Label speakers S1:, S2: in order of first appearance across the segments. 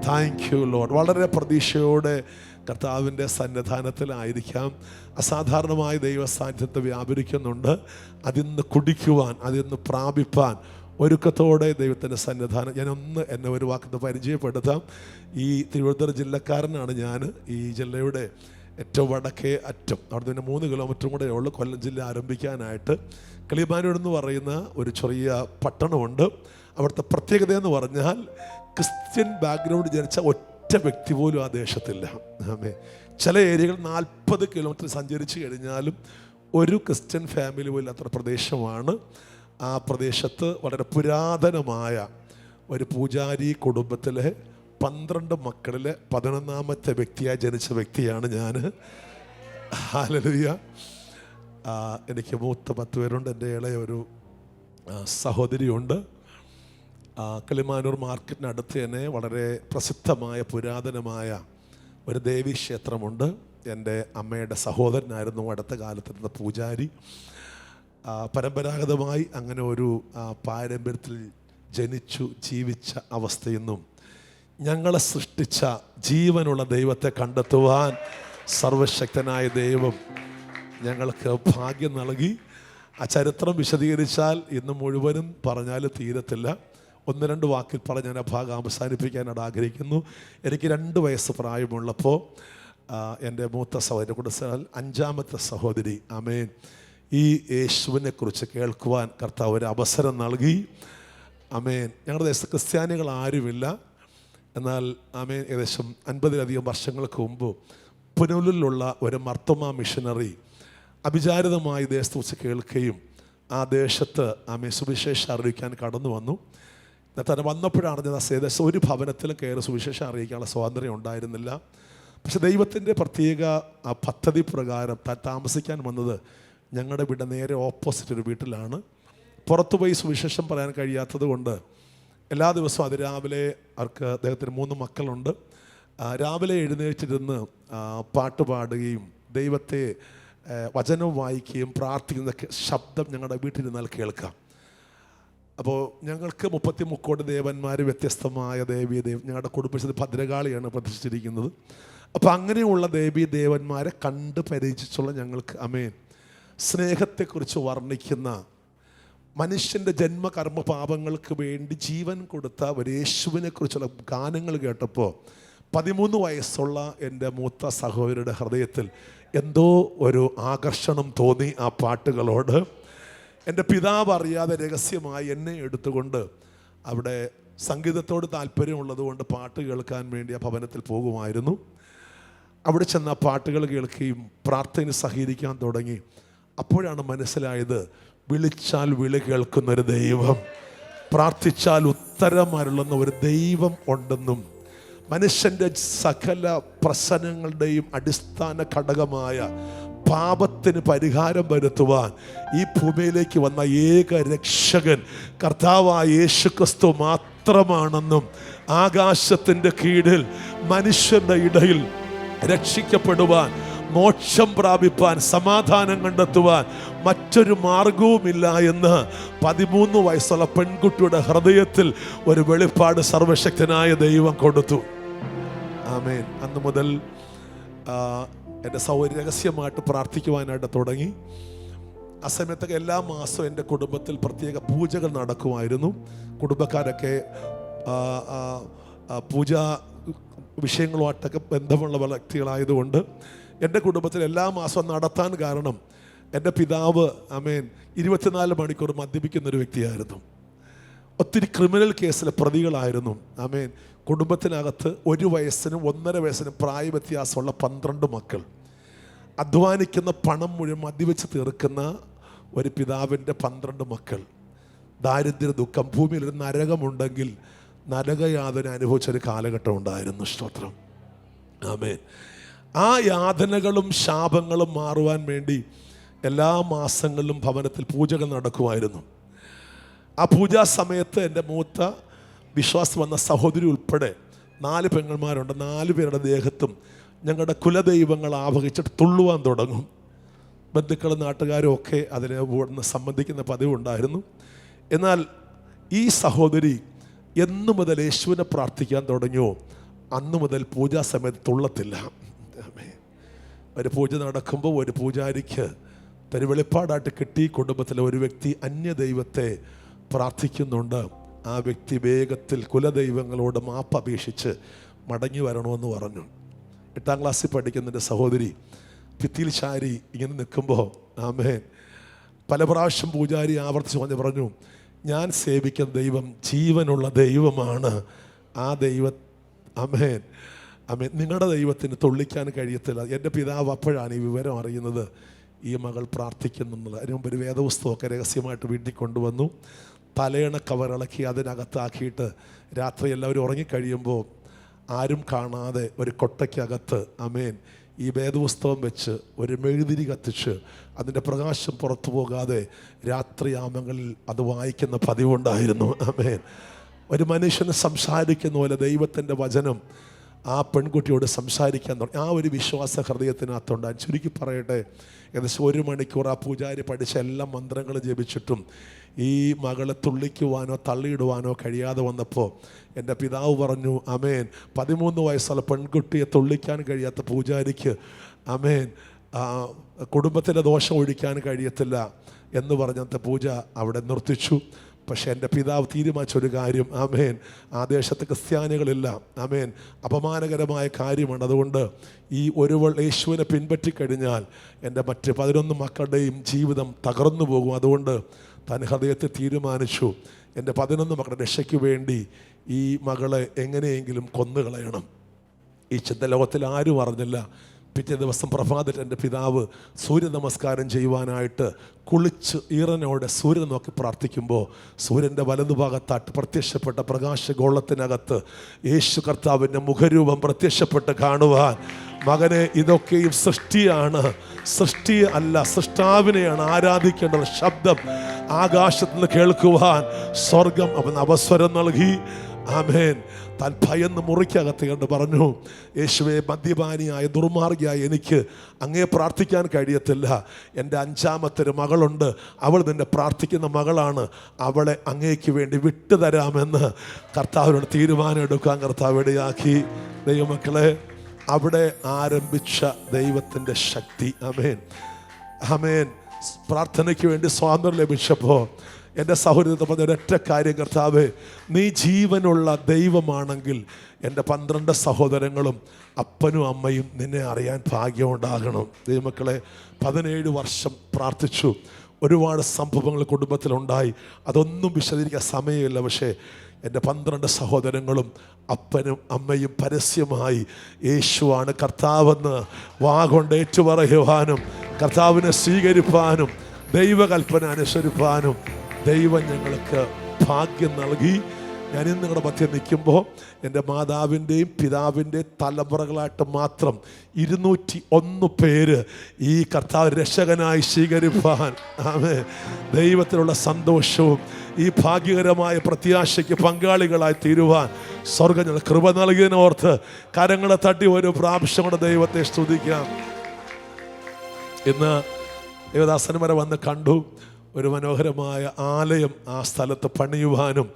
S1: Thank you Lord. വളരെ പ്രതീക്ഷയോടെ കർത്താവിൻ്റെ സന്നിധാനത്തിലായിരിക്കാം. അസാധാരണമായ ദൈവസാന്നിധ്യത്തെ വ്യാപരിക്കുന്നുണ്ട്. അതിന്ന് കുടിക്കുവാൻ, അതിന്ന് പ്രാപിപ്പാൻ ഒരുക്കത്തോടെ ദൈവത്തിൻ്റെ സന്നിധാനം. ഞാനൊന്ന് എന്നെ ഒരു വാക്കത്ത് പരിചയപ്പെടുത്താം. ഈ തിരുവനന്തപുരം ജില്ലക്കാരനാണ് ഞാൻ. ഈ ജില്ലയുടെ ഏറ്റവും വടക്കേ അറ്റം, അവിടെ നിന്ന് 3 കിലോമീറ്ററും കൂടെ ഉള്ളു കൊല്ലം ജില്ല ആരംഭിക്കാനായിട്ട്. കിളിമാനൂർ എന്ന് പറയുന്ന ഒരു ചെറിയ പട്ടണമുണ്ട്. അവിടുത്തെ പ്രത്യേകത എന്ന് പറഞ്ഞാൽ ക്രിസ്ത്യൻ ബാക്ക്ഗ്രൗണ്ട് ജനിച്ച ഒറ്റ വ്യക്തി പോലും ആ ദേശത്തില്ല. ചില ഏരിയകൾ 40 കിലോമീറ്റർ സഞ്ചരിച്ച് കഴിഞ്ഞാലും ഒരു ക്രിസ്ത്യൻ ഫാമിലി പോലും അത്ര പ്രദേശമാണ്. ആ പ്രദേശത്ത് വളരെ പുരാതനമായ ഒരു പൂജാരി കുടുംബത്തിലെ 12 മക്കളിലെ 11ാമത്തെ വ്യക്തിയായി ജനിച്ച വ്യക്തിയാണ് ഞാൻ. ഹല്ലേലൂയ. എനിക്ക് മൂത്ത 10 പേരുണ്ട്. എൻ്റെ ഇളയ ഒരു സഹോദരിയുണ്ട്. കിളിമാനൂർ മാർക്കറ്റിനടുത്ത് തന്നെ വളരെ പ്രസിദ്ധമായ പുരാതനമായ ഒരു ദേവീക്ഷേത്രമുണ്ട്. എൻ്റെ അമ്മയുടെ സഹോദരനായിരുന്നു അടുത്ത കാലത്തിരുന്ന പൂജാരി. പരമ്പരാഗതമായി അങ്ങനെ ഒരു പാരമ്പര്യത്തിൽ ജനിച്ചു ജീവിച്ച അവസ്ഥയെന്നും ഞങ്ങളെ സൃഷ്ടിച്ച ജീവനുള്ള ദൈവത്തെ കണ്ടെത്തുവാൻ സർവശക്തനായ ദൈവം ഞങ്ങൾക്ക് ഭാഗ്യം നൽകി. ആ ചരിത്രം വിശദീകരിച്ചാൽ ഇന്ന് മുഴുവനും പറഞ്ഞാൽ തീരത്തില്ല. 1-2 വാക്കിൽ പറഞ്ഞ് ഞാൻ ആ ഭാഗം അവസാനിപ്പിക്കാനായിട്ട് ആഗ്രഹിക്കുന്നു. എനിക്ക് 2 വയസ്സ് പ്രായമുള്ളപ്പോൾ എൻ്റെ മൂത്ത സഹോദരി കൊടുത്താൽ 5ാമത്തെ സഹോദരി ആമേൻ ഈ യേശുവിനെ കുറിച്ച് കേൾക്കുവാൻ കർത്താവ് ഒരു അവസരം നൽകി. ആമേൻ. ഞങ്ങളുടെ ദേശത്ത് ക്രിസ്ത്യാനികൾ ആരുമില്ല. എന്നാൽ ആമേൻ ഏകദേശം 50-ലധികം വർഷങ്ങൾക്ക് മുമ്പ് പുനലൂരിലുള്ള ഒരു മർത്തോമാ മിഷനറി അവിചാരിതമായി ദേശത്ത് വെച്ച് കേൾക്കുകയും ആ ദേശത്ത് ആമേൻ സുവിശേഷം അറിയിക്കാൻ കടന്നു വന്നു. തന്നെ വന്നപ്പോഴാണ് ഞാൻ ഏകദേശം ഒരു ഭവനത്തിലും കയറി സുവിശേഷം അറിയിക്കാനുള്ള സ്വാതന്ത്ര്യം ഉണ്ടായിരുന്നില്ല. പക്ഷെ ദൈവത്തിൻ്റെ പ്രത്യേക പദ്ധതി പ്രകാരം താമസിക്കാൻ വന്നത് ഞങ്ങളുടെ വീട് നേരെ ഓപ്പോസിറ്റ് ഒരു വീട്ടിലാണ്. പുറത്തുപോയി സുവിശേഷം പറയാൻ കഴിയാത്തത് കൊണ്ട് എല്ലാ ദിവസവും അതിരാവിലെ അവർക്ക് അദ്ദേഹത്തിന് 3 മക്കളുണ്ട്. രാവിലെ എഴുന്നേറ്റിരുന്ന് പാട്ട് പാടുകയും ദൈവത്തെ വചനം വായിക്കുകയും പ്രാർത്ഥിക്കുന്ന ശബ്ദം ഞങ്ങളുടെ വീട്ടിലിരുന്നാൽ കേൾക്കാം. അപ്പോൾ ഞങ്ങൾക്ക് 33 ദേവന്മാർ, വ്യത്യസ്തമായ ദേവീദേവൻ. ഞങ്ങളുടെ കുടുംബത്തിൽ ഭദ്രകാളിയാണ് പ്രതിഷ്ഠിച്ചിരിക്കുന്നത്. അപ്പോൾ അങ്ങനെയുള്ള ദേവീദേവന്മാരെ കണ്ട് പരിചയിച്ചുള്ള ഞങ്ങൾക്ക് ആമേൻ സ്നേഹത്തെക്കുറിച്ച് വർണ്ണിക്കുന്ന, മനുഷ്യൻ്റെ ജന്മകർമ്മ പാപങ്ങൾക്ക് വേണ്ടി ജീവൻ കൊടുത്ത ഒരു യേശുവിനെ കുറിച്ചുള്ള ഗാനങ്ങൾ കേട്ടപ്പോൾ 13 വയസ്സുള്ള എൻ്റെ മൂത്ത സഹോദരിയുടെ ഹൃദയത്തിൽ എന്തോ ഒരു ആകർഷണം തോന്നി ആ പാട്ടുകളോട്. എൻ്റെ പിതാവ് അറിയാതെ രഹസ്യമായി എന്നെ എടുത്തുകൊണ്ട് അവിടെ സംഗീതത്തോട് താല്പര്യമുള്ളതുകൊണ്ട് പാട്ട് കേൾക്കാൻ വേണ്ടി ആ ഭവനത്തിൽ പോകുമായിരുന്നു. അവിടെ ചെന്ന് ആ പാട്ടുകൾ കേൾക്കുകയും പ്രാർത്ഥനയിൽ സഹകരിക്കാൻ തുടങ്ങി. അപ്പോഴാണ് മനസ്സിലായത്, വിളിച്ചാൽ വിളി കേൾക്കുന്നൊരു ദൈവം, പ്രാർത്ഥിച്ചാൽ ഉത്തരം അരുളുന്ന ഒരു ദൈവം ഉണ്ടെന്നും മനുഷ്യൻ്റെ സകല പ്രശ്നങ്ങളുടെയും അടിസ്ഥാന ഘടകമായ പാപത്തിന് പരിഹാരം വരുത്തുവാൻ ഈ ഭൂമിയിലേക്ക് വന്ന ഏക രക്ഷകൻ കർത്താവായ യേശുക്രിസ്തു മാത്രമാണെന്നും ആകാശത്തിൻ്റെ കീഴിൽ മനുഷ്യരുടെ ഇടയിൽ രക്ഷിക്കപ്പെടുവാൻ, മോക്ഷം പ്രാപിപ്പാൻ, സമാധാനം കണ്ടെത്തുവാൻ മറ്റൊരു മാർഗവുമില്ല എന്ന് 13 വയസ്സുള്ള പെൺകുട്ടിയുടെ ഹൃദയത്തിൽ ഒരു വെളിപ്പാട് സർവശക്തനായ ദൈവം കൊടുത്തു. ആമേൻ. അന്ന് മുതൽ എൻ്റെ സൗകര്യ രഹസ്യമായിട്ട് പ്രാർത്ഥിക്കുവാനായിട്ട് തുടങ്ങി. ആ സമയത്തൊക്കെ എല്ലാ മാസവും എൻ്റെ കുടുംബത്തിൽ പ്രത്യേക പൂജകൾ നടക്കുമായിരുന്നു. കുടുംബക്കാരൊക്കെ പൂജാ വിഷയങ്ങളുമായിട്ടൊക്കെ ബന്ധമുള്ള വ്യക്തികളായതുകൊണ്ട് എൻ്റെ കുടുംബത്തിൽ എല്ലാ മാസവും നടത്താൻ കാരണം എൻ്റെ പിതാവ് ആമേൻ 24 മണിക്കൂർ മദ്യപിക്കുന്നൊരു വ്യക്തിയായിരുന്നു. ഒത്തിരി ക്രിമിനൽ കേസിലെ പ്രതികളായിരുന്നു. ആമേൻ. കുടുംബത്തിനകത്ത് 1 വയസ്സിനും 1.5 വയസ്സിനും പ്രായ വ്യത്യാസമുള്ള 12 മക്കൾ. അധ്വാനിക്കുന്ന പണം മുഴുവൻ മദ്യപിച്ച് തീർക്കുന്ന ഒരു പിതാവിൻ്റെ 12 മക്കൾ. ദാരിദ്ര്യ ദുഃഖം. ഭൂമിയിൽ ഒരു നരകമുണ്ടെങ്കിൽ നരകയാതന അനുഭവിച്ചൊരു കാലഘട്ടം ഉണ്ടായിരുന്നു. സ്തോത്രം. ആമേൻ. ആ യാതനകളും ശാപങ്ങളും മാറുവാൻ വേണ്ടി എല്ലാ മാസങ്ങളിലും ഭവനത്തിൽ പൂജകൾ നടക്കുമായിരുന്നു. ആ പൂജാ സമയത്ത് എൻ്റെ മൂത്ത വിശ്വാസം വന്ന സഹോദരി ഉൾപ്പെടെ 4 പെങ്ങന്മാരുണ്ട്. 4 പേരുടെ ദേഹത്തും ഞങ്ങളുടെ കുലദൈവങ്ങൾ ആവഹിച്ചിട്ട് തുള്ളുവാൻ തുടങ്ങും. ബന്ധുക്കളും നാട്ടുകാരും ഒക്കെ അതിനെ സംബന്ധിക്കുന്ന പതിവുണ്ടായിരുന്നു. എന്നാൽ ഈ സഹോദരി എന്നു മുതൽ യേശുവിനെ പ്രാർത്ഥിക്കാൻ തുടങ്ങിയോ അന്ന് മുതൽ പൂജാ സമയത്ത് തുള്ളത്തില്ല. ഒരു പൂജ നടക്കുമ്പോൾ ഒരു പൂജാരിക്ക് ഒരു വെളിപ്പാടായിട്ട് കിട്ടി, കുടുംബത്തിലെ ഒരു വ്യക്തി അന്യദൈവത്തെ പ്രാർത്ഥിക്കുന്നുണ്ട്. ആ വ്യക്തി വേഗത്തിൽ കുലദൈവങ്ങളോട് മാപ്പ് അപേക്ഷിച്ച് മടങ്ങി വരണമെന്ന് പറഞ്ഞു. 8ാം ക്ലാസ്സിൽ പഠിക്കുന്ന എൻ്റെ സഹോദരി ഭിത്തിയിൽ ചാരി ഇങ്ങനെ നിൽക്കുമ്പോൾ ആമേൻ പല പ്രാവശ്യം പൂജാരി ആവർത്തിച്ച് പറഞ്ഞു, ഞാൻ സേവിക്കുന്ന ദൈവം ജീവനുള്ള ദൈവമാണ്. ആ ദൈവം ആമേൻ ആമേൻ നിങ്ങളുടെ ദൈവത്തിന് തുള്ളിക്കാൻ കഴിയത്തില്ല. എൻ്റെ പിതാവ് അപ്പോഴാണ് ഈ വിവരം അറിയുന്നത്, ഈ മകൾ പ്രാർത്ഥിക്കുന്നുള്ളത്. അതിന് മുമ്പ് ഒരു വേദപുസ്തകമൊക്കെ രഹസ്യമായിട്ട് വീട്ടിൽ കൊണ്ടുവന്നു. തലയണ കവറിളക്കി അതിനകത്താക്കിയിട്ട് രാത്രി എല്ലാവരും ഉറങ്ങിക്കഴിയുമ്പോൾ ആരും കാണാതെ ഒരു കൊട്ടയ്ക്കകത്ത് ആമേൻ ഈ വേദപുസ്തകം വെച്ച് ഒരു മെഴുതിരി കത്തിച്ച് അതിൻ്റെ പ്രകാശം പുറത്തു പോകാതെ രാത്രിയാമങ്ങളിൽ അത് വായിക്കുന്ന പതിവുണ്ടായിരുന്നു. ആമേൻ. ഒരു മനുഷ്യന് സംസാരിക്കുന്ന പോലെ ദൈവത്തിൻ്റെ വചനം ആ പെൺകുട്ടിയോട് സംസാരിക്കാൻ തുടങ്ങി. ആ ഒരു വിശ്വാസ ഹൃദയത്തിനകത്തുണ്ട്. ചുരുക്കി പറയട്ടെ, ഏകദേശം 1 മണിക്കൂർ ആ പൂജാരി പഠിച്ച എല്ലാ മന്ത്രങ്ങളും ജപിച്ചിട്ടും ഈ മകളെ തുള്ളിക്കുവാനോ തള്ളിയിടുവാനോ കഴിയാതെ വന്നപ്പോൾ എൻ്റെ പിതാവ് പറഞ്ഞു, ആമേൻ 13 വയസ്സുള്ള പെൺകുട്ടിയെ തുള്ളിക്കാൻ കഴിയാത്ത പൂജാരിക്ക് ആമേൻ കുടുംബത്തിൻ്റെ ദോഷം ഒഴിക്കാൻ കഴിയത്തില്ല എന്ന് പറഞ്ഞത്തെ പൂജ അവിടെ നിർത്തിച്ചു. പക്ഷെ എൻ്റെ പിതാവ് തീരുമാനിച്ചൊരു കാര്യം, ആമേൻ ആ ദേശത്ത് ക്രിസ്ത്യാനികളില്ല, ആമേൻ അപമാനകരമായ കാര്യമാണ്. അതുകൊണ്ട് ഈ ഒരുവൾ യേശുവിനെ പിൻപറ്റിക്കഴിഞ്ഞാൽ എൻ്റെ മറ്റ് 11 മക്കളുടെയും ജീവിതം തകർന്നു പോകും. അതുകൊണ്ട് താൻ ഹൃദയത്തെ തീരുമാനിച്ചു, എൻ്റെ 11 മക്കളുടെ രക്ഷയ്ക്ക് വേണ്ടി ഈ മകളെ എങ്ങനെയെങ്കിലും കൊന്നുകളയണം. ഈ ചിന്ത ലോകത്തിൽ ആരും അറിഞ്ഞില്ല. പിറ്റേ ദിവസം പ്രഭാതത്തിൽ എൻ്റെ പിതാവ് സൂര്യ നമസ്കാരം ചെയ്യുവാനായിട്ട് കുളിച്ച് ഈറനോടെ സൂര്യനെ നോക്കി പ്രാർത്ഥിക്കുമ്പോൾ സൂര്യൻ്റെ വലതുഭാഗത്തായിട്ട് പ്രത്യക്ഷപ്പെട്ട പ്രകാശഗോളത്തിനകത്ത് യേശു കർത്താവിൻ്റെ മുഖരൂപം പ്രത്യക്ഷപ്പെട്ട് കാണുവാൻ, മകനെ ഇതൊക്കെയും സൃഷ്ടിയാണ്, സൃഷ്ടി അല്ല സൃഷ്ടാവിനെയാണ് ആരാധിക്കേണ്ടത് ശബ്ദം ആകാശത്ത് നിന്ന് കേൾക്കുവാൻ സ്വർഗം അവൻ അവസരം നൽകി. ആമേൻ. താൻ ഭയന്ന് മുറിക്കകത്ത് കണ്ട് പറഞ്ഞു, യേശുവേ മദ്യപാനിയായ ദുർമാർഗിയായ എനിക്ക് അങ്ങേ പ്രാർത്ഥിക്കാൻ കഴിയത്തില്ല. എൻ്റെ 5ാമത്തെ മകളുണ്ട്, അവൾ നിന്നെ പ്രാർത്ഥിക്കുന്ന മകളാണ്, അവളെ അങ്ങേക്ക് വേണ്ടി വിട്ടുതരാമെന്ന് കർത്താവിനോട് തീരുമാനം എടുക്കാൻ കർത്താവ് ഇടയാക്കി. ദൈവമക്കളെ, അവിടെ ആരംഭിച്ച ദൈവത്തിൻ്റെ ശക്തി. ആമേൻ ആമേൻ. പ്രാർത്ഥനയ്ക്ക് വേണ്ടി സ്വാതന്ത്ര്യം ലഭിച്ചപ്പോൾ എൻ്റെ സഹോദരത്തെ പറഞ്ഞ ഒരൊറ്റ കാര്യം, കർത്താവേ നീ ജീവനുള്ള ദൈവമാണെങ്കിൽ എൻ്റെ 12 സഹോദരങ്ങളും അപ്പനും അമ്മയും നിന്നെ അറിയാൻ ഭാഗ്യമുണ്ടാകണം. ദൈവമക്കളെ, 17 വർഷം പ്രാർത്ഥിച്ചു. ഒരുപാട് സംഭവങ്ങൾ കുടുംബത്തിലുണ്ടായി, അതൊന്നും വിശദീകരിക്കാൻ സമയമില്ല. പക്ഷേ എൻ്റെ 12 സഹോദരങ്ങളും അപ്പനും അമ്മയും പരസ്യമായി യേശുവാണ് കർത്താവെന്ന് വാഗൊണ്ട് ഏറ്റുപറയുവാനും കർത്താവിനെ സ്വീകരിപ്പാനും ദൈവകൽപ്പന അനുസരിപ്പാനും ദൈവം ഞങ്ങൾക്ക് ഭാഗ്യം നൽകി. ഞാൻ ഇന്ന് നിങ്ങളുടെ മധ്യം നിൽക്കുമ്പോൾ എൻ്റെ മാതാവിൻ്റെയും പിതാവിൻ്റെയും തലമുറകളായിട്ട് മാത്രം 201 പേര് ഈ കർത്താവ് രക്ഷകനായി സ്വീകരിപ്പാൻ ആമേൻ ദൈവത്തിലുള്ള സന്തോഷവും ഈ ഭാഗ്യകരമായ പ്രത്യാശയ്ക്ക് പങ്കാളികളായി തീരുവാൻ സ്വർഗ്ഗം ഞങ്ങൾ കൃപ നൽകിയതിനോർത്ത് കരങ്ങളെ തട്ടി ഒരു പ്രാവശ്യം കൂടെ ദൈവത്തെ സ്തുതിക്കാം. ഇന്ന് ദേവദാസന്മാരെ വന്ന് കണ്ടു. ഒരു മനോഹരമായ ആലയം ആ സ്ഥലത്ത് പണിയുവാനും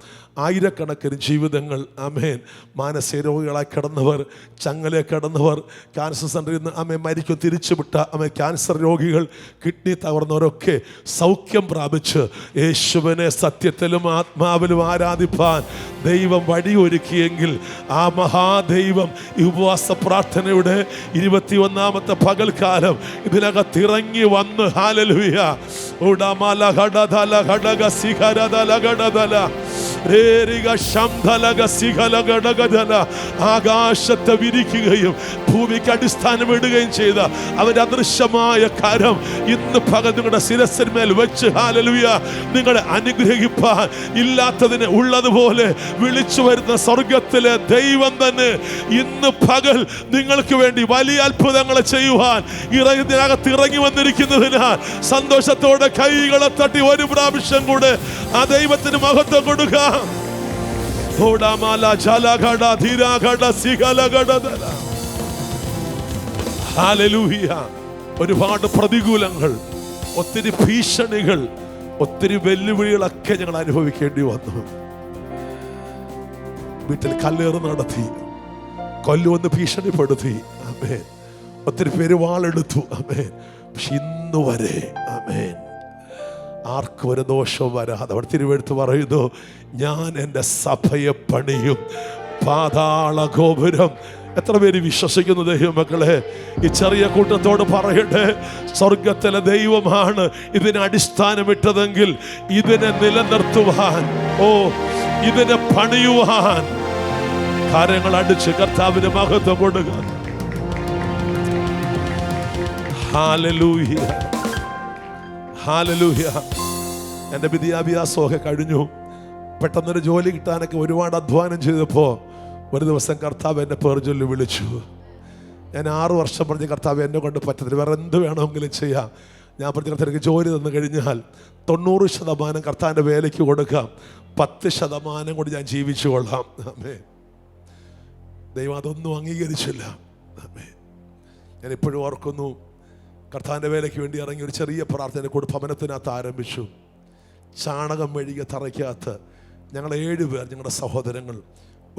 S1: ആയിരക്കണക്കിന് ജീവിതങ്ങൾ ആമേൻ മാനസിക രോഗികളായി കിടന്നവർ, ചങ്ങലെ കിടന്നവർ, ക്യാൻസർ സെൻ്ററിൽ നിന്ന് ആമേൻ മരിക്കും തിരിച്ചുവിട്ട ആമേൻ ക്യാൻസർ രോഗികൾ, കിഡ്നി തകർന്നവരൊക്കെ സൗഖ്യം പ്രാപിച്ച് യേശുവിനെ സത്യത്തിലും ആത്മാവിലും ആരാധിപ്പാൻ ദൈവം വഴിയൊരുക്കിയെങ്കിൽ ആ മഹാദൈവം ഈ ഉപവാസ പ്രാർത്ഥനയുടെ 21ാമത്തെ പകൽക്കാലം ഇതിനകത്തിറങ്ങി വന്ന് ഹല്ലേലൂയ ഉടമല ഘടധല ഘടക സിഖരധല ഘടധല ആകാശത്തെ വിരിക്കുകയും ഭൂമിക്ക് അടിസ്ഥാനമിടുകയും ചെയ്ത അവന്റെ അദൃശ്യമായ കരം ഇന്ന് പകൽ നിങ്ങളുടെ ശിരസ്സിന്മേൽ വെച്ച് ഹല്ലേലൂയ നിങ്ങളെ അനുഗ്രഹിപ്പാൻ ഇല്ലാത്തതിനെ ഉള്ളതുപോലെ വിളിച്ചു വരുന്ന സ്വർഗത്തിലെ ദൈവം തന്നെ ഇന്ന് പകൽ നിങ്ങൾക്ക് വേണ്ടി വലിയ അത്ഭുതങ്ങൾ ചെയ്യുവാൻ ഇതിനകത്ത് ഇറങ്ങി വന്നിരിക്കുന്നതിനാൽ സന്തോഷത്തോടെ കൈകളെ തട്ടി ഒരു പ്രാവശ്യം കൂടെ ആ ദൈവത്തിന് മഹത്വം കൊടുക്കുക. ഒരുപാട് പ്രതികൂലങ്ങൾ, ഒത്തിരി ഭീഷണികൾ, ഒത്തിരി വെല്ലുവിളികളൊക്കെ ഞങ്ങൾ അനുഭവിക്കേണ്ടി വന്നു. വീട്ടിൽ കല്ലേറ് നടത്തി, കൊല്ലുമെന്ന് ഭീഷണിപ്പെടുത്തി. ആമേൻ. ഒത്തിരി പേര് വാളെടുത്തു. ആമേൻ. പക്ഷെ ഇന്ന് വരെ ആമേൻ ആർക്കും ഒരു ദോഷവും വരാതെ അവിടെ തിരുവെടുത്ത് പറയുന്നു, ഞാൻ എൻ്റെ സഭയെ പണിയും പാതാള ഗോപുരം. എത്ര പേര് വിശ്വസിക്കുന്നു ദൈവമക്കളെ? ഈ ചെറിയ കൂട്ടത്തോട് പറയട്ടെ, സ്വർഗത്തിലെ ദൈവമാണ് ഇതിനെ അടിസ്ഥാനമിട്ടതെങ്കിൽ ഇതിനെ നിലനിർത്തുവാൻ, ഇതിനെ പണിയുവാൻ കാര്യങ്ങൾ അടിച്ച് കർത്താവിന് മഹത്വം കൊടുക്കുക. Hallelujah, hallelujah. എൻ്റെ വിദ്യാഭ്യാസമൊക്കെ കഴിഞ്ഞു. പെട്ടെന്നൊരു ജോലി കിട്ടാനൊക്കെ ഒരുപാട് അധ്വാനം ചെയ്തപ്പോൾ ഒരു ദിവസം കർത്താവ് എന്നെ പേർ ചൊല്ലി വിളിച്ചു. ഞാൻ 6 വർഷം പറഞ്ഞ് കർത്താവ് എന്നെ കൊണ്ട് പറ്റത്തില്ല, വേറെ എന്ത് വേണമെങ്കിലും ചെയ്യാം. ഞാൻ പറഞ്ഞ കർത്താവ് എനിക്ക് ജോലി തന്നു കഴിഞ്ഞാൽ 90% കർത്താവിൻ്റെ വേലയ്ക്ക് കൊടുക്കാം, 10% കൊണ്ട് ഞാൻ ജീവിച്ചു കൊള്ളാം. ആമേൻ. ദൈവം അതൊന്നും അംഗീകരിച്ചില്ല. ആമേൻ. ഞാൻ ഇപ്പോഴും ഓർക്കുന്നു, കർത്താവിൻ്റെ വേലയ്ക്ക് വേണ്ടി ഇറങ്ങി ഒരു ചെറിയ പ്രാർത്ഥന കൂടി ഭവനത്തിനകത്ത് ആരംഭിച്ചു. ചാണകം മെഴുകിയ തറയ്ക്കകത്ത് ഞങ്ങൾ 7 പേർ, ഞങ്ങളുടെ സഹോദരങ്ങൾ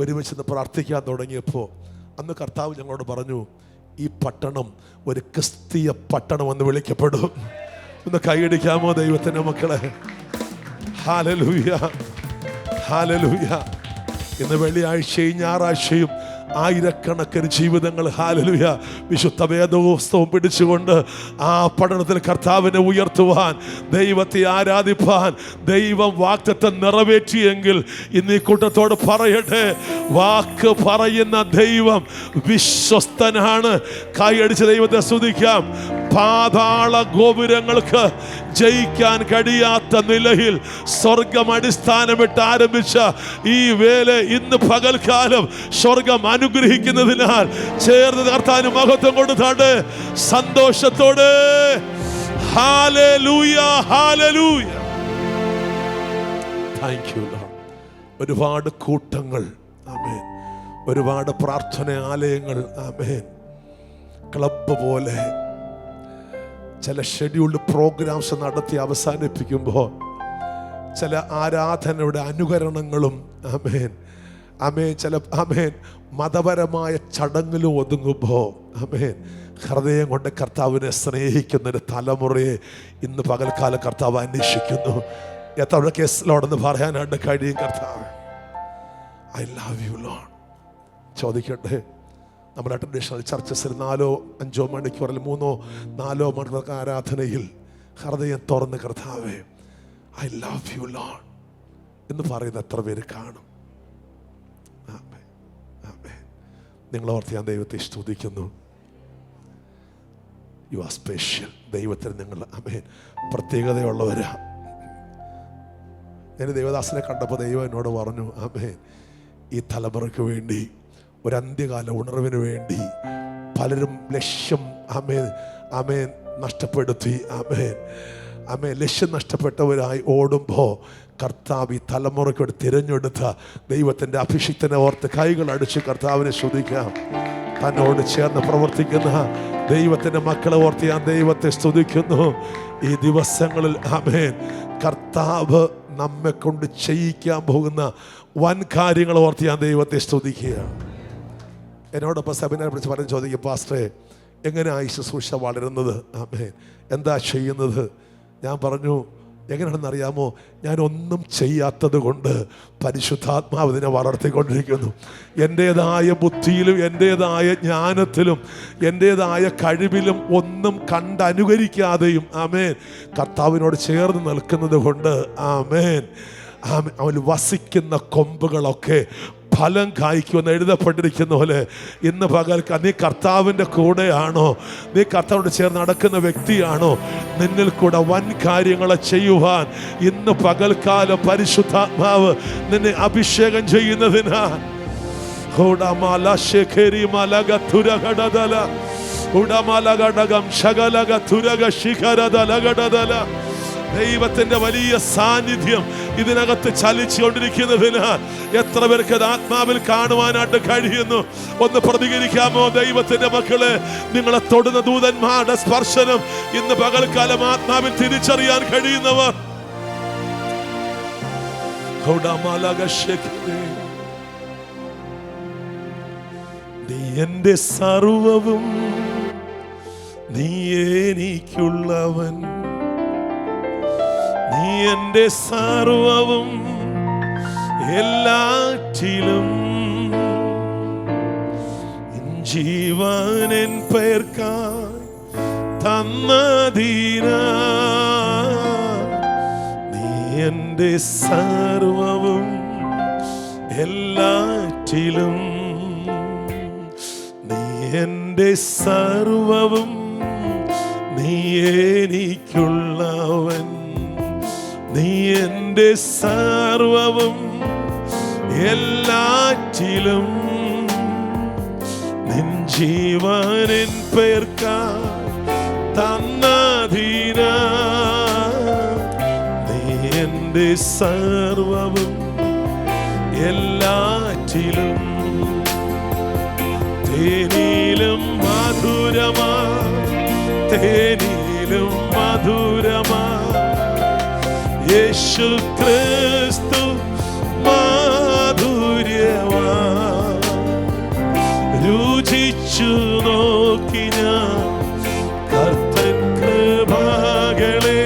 S1: ഒരുമിച്ച് നിന്ന് പ്രാർത്ഥിക്കാൻ തുടങ്ങിയപ്പോൾ അന്ന് കർത്താവ് ഞങ്ങളോട് പറഞ്ഞു, ഈ പട്ടണം ഒരു ക്രിസ്തീയ പട്ടണം എന്ന് വിളിക്കപ്പെടും. ഒന്ന് കൈയടിക്കാമോ ദൈവത്തിൻ്റെ മക്കളെ? Hallelujah, hallelujah. ഇന്ന് വെള്ളിയാഴ്ചയും ഞായറാഴ്ചയും ആയിരക്കണക്കിന് ജീവിതങ്ങൾ ഹല്ലേലൂയ വിശുദ്ധ വേദപുസ്തകം പിടിച്ചുകൊണ്ട് ആ പഠനത്തിൽ കർത്താവിനെ ഉയർത്തുവാൻ, ദൈവത്തെ ആരാധിപ്പാൻ ദൈവം വാഗ്ദത്തം നിറവേറ്റിയെങ്കിൽ ഇന്ന് ഈ കൂട്ടത്തോട് പറയട്ടെ, വാക്ക് പറയുന്ന ദൈവം വിശ്വസ്തനാണ്. കൈയടിച്ച് ദൈവത്തെ സ്തുതിക്കാം. പാതാള ഗോപുരങ്ങൾക്ക് ജയിക്കാൻ കഴിയാത്ത നിലയിൽ സ്വർഗം അടിസ്ഥാനമിട്ട് ആരംഭിച്ച ഈ വേല ഇന്ന് പകൽക്കാലം സ്വർഗം അനുഗ്രഹിക്കുന്നതിനാൽ ചേർന്ന് കർത്താവിന് മഹത്വം കൊടുത്താണ്ട് സന്തോഷത്തോടെ hallelujah, hallelujah. Thank you Lord. ഒരുപാട് കൂട്ടങ്ങൾ, ആമേൻ, ഒരുപാട് പ്രാർത്ഥന ആലയങ്ങൾ, ആമേൻ, ക്ലബ്ബ് പോലെ ചില ഷെഡ്യൂൾഡ് പ്രോഗ്രാംസ് നടത്തി അവസാനിപ്പിക്കുമ്പോൾ ചില ആരാധനയുടെ അനുകരണങ്ങളും, ആമേൻ, ആമേൻ, ചില ആമേൻ മതപരമായ ചടങ്ങിലും ഒതുങ്ങുമ്പോൾ, ആമേൻ, ഹൃദയം കൊണ്ട് കർത്താവിനെ സ്നേഹിക്കുന്നൊരു തലമുറയെ ഇന്ന് പകൽക്കാലം കർത്താവ് അന്വേഷിക്കുന്നു. എത്ര കേസിലോടെന്ന് പറയാനായിട്ട് കഴിയും കർത്താവ്. I love you Lord. ചോദിക്കട്ടെ, നമ്മുടെ ട്രഡീഷണൽ ചർച്ചസിൽ 4-5 മണിക്കൂർ, 3-4 മണിക്കൂർ ആരാധനയിൽ ഹൃദയം തുറന്ന് കർത്താവേ ഐ ലവ് യു ലോർഡ് എന്ന് പറയുന്ന എത്ര പേര് കാണും? ആമേൻ, ആമേൻ. നിങ്ങളോർത്ത് ഞാൻ ദൈവത്തെ സ്തുതിക്കുന്നു. You are special. ദൈവത്തിന് നിങ്ങൾ ആമേൻ പ്രത്യേകതയുള്ളവരാ. ഞാൻ ദേവദാസനെ കണ്ടപ്പോൾ ദൈവം എന്നോട് പറഞ്ഞു, ആമേൻ, ഈ തലമുറയ്ക്ക് വേണ്ടി ഒരു അന്ത്യകാല ഉണർവിന് വേണ്ടി പലരും ലക്ഷ്യം ആമേൻ ആമേൻ നഷ്ടപ്പെടുത്തി, ആമേൻ ആമേൻ ലക്ഷ്യം നഷ്ടപ്പെട്ടവരായി ഓടുമ്പോൾ കർത്താവ് ഈ തലമുറയ്ക്ക് വേണ്ടി തിരഞ്ഞെടുത്ത ദൈവത്തിൻ്റെ അഭിഷിക്തനെ ഓർത്ത് കൈകൾ അടിച്ച് കർത്താവിനെ സ്തുതിക്കാം. തന്നോട് ചേർന്ന് പ്രവർത്തിക്കുന്ന ദൈവത്തിൻ്റെ മക്കളെ ഓർത്ത് ഞാൻ ദൈവത്തെ സ്തുതിക്കുന്നു. ഈ ദിവസങ്ങളിൽ ആമേൻ കർത്താവ് നമ്മെ കൊണ്ട് ചെയ്യിക്കാൻ പോകുന്ന വൻ കാര്യങ്ങൾ ഓർത്ത് ഞാൻ ദൈവത്തെ സ്തുതിക്കുകയാണ്. എന്നോടൊപ്പം സെമിനാർ പിടിച്ച് പറഞ്ഞ് ചോദിക്കും, പാസ്റ്ററെ എങ്ങനെയാണ് ഈ ശുശ്രൂഷ വളരുന്നത്? ആമേൻ, എന്താ ചെയ്യുന്നത്? ഞാൻ പറഞ്ഞു, എങ്ങനെയാണെന്ന് അറിയാമോ? ഞാൻ ഒന്നും ചെയ്യാത്തത് കൊണ്ട് പരിശുദ്ധാത്മാവ് ഇതിനെ വളർത്തിക്കൊണ്ടിരിക്കുന്നു. എൻ്റേതായ ബുദ്ധിയിലും എൻ്റേതായ ജ്ഞാനത്തിലും എൻ്റേതായ കഴിവിലും ഒന്നും കണ്ടനുകരിക്കാതെയും ആമേൻ കർത്താവിനോട് ചേർന്ന് നിൽക്കുന്നത് കൊണ്ട് ആമേൻ അവൻ വസിക്കുന്ന കൊമ്പുകളൊക്കെ ഫലം കായ്ക്കുമെന്ന് എഴുതപ്പെട്ടിരിക്കുന്ന പോലെ ഇന്ന് പകൽക്കാലം നീ കർത്താവിൻ്റെ കൂടെയാണോ? നീ കർത്താവിനോട് ചേർന്ന് നടക്കുന്ന വ്യക്തിയാണോ? നിന്നിൽ കൂടെ വൻ കാര്യങ്ങളെ ചെയ്യുവാൻ ഇന്ന് പകൽക്കാലം പരിശുദ്ധാത്മാവ് നിന്നെ അഭിഷേകം ചെയ്യുന്നതിനാൽ ദൈവത്തിന്റെ വലിയ സാന്നിധ്യം ഇതിനകത്ത് ചലിച്ചുകൊണ്ടിരിക്കുന്നതിനാൽ എത്ര പേർക്ക് അത് ആത്മാവിൽ കാണുവാനായിട്ട് കഴിയുന്നു? ഒന്ന് പ്രതികരിക്കാമോ ദൈവത്തിന്റെ മക്കളെ? നിങ്ങളെ തൊടുന്ന ദൂതന്മാരുടെ സ്പർശനം ഇന്ന് പകൽക്കാലം ആത്മാവിൽ തിരിച്ചറിയാൻ കഴിയുന്നവർ നീ എൻ്റെ സർവവും, നീ എനിക്കുള്ളവൻ. നീ എൻ്റെ സർവവും എല്ലാറ്റിലും. ജീവൻ പേർക്കായി തന്നതിനാ നീ എൻ്റെ സർവവും എല്ലാറ്റിലും. നീ എൻ്റെ സർവവും, നീ എനിക്കുള്ളവൻ. നീ എൻ്റെ സർവവും എല്ലാറ്റിലും. നിൻ ജീവനിൻ പേർക്കായി തന്നതിനാ നീ എൻ്റെ സർവവും എല്ലാറ്റിലും. തേനിലും മധുരമാ, തേനിലും മധുരമാ യേശു ക്രിസ്തു മാധുര്യമാ. രുചിച്ചു നോക്കി ഞാൻ കർത്തൻ കൃപകളെ.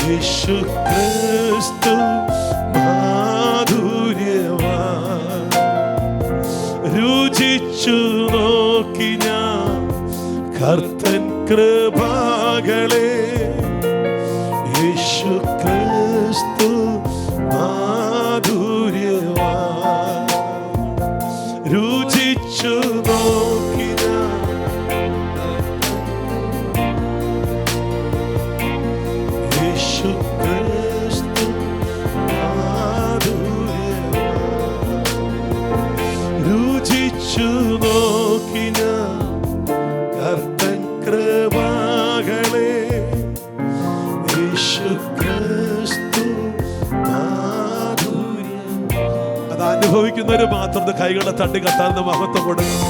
S1: യേശു ക്രിസ്തു മാധുര്യമാ. രുചിച്ചു നോക്കി ഞാൻ കർത്തൻ കൃപകളെ. യേശു ക്രിസ്തു മാധുര്യമാ. രുചിച്ചു നോക്കി യേശു ക്രിസ്തു മാധുര്യമാ. രുചിച്ചു നോക്കി കർത്തൻ കൃപകളെ. യേശു ക്രിസ്തു മാധുര്യമാ. അത് അനുഭവിക്കുന്നവര് മാത്രം കൈകളെ തട്ടി കത്താന്ന് മഹത്വം കൊടുക്കും.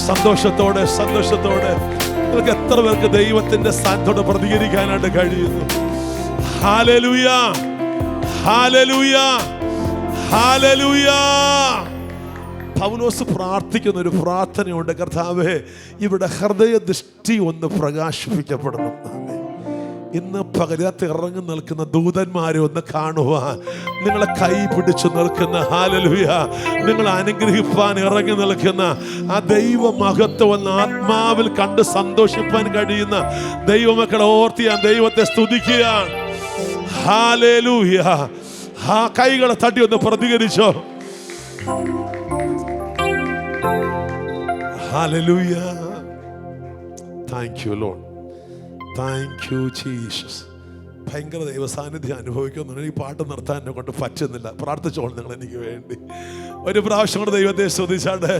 S1: സന്തോഷത്തോടെ സന്തോഷത്തോടെ നിങ്ങൾക്ക് എത്ര പേർക്ക് ദൈവത്തിന്റെ സ്ഥാനത്തോട് പ്രതികരിക്കാനായിട്ട് കഴിയുന്നു? ഹല്ലേലൂയ, ഹല്ലേലൂയ, ഹല്ലേലൂയ. പൗലോസ് പ്രാർത്ഥിക്കുന്ന ഒരു പ്രാർത്ഥനയുണ്ട്. കർത്താവേ, ഇവിടെ ഹൃദയദൃഷ്ടി ഒന്ന് പ്രകാശിപ്പിക്കപ്പെടണം. ഇന്ന് പകരത്ത് ഇറങ്ങി നിൽക്കുന്ന ദൂതന്മാരെ ഒന്ന് കാണുവാൻ, നിങ്ങളെ കൈ പിടിച്ചു നിൽക്കുന്ന, ഹല്ലേലൂയ, നിങ്ങളെ അനുഗ്രഹിപ്പാൻ ഇറങ്ങി നിൽക്കുന്ന ആ ദൈവ മഹത്വം ഒന്ന് ആത്മാവിൽ കണ്ട് സന്തോഷിപ്പാൻ കഴിയുന്ന ദൈവമക്കളെ ഓർത്ത് ഞാൻ ദൈവത്തെ സ്തുതിക്കുകയാണ്. ഹല്ലേലൂയ. ആ കൈകളെ തട്ടി ഒന്ന് പ്രതികരിച്ചോ. Hallelujah. Thank you lord. Thank you Jesus. ഭയങ്കര ദൈവ സാന്നിധ്യം അനുഭവിക്കുന്നു. എനിക്ക് പാട്ട് നിർത്താൻ എന്നെ കൊണ്ട് പറ്റുന്നില്ല. പ്രാർത്ഥിച്ചോളൂ നിങ്ങൾ എനിക്ക് വേണ്ടി. ഒരു പ്രാവശ്യം കൂടെ ദൈവത്തെ സ്തുതിച്ചാട്ടെ.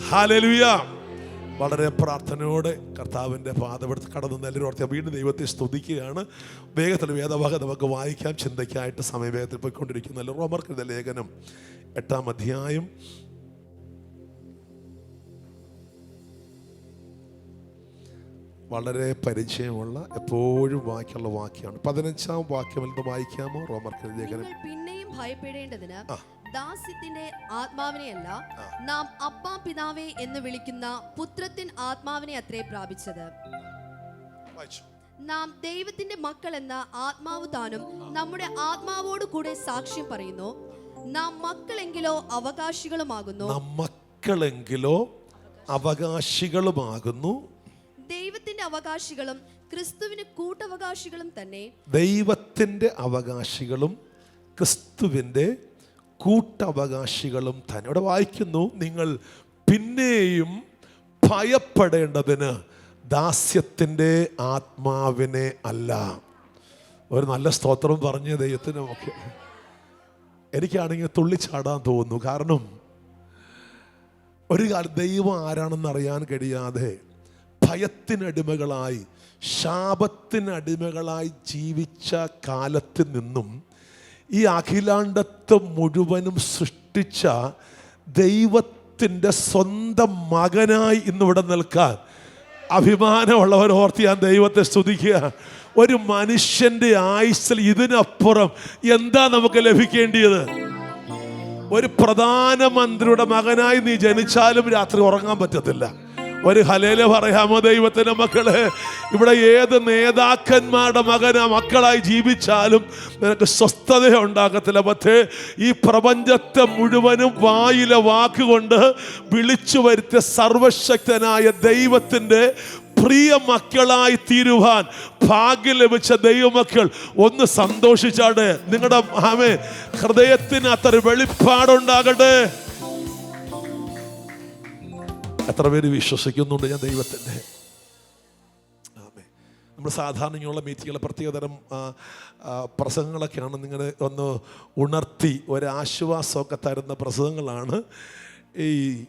S1: ഹല്ലേലൂയ. വളരെ പ്രാർത്ഥനയോടെ കർത്താവിൻ്റെ പാദമെടുത്ത് കടന്നു എല്ലാവരും വീണ്ടും ദൈവത്തെ സ്തുതിക്കുകയാണ്. വേഗത്തിൽ വേദഭാഗം നമുക്ക് വായിക്കാം. ചിന്തയ്ക്കായിട്ട് സമയം വേഗത്തിൽ പോയിക്കൊണ്ടിരിക്കുന്നല്ലോ. റോമർക്കെഴുതിയ ലേഖനം 8-ാം അധ്യായം വളരെ പരിചയമുള്ള എപ്പോഴും വായിക്കാനുള്ള വാക്യമാണ്. 15-ാം വാക്യം എന്ന് വായിക്കാമോ? റോമർക്കെഴുതിയ ലേഖനം.
S2: പിന്നെയും ഭയപ്പെടേണ്ടതിന് ദാസ്യത്തിന്റെ ആത്മാവിനെയല്ല, നാം അപ്പാ പിതാവേ എന്ന് വിളിക്കുന്ന പുത്രത്തിൻ ആത്മാവിനെ അത്രേ പ്രാപിച്ചത്. നാം ദൈവത്തിന്റെ മക്കൾ എന്ന ആത്മാവ് താനും നമ്മുടെ ആത്മാവോട് കൂടെ സാക്ഷ്യം പറയുന്നു. നാം മക്കളെങ്കിലോ അവകാശികളുമാകുന്നു.
S1: അവകാശികളുമാകുന്നു.
S2: ദൈവത്തിന്റെ അവകാശികളും ക്രിസ്തുവിന് കൂട്ടവകാശികളും തന്നെ.
S1: ദൈവത്തിന്റെ അവകാശികളും ക്രിസ്തുവിന്റെ കൂട്ടവകാശികളും തന്നെ. ഇവിടെ വായിക്കുന്നു, നിങ്ങൾ പിന്നെയും ഭയപ്പെടേണ്ടതിന് ദാസ്യത്തിന്റെ ആത്മാവിനെ അല്ല. ഒരു നല്ല സ്തോത്രം പറഞ്ഞ ദൈവത്തിന്. ഒക്കെ എനിക്കാണെങ്കിൽ തുള്ളിച്ചാടാൻ തോന്നുന്നു. കാരണം ഒരു കാലം ദൈവം ആരാണെന്ന് അറിയാൻ കഴിയാതെ ഭയത്തിനടിമകളായി ശാപത്തിനടിമകളായി ജീവിച്ച കാലത്തിൽ നിന്നും ഈ അഖിലാണ്ടത്തെ മുഴുവനും സൃഷ്ടിച്ച ദൈവത്തിൻ്റെ സ്വന്തം മകനായി ഇന്നിവിടെ നിൽക്കാൻ അഭിമാനമുള്ളവർ ഓർത്ത് ഞാൻ ദൈവത്തെ സ്തുതിക്കുക. ഒരു മനുഷ്യൻ്റെ ആയുസ്സിൽ ഇതിനപ്പുറം എന്താ നമുക്ക് ലഭിക്കേണ്ടിയത്? ഒരു പ്രധാനമന്ത്രിയുടെ മകനായി നീ ജനിച്ചാലും രാത്രി ഉറങ്ങാൻ പറ്റത്തില്ല. ഒരു ഹല്ലേലൂയ പറയാമോ ദൈവത്തിന്റെ മക്കളെ? ഇവിടെ ഏത് നേതാക്കന്മാരുടെ മക്കളായി ജീവിച്ചാലും നിനക്ക് സ്വസ്ഥത ഉണ്ടാകത്തില്ല. പക്ഷേ ഈ പ്രപഞ്ചത്തെ മുഴുവനും വായിലെ വാക്കുകൊണ്ട് വിളിച്ചു വരുത്തിയ സർവശക്തനായ ദൈവത്തിൻ്റെ പ്രിയ മക്കളായി തീരുവാൻ ഭാഗ്യം ലഭിച്ച ദൈവമക്കൾ ഒന്ന് സന്തോഷിച്ചാട്ടെ. നിങ്ങളുടെ ഹൃദയത്തിന് അത്ര വെളിപ്പാടുണ്ടാകട്ടെ. എത്ര പേര് വിശ്വസിക്കുന്നുണ്ട് ഞാൻ ദൈവത്തിൻ്റെ? നമ്മൾ സാധാരണ ഇങ്ങനെയുള്ള മീറ്റിങ്ങുകൾ പ്രത്യേകതരം പ്രസംഗങ്ങളൊക്കെയാണ് നിങ്ങളെ ഒന്ന് ഉണർത്തി ഒരാശ്വാസമൊക്കെ തരുന്ന പ്രസംഗങ്ങളാണ്.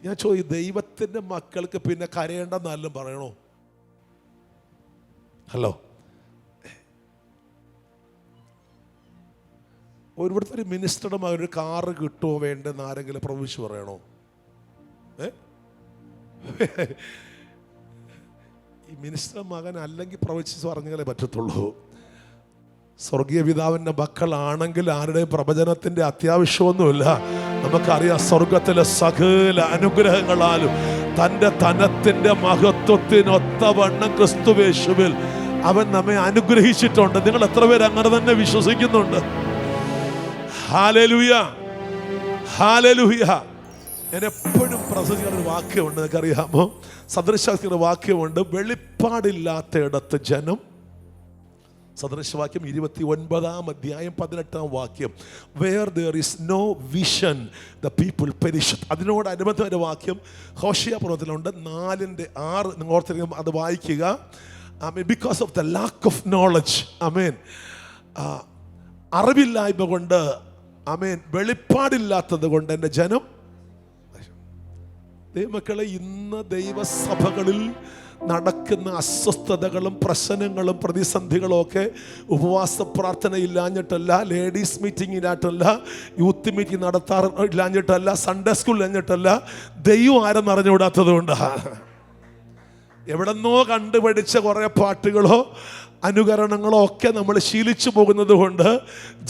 S1: ഞാൻ ദൈവത്തിൻ്റെ മക്കൾക്ക് പിന്നെ കരയേണ്ടെന്നെല്ലാം പറയണോ? ഹലോ, ഇവിടുത്തെ ഒരു മിനിസ്റ്ററുടെ മകൻ ഒരു കാറ് കിട്ടുമോ വേണ്ടെന്ന് ആരെങ്കിലും പ്രവചിച്ച് പറയണോ? ഈ മിനിസ്റ്റർ മകൻ അല്ലെങ്കിൽ പ്രവചിച്ച് പറഞ്ഞാലേ പറ്റത്തുള്ളൂ. സ്വർഗീയ പിതാവിൻ്റെ മക്കളാണെങ്കിൽ ആരുടെയും പ്രവചനത്തിൻ്റെ അത്യാവശ്യമൊന്നുമില്ല. നമുക്കറിയാം സ്വർഗത്തിലെ സകല അനുഗ്രഹങ്ങളാലും തൻ്റെ തനത്തിൻ്റെ മഹത്വത്തിനൊത്തവണ്ണം ക്രിസ്തുവേശുവിൽ അവൻ നമ്മെ അനുഗ്രഹിച്ചിട്ടുണ്ട്. നിങ്ങൾ എത്ര പേര് അങ്ങനെ തന്നെ വിശ്വസിക്കുന്നുണ്ട്? Hallelujah, hallelujah. ഞാൻ എപ്പോഴും പ്രസംഗിക്കുന്ന ഒരു വാക്യമുണ്ട്, നിങ്ങൾക്കറിയാമോ? സദൃശവാക്യങ്ങളുടെ വാക്യമുണ്ട്, വെളിപ്പാടില്ലാത്ത ഇടത്ത് ജനം. സദൃശവാക്യം 29-18 where there is no vision the people perish. അതിനോടനുബന്ധമായ ഒരു വാക്യം ഹോശേയ പർവ്വതത്തിലുണ്ട് 4:6. നിങ്ങൾ ഓർത്തിരിക്കും, അത് വായിക്കുക. Because of the lack of knowledge, അറിവില്ലായ്മ കൊണ്ട്, വെളിപ്പാടില്ലാത്തത് കൊണ്ട് എൻ്റെ ജനം. ദൈവമക്കളെ, ഇന്ന് ദൈവസഭകളിൽ നടക്കുന്ന അസ്വസ്ഥതകളും പ്രശ്നങ്ങളും പ്രതിസന്ധികളും ഒക്കെ ഉപവാസ പ്രാർത്ഥന ഇല്ലാഞ്ഞിട്ടല്ല, ലേഡീസ് മീറ്റിംഗ് ഇല്ലാഞ്ഞിട്ടല്ല, യൂത്ത് മീറ്റിംഗ് നടത്താറില്ലാഞ്ഞിട്ടല്ല, സൺഡേ സ്കൂൾ ഇല്ലാഞ്ഞിട്ടല്ല, ദൈവം ആരെന്ന് അറിഞ്ഞുകൂടാത്തത് കൊണ്ടാണ്. എവിടെന്നോ കണ്ടുപഠിച്ച കുറേ പാട്ടുകളോ അനുകരണങ്ങളോ ഒക്കെ നമ്മൾ ശീലിച്ചു പോകുന്നത് കൊണ്ട്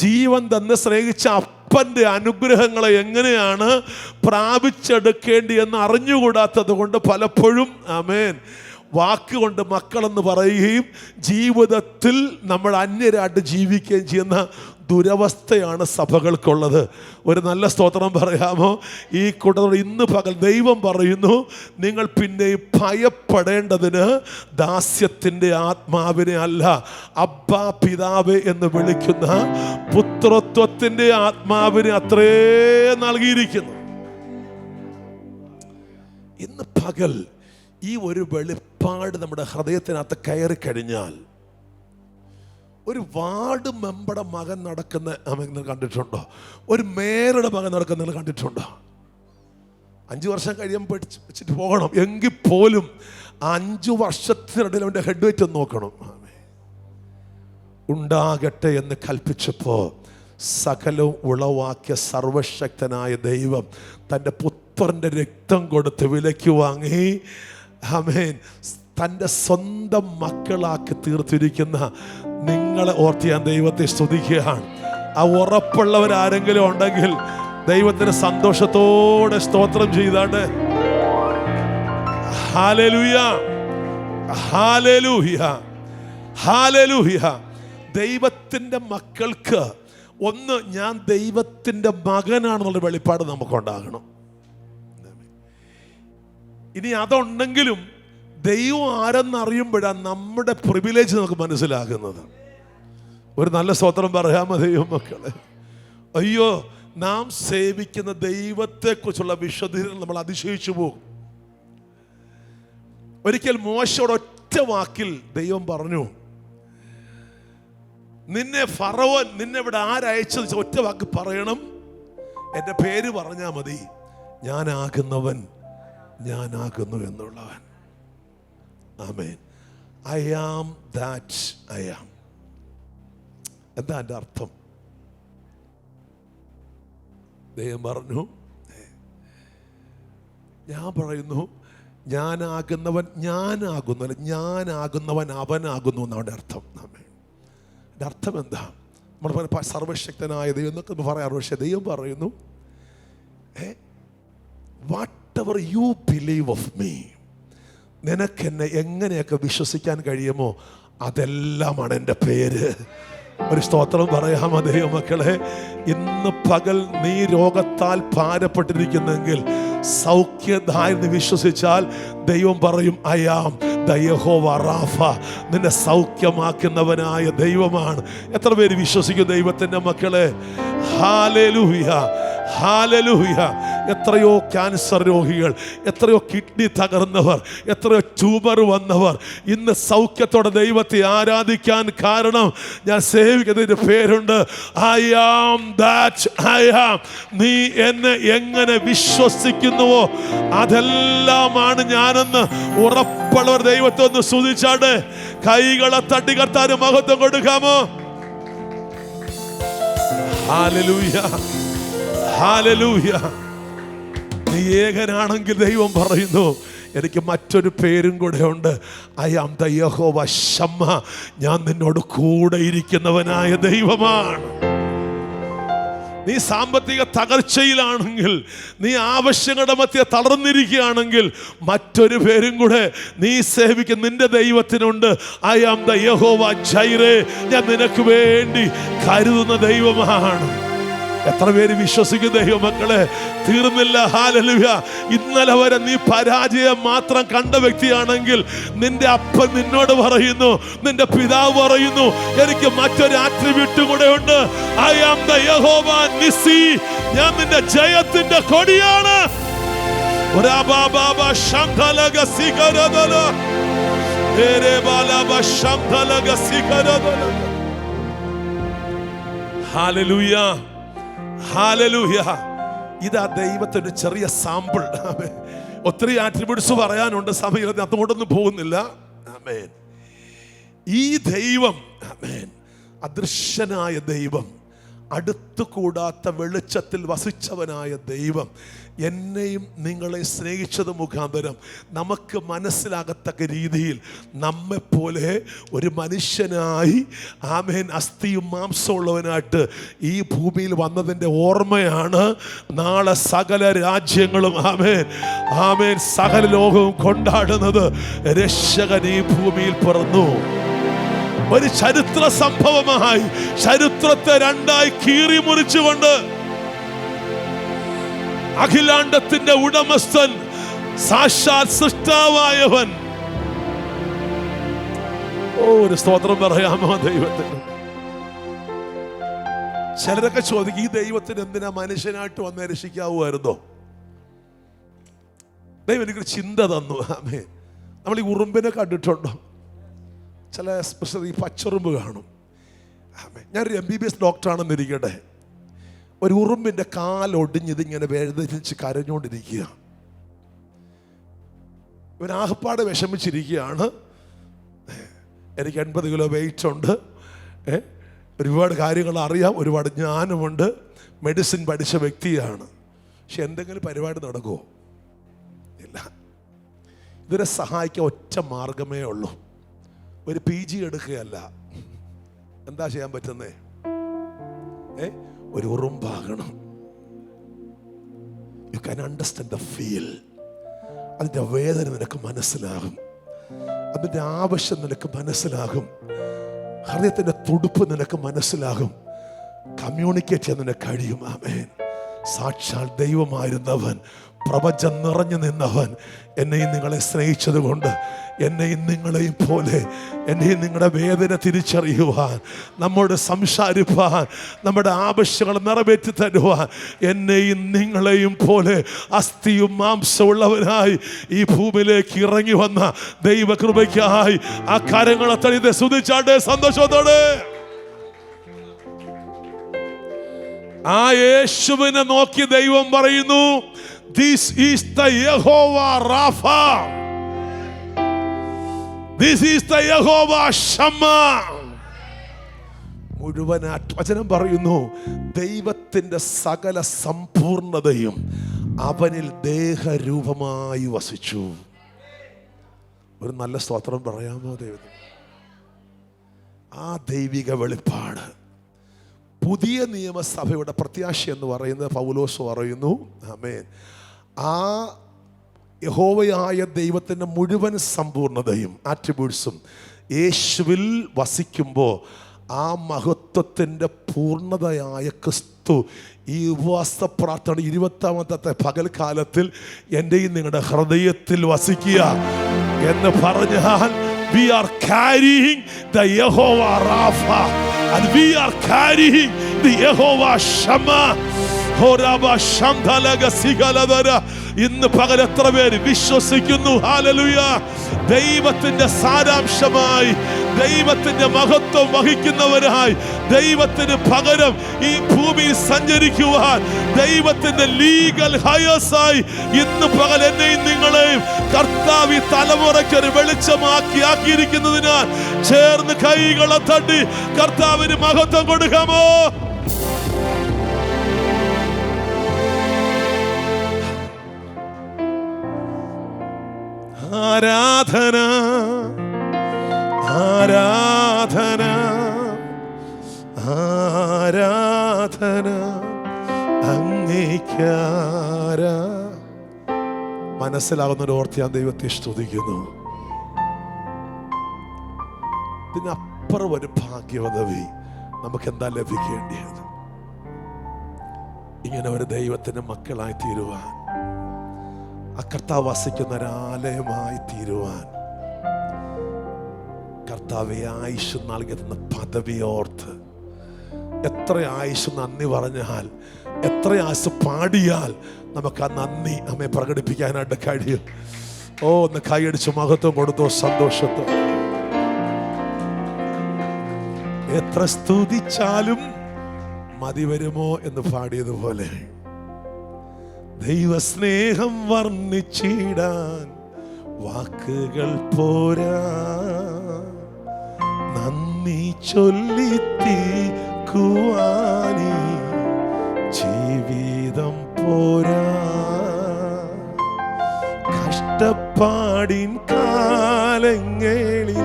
S1: ജീവൻ തന്ന് സ്നേഹിച്ച അപ്പൻ്റെ അനുഗ്രഹങ്ങളെ എങ്ങനെയാണ് പ്രാപിച്ചെടുക്കേണ്ടിയെന്ന് അറിഞ്ഞുകൂടാത്തത് കൊണ്ട് പലപ്പോഴും വാക്കുകൊണ്ട് മക്കളെന്ന് പറയുകയും ജീവിതത്തിൽ നമ്മൾ അന്യരായിട്ട് ജീവിക്കുകയും ചെയ്യുന്ന ദുരവസ്ഥയാണ് സഭകൾക്കുള്ളത്. ഒരു നല്ല സ്തോത്രം പറയാമോ? ഈ കൂട്ടത്തോട് ഇന്ന് പകൽ ദൈവം പറയുന്നു, നിങ്ങൾ പിന്നെ ഭയപ്പെടേണ്ടതിന് ദാസ്യത്തിൻ്റെ ആത്മാവിനെ അല്ല, അബ്ബാ പിതാവേ എന്ന് വിളിക്കുന്ന പുത്രത്വത്തിൻ്റെ ആത്മാവിനെ അത്രേ നൽകിയിരിക്കുന്നു. ഇന്ന് പകൽ ഈ ഒരു വെളിപ്പാട് നമ്മുടെ ഹൃദയത്തിനകത്ത് കയറി കഴിഞ്ഞാൽ, ഒരു വാർഡ് മെമ്പറുടെ മകൻ നടക്കുന്ന നിങ്ങൾ കണ്ടിട്ടുണ്ടോ? ഒരു മേയറുടെ മകൻ നടക്കുന്ന നിങ്ങൾ കണ്ടിട്ടുണ്ടോ? 5 വർഷം കഴിയുമ്പോൾ വെച്ചിട്ട് പോകണം എങ്കിൽ പോലും 5 വർഷത്തിനിടയിൽ അവൻ്റെ ഹെഡ് വെയിറ്റ് ഒന്ന് നോക്കണം. ഉണ്ടാകട്ടെ എന്ന് കൽപ്പിച്ചപ്പോൾ സകലവും ഉളവാക്കിയ സർവശക്തനായ ദൈവം തൻ്റെ പുത്രൻ്റെ രക്തം കൊടുത്ത് വിലയ്ക്ക് വാങ്ങി തൻ്റെ സ്വന്തം മക്കളാക്കി തീർത്തിരിക്കുന്ന നിങ്ങളെ ഓർത്ത് ഞാൻ ദൈവത്തെ സ്തുതിക്കുകയാണ്. ആ ഉറപ്പുള്ളവരാരെങ്കിലും ഉണ്ടെങ്കിൽ ദൈവത്തിന് സന്തോഷത്തോടെ സ്തോത്രം ചെയ്താണ്ട് ഹല്ലേലൂയ, ഹല്ലേലൂയ, ഹല്ലേലൂയ. ദൈവത്തിൻ്റെ മക്കൾക്ക് ഒന്ന്, ഞാൻ ദൈവത്തിൻ്റെ മകനാണെന്നുള്ള വെളിപ്പാട് നമുക്കുണ്ടാകണം. ഇനി അതുണ്ടെങ്കിലും ദൈവം ആരെന്നറിയുമ്പോഴാണ് നമ്മുടെ പ്രിവിലേജ് നമുക്ക് മനസ്സിലാകുന്നത്. ഒരു നല്ല സ്തോത്രം പറയാമോ ദൈവം മക്കളെ? അയ്യോ, നാം സേവിക്കുന്ന ദൈവത്തെക്കുറിച്ചുള്ള വിശുദ്ധിയിൽ നമ്മൾ അതിശയിച്ചു പോകും. ഒരിക്കൽ മോശയോട് ഒറ്റ വാക്കിൽ ദൈവം പറഞ്ഞു, നിന്നെ ഫറവോൻ നിന്നെ ഇവിടെ ആരയച്ചത് ഒറ്റ വാക്ക് പറയണം, എൻ്റെ പേര് പറഞ്ഞാൽ മതി, ഞാനാകുന്നവൻ ഞാനാകുന്നു എന്നുള്ളവൻ. ആമേൻ. I am that I am. എന്താ എൻ്റെ അർത്ഥം? ദൈവം പറഞ്ഞു, ഞാൻ പറയുന്നു ഞാനാകുന്നവൻ ഞാനാകുന്നു, അല്ല ഞാനാകുന്നവൻ അവനാകുന്നു എന്നാണ് അർത്ഥം. ആമേൻ. എൻ്റെ അർത്ഥം എന്താ? നമ്മൾ സർവശക്തനായ ദൈവം എന്നൊക്കെ പറയാറ്. പക്ഷേ ദൈവം പറയുന്നു, what ever you believe of me, നിനക്കെന്നെ എങ്ങനെയൊക്കെ വിശ്വസിക്കാൻ കഴിയുമോ അതെല്ലാമാണ് എൻ്റെ പേര്. ഒരു സ്തോത്രം പറയാമോ ദൈവമക്കളെ? ഇന്ന് പകൽ നീ രോഗത്താൽ ഭാരപ്പെട്ടിരിക്കുന്നെങ്കിൽ സൗഖ്യദായകനെ വിശ്വസിച്ചാൽ ദൈവം പറയും, ഐ ആം ദ യഹോവ റാഫ, നിന്നെ സൗഖ്യമാക്കുന്നവനായ ദൈവമാണ്. എത്ര പേര് വിശ്വസിക്കും ദൈവത്തിൻ്റെ മക്കളെ? Hallelujah, hallelujah. എത്രയോ ക്യാൻസർ രോഗികൾ, എത്രയോ കിഡ്നി തകർന്നവർ, എത്രയോ ട്യൂമർ വന്നവർ ഇന്ന് സൗഖ്യത്തോടെ ദൈവത്തെ ആരാധിക്കാൻ കാരണം ഞാൻ സേവിക്കുന്നതിൻ്റെ പേരുണ്ട്, I am that I am. നീ എന്നെ എങ്ങനെ വിശ്വസിക്കുന്നുവോ അതെല്ലാമാണ് ഞാനെന്ന് ഉറപ്പുള്ളവർ ദൈവത്തെ ഒന്ന് സ്തുതിച്ചാട് കൈകളെ തട്ടി കർത്താവിന് മഹത്വം കൊടുക്കാമോ? Hallelujah, hallelujah. നീ ഏകനാണെങ്കിൽ ദൈവം പറയുന്നു, എനിക്ക് മറ്റൊരു പേരും കൂടെ ഉണ്ട്, ഐ ആം ദ യഹോവ ശമ്മ, ഞാൻ നിന്നോട് കൂടെ ഇരിക്കുന്നവനായ ദൈവമാണ്. നീ സാമ്പത്തിക തകർച്ചയിലാണെങ്കിൽ, നീ ആവശ്യങ്ങളുടെ മധ്യ തളർന്നിരിക്കുകയാണെങ്കിൽ മറ്റൊരു പേരും കൂടെ നീ സേവിക്കുന്ന നിന്റെ ദൈവത്തിനുണ്ട്, ഐ ആം ദ യഹോവ ജൈറേ, ഞാൻ നിനക്ക് വേണ്ടി കരുതുന്ന ദൈവമാണ്. എത്ര പേര് വിശ്വസിക്കും ദൈവമക്കളെ? തീർന്നില്ല. ഹല്ലേലൂയ. ഇന്നലെ വരെ നീ പരാജയം മാത്രം കണ്ട വ്യക്തിയാണെങ്കിൽ നിന്റെ അപ്പൻ നിന്നോട് പറയുന്നു, നിന്റെ പിതാവ് പറയുന്നു, എനിക്ക് മറ്റൊരു ആട്രിബ്യൂട്ട് കൂടെ ഉണ്ട്, ഐ ആം ദ യഹോവ നിസി, ഞാൻ നിന്റെ ജയത്തിന്റെ കൊടിയാണ്. Hallelujah, hallelujah. ഇതാ ദൈവത്തിന്റെ ചെറിയ സാമ്പിൾ. ഒത്തിരി ആട്രിബ്യൂട്ട്സ് പറയാനുണ്ട്, സമയം അതുകൊണ്ടൊന്നും പോകുന്നില്ല. ആമേൻ. ഈ ദൈവം, ആമേൻ, അദൃശ്യനായ ദൈവം, അടുത്തുകൂടാത്ത വെളിച്ചത്തിൽ വസിച്ചവനായ ദൈവം എന്നെയും നിങ്ങളെ സ്നേഹിച്ചത് മുഖാന്തരം നമുക്ക് മനസ്സിലാകത്തക്ക രീതിയിൽ നമ്മെപ്പോലെ ഒരു മനുഷ്യനായി, ആമേൻ, അസ്ഥിയും മാംസമുള്ളവനായിട്ട് ഈ ഭൂമിയിൽ വന്നതിൻ്റെ ഓർമ്മയാണ് നാളെ സകല രാജ്യങ്ങളും, ആമേൻ, ആമേൻ, സകല ലോകവും കൊണ്ടാടുന്നത്. രക്ഷകൻ ഈ ഭൂമിയിൽ പിറന്നു. ഒരു ചരിത്ര സംഭവമായി ചരിത്രത്തെ രണ്ടായി കീറി മുറിച്ചുകൊണ്ട് അഖിലാണ്ടത്തിന്റെ ഉടമസ്ഥൻ, സാക്ഷാൽ സൃഷ്ടാവായവൻ. ഒരു സ്തോത്രം പറയാമോ ദൈവത്തിന്? ചിലരൊക്കെ ചോദിക്കും, ഈ ദൈവത്തിന് എന്തിനാ മനുഷ്യനായിട്ട് വന്ന് രക്ഷിക്കാവുമായിരുന്നോ? ദൈവം എനിക്കൊരു ചിന്ത തന്നു. ആമേൻ. നമ്മൾ ഈ ഉറുമ്പിനെ കണ്ടിട്ടുണ്ടോ? ചില സ്പെഷ്യൽ ഈ പച്ചുറുമ്പ് കാണും. ഞാനൊരു MBBS ഡോക്ടറാണെന്നിരിക്കട്ടെ, ഒരു ഉറുമ്പിൻ്റെ കാലൊടിഞ്ഞിതിങ്ങനെ വേദനിച്ച് കരഞ്ഞുകൊണ്ടിരിക്കുക. ഇവൻ ആകപ്പാടെ വിഷമിച്ചിരിക്കുകയാണ്. എനിക്ക് 80 കിലോ വെയിറ്റ് ഉണ്ട്, ഒരുപാട് കാര്യങ്ങൾ അറിയാം, ഒരുപാട് ജ്ഞാനമുണ്ട്, മെഡിസിൻ പഠിച്ച വ്യക്തിയാണ്. പക്ഷെ എന്തെങ്കിലും പരിപാടി നടക്കുമോ? ഇല്ല. ഇതിനെ സഹായിക്കാൻ ഒറ്റ മാർഗമേ ഉള്ളൂ, ഒരു PG എടുക്കുകയല്ല. എന്താ ചെയ്യാൻ പറ്റുന്നേ? ഒരു ഉറുമ്പാകണം. You can understand the feel. അതിൻ്റെ വേദന നിനക്ക് മനസ്സിലാകും, അതിൻ്റെ ആവശ്യം നിനക്ക് മനസ്സിലാകും, ഹൃദയത്തിൻ്റെ തുടുപ്പ് നിനക്ക് മനസ്സിലാകും, കമ്മ്യൂണിക്കേറ്റ് ചെയ്യാൻ നിനക്ക് കഴിയും. ആമേൻ. സാക്ഷാൽ ദൈവമായിരുന്നവൻ, പ്രപഞ്ചം നിറഞ്ഞു നിന്നവൻ, എന്നെയും നിങ്ങളെ സ്നേഹിച്ചത് കൊണ്ട് എന്നെയും നിങ്ങളെയും പോലെ എന്നെയും നിങ്ങളുടെ വേദന തിരിച്ചറിയുവാൻ, നമ്മോട് സംസാരിപ്പാൻ, നമ്മുടെ ആവശ്യങ്ങൾ നിറവേറ്റി തരുവാൻ എന്നെയും നിങ്ങളെയും പോലെ അസ്ഥിയും മാംസമുള്ളവനായി ഈ ഭൂമിയിലേക്ക് ഇറങ്ങി വന്ന ദൈവകൃപയ്ക്കായി ആ കാര്യങ്ങളെ തനിയെ സ്തുതിച്ചാട്ടെ സന്തോഷത്തോടെ. ആ യേശുവിനെ നോക്കി ദൈവം പറയുന്നു, this is the Yehovah Rapha, this is the Yehovah Shammah. മുഴുവൻ വചനം പറയുന്നു, ദൈവത്തിന്റെ സകല സമ്പൂർണതയും അവനിൽ ദേഹരൂപമായി വസിച്ചു. ഒരു നല്ല സ്തോത്രം പറയാമോ ദൈവത്തിന്? ആ ദൈവിക വെളിപ്പാട് പുതിയ നിയമസഭയുടെ പ്രത്യാശ എന്ന് പറയുന്നത് പൗലോസ് പറയുന്നു, ആമേൻ, ആ യഹോവയായ ദൈവത്തിൻ്റെ മുഴുവൻ സമ്പൂർണ്ണതയും ആട്രിബ്യൂട്ട്സും യേശുവിൽ വസിക്കുമ്പോൾ ആ മഹത്വത്തിൻ്റെ പൂർണ്ണതയായ ക്രിസ്തു ഈ ഉപവാസ പ്രാർത്ഥന 20-ാമത്തെ പകൽക്കാലത്തിൽ എൻ്റെയും നിങ്ങളുടെ ഹൃദയത്തിൽ വസിക്കുക എന്ന് പറഞ്ഞാൽ we are carrying the Yehovah Rapha and we are carrying the Yehovah Shammah. ഇന്ന് പകൽ എത്ര പേര് വിശ്വസിക്കുന്നു? ഹല്ലേലൂയ. ദൈവത്തിന്റെ സാരാംശമായി, ദൈവത്തിന്റെ മഹത്വം വഹിക്കുന്നവരായി, ദൈവത്തിന് പകരം ഈ ഭൂമിയിൽ സഞ്ചരിക്കുവാൻ, ദൈവത്തിന്റെ ലീഗൽ ഹയേഴ്സായി ഇന്ന് പകൽ എന്നെയും നിങ്ങളെയും കർത്താവ് ഈ തലമുറയ്ക്ക് ഒരു വെളിച്ചമാക്കി ആക്കിയിരിക്കുന്നതിനാൽ ചേർന്ന് കൈകളെ തട്ടി കർത്താവിന് മഹത്വം കൊടുക്കാമോ? ആരാധന ആരാധന ആരാധന അങ്ങേക്കാര. മനസ്സിലാകുന്നൊരു ഓർത്ത് ഞാൻ ദൈവത്തെ സ്തുതിക്കുന്നു. ഇതിനപ്പുറം ഒരു ഭാഗ്യവദവി നമുക്ക് എന്താ ലഭിക്കേണ്ടത്? ഇങ്ങനെ ഒരു ദൈവത്തിന്റെ മക്കളായി തീരുവാൻ, കർത്താവ് വസിക്കുന്ന ഒരാലയമായി തീരുവാൻ, കർത്താവെ ആയുഷ് നൽകി തന്ന പദവി ഓർത്ത് എത്ര ആയുഷ് നന്ദി പറഞ്ഞാൽ, എത്ര ആയുസ് പാടിയാൽ നമുക്ക് ആ നന്ദി നമ്മെ പ്രകടിപ്പിക്കാനായിട്ട് കഴിയും. ഒന്ന് കൈയടിച്ച് മഹത്വം കൊടുത്തോ, സന്തോഷത്തോ. എത്ര സ്തുതിച്ചാലും മതി വരുമോ എന്ന് പാടിയതുപോലെ ദൈവസ്നേഹം വർണ്ണിച്ചിടാൻ വാക്കുകൾ പോരാ, നന്ദി ചൊല്ലിത്തീക്കുവാനി ജീവിതം പോരാ. കഷ്ടപ്പാടിൻ കാലങ്ങളിൽ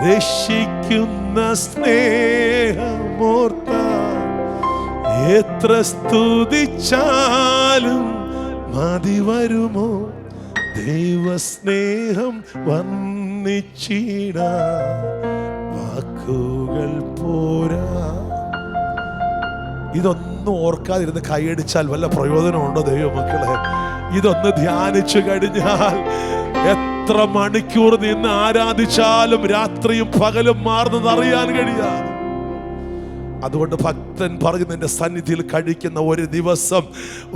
S1: രക്ഷിക്കുന്ന സ്നേഹമോർത്ത എത്ര സ്തുതിച്ചാലും മതി വരുമോ? ദൈവസ്നേഹം വർണ്ണിച്ചിടാൻ വാക്കുകൾ പോരാ. ഇതൊന്നും ഓർക്കാതിരുന്ന് കൈയടിച്ചാൽ വല്ല പ്രയോജനമുണ്ടോ ദൈവമക്കളെ? ഇതൊന്ന് ധ്യാനിച്ചു കഴിഞ്ഞാൽ എത്ര മണിക്കൂർ നിന്ന് ആരാധിച്ചാലും രാത്രിയും പകലും മാറുന്നത് അറിയാൻ കഴിയാതെ. അതുകൊണ്ട് ഭക്തൻ പറഞ്ഞു, നിന്റെ സന്നിധിയിൽ കഴിക്കുന്ന ഒരു ദിവസം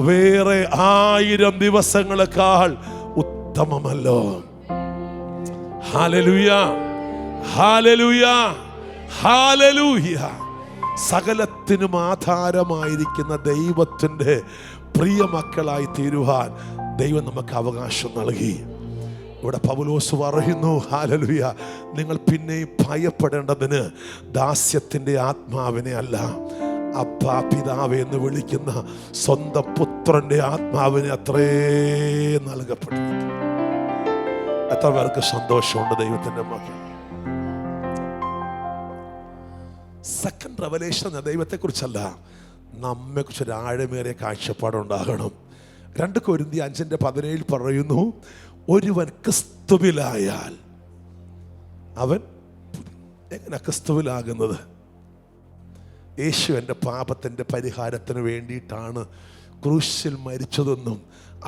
S1: വേറെ 1000 ദിവസങ്ങളെക്കാൾ ഉത്തമമല്ലോ. ഹല്ലേലൂയ, ഹല്ലേലൂയ, ഹല്ലേലൂയ. സകലത്തിനും ആധാരമായിരിക്കുന്ന ദൈവത്തിൻ്റെ പ്രിയ മക്കളായി തീരുവാൻ ദൈവം നമുക്ക് അവകാശം നൽകി. ഇവിടെ പൗലോസ് പറയുന്നു, ഹല്ലേലൂയ, നിങ്ങൾ പിന്നെയും ഭയപ്പെടേണ്ടതിന് ദാസ്യത്തിൻ്റെ ആത്മാവിനെ അല്ല, അപ്പാ പിതാവേ എന്ന് വിളിക്കുന്ന സ്വന്തം പുത്രന്റെ ആത്മാവിനെ അത്രേ നൽകപ്പെട്ടു. എത്ര പേർക്ക് സന്തോഷമുണ്ട് ദൈവത്തിന്റെ മക്കൾ? സെക്കൻഡ് റെവലേഷൻ ദൈവത്തെ കുറിച്ചല്ല, നമ്മെ കുറിച്ച് ഒരു ആഴമേറിയ കാഴ്ചപ്പാടുണ്ടാകണം. 2 കൊരിന്ത്യർ 5:17 പറയുന്നു, ഒരുവൻ ക്രിസ്തുവിലായാൽ അവൻ എങ്ങനെ ക്രിസ്തുവിലാകുന്നത്? യേശു എൻ്റെ പാപത്തിൻ്റെ പരിഹാരത്തിന് വേണ്ടിയിട്ടാണ് ക്രൂശിൽ മരിച്ചതെന്നും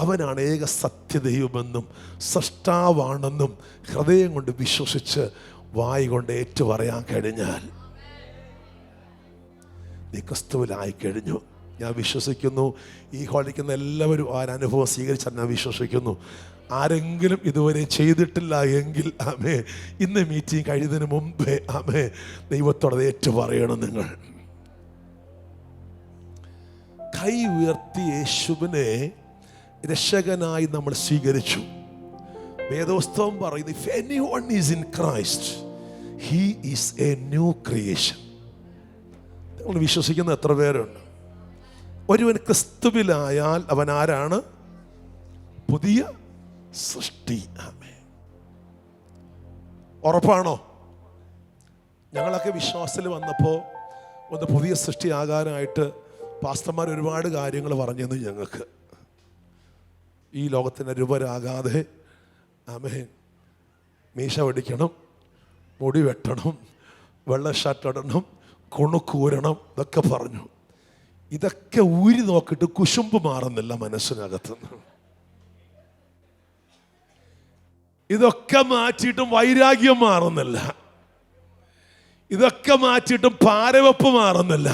S1: അവനാണ് ഏക സത്യദൈവമെന്നും സൃഷ്ടാവാണെന്നും ഹൃദയം കൊണ്ട് വിശ്വസിച്ച് വായ് കൊണ്ട് ഏറ്റു പറയാൻ കഴിഞ്ഞാൽ നീ ക്രിസ്തുവിലായി കഴിഞ്ഞു. ഞാൻ വിശ്വസിക്കുന്നു ഈ ഹോളിക്കുന്ന എല്ലാവരും ആ അനുഭവം സ്വീകരിച്ചാൽ ഞാൻ വിശ്വസിക്കുന്നു. ആരെങ്കിലും ഇതുവരെ ചെയ്തിട്ടില്ല എങ്കിൽ ആമേ, ഇന്ന് മീറ്റിംഗ് കഴിയുന്നതിന് മുമ്പേ ആമേ ദൈവത്തോട് ഏറ്റു പറയണം. നിങ്ങൾ കൈ ഉയർത്തി യേശുവിനെ രക്ഷകനായി നമ്മൾ സ്വീകരിച്ചു. വേദോസ്തവം പറയുന്നു, if anyone is in Christ, he is a new creation. നിങ്ങൾ വിശ്വസിക്കുന്ന എത്ര പേരുണ്ട്? ഒരുവൻ ക്രിസ്തുവിലായാൽ അവൻ ആരാണ്? പുതിയ സൃഷ്ടി. ആമേൻ. ഉറപ്പാണോ? ഞങ്ങളൊക്കെ വിശ്വാസത്തിൽ വന്നപ്പോൾ ഒന്ന് പുതിയ സൃഷ്ടിയാകാനായിട്ട് പാസ്റ്റർമാർ ഒരുപാട് കാര്യങ്ങൾ പറഞ്ഞു തന്നു ഞങ്ങൾക്ക്. ഈ ലോകത്തിന് രൂപരാകാതെ ആമേൻ മീശ വടിക്കണം, മുടി വെട്ടണം, വെള്ള ഷർട്ട് ഇടണം, കുണുക്കൂരണം, ഇതൊക്കെ പറഞ്ഞു. ഇതൊക്കെ ഊരി നോക്കിയിട്ട് കുശുമ്പ് മാറുന്നില്ല മനസ്സിനകത്തുനിന്ന്. ഇതൊക്കെ മാറ്റിയിട്ടും വൈരാഗ്യം മാറുന്നില്ല. ഇതൊക്കെ മാറ്റിയിട്ടും പാരവെപ്പ് മാറുന്നില്ല.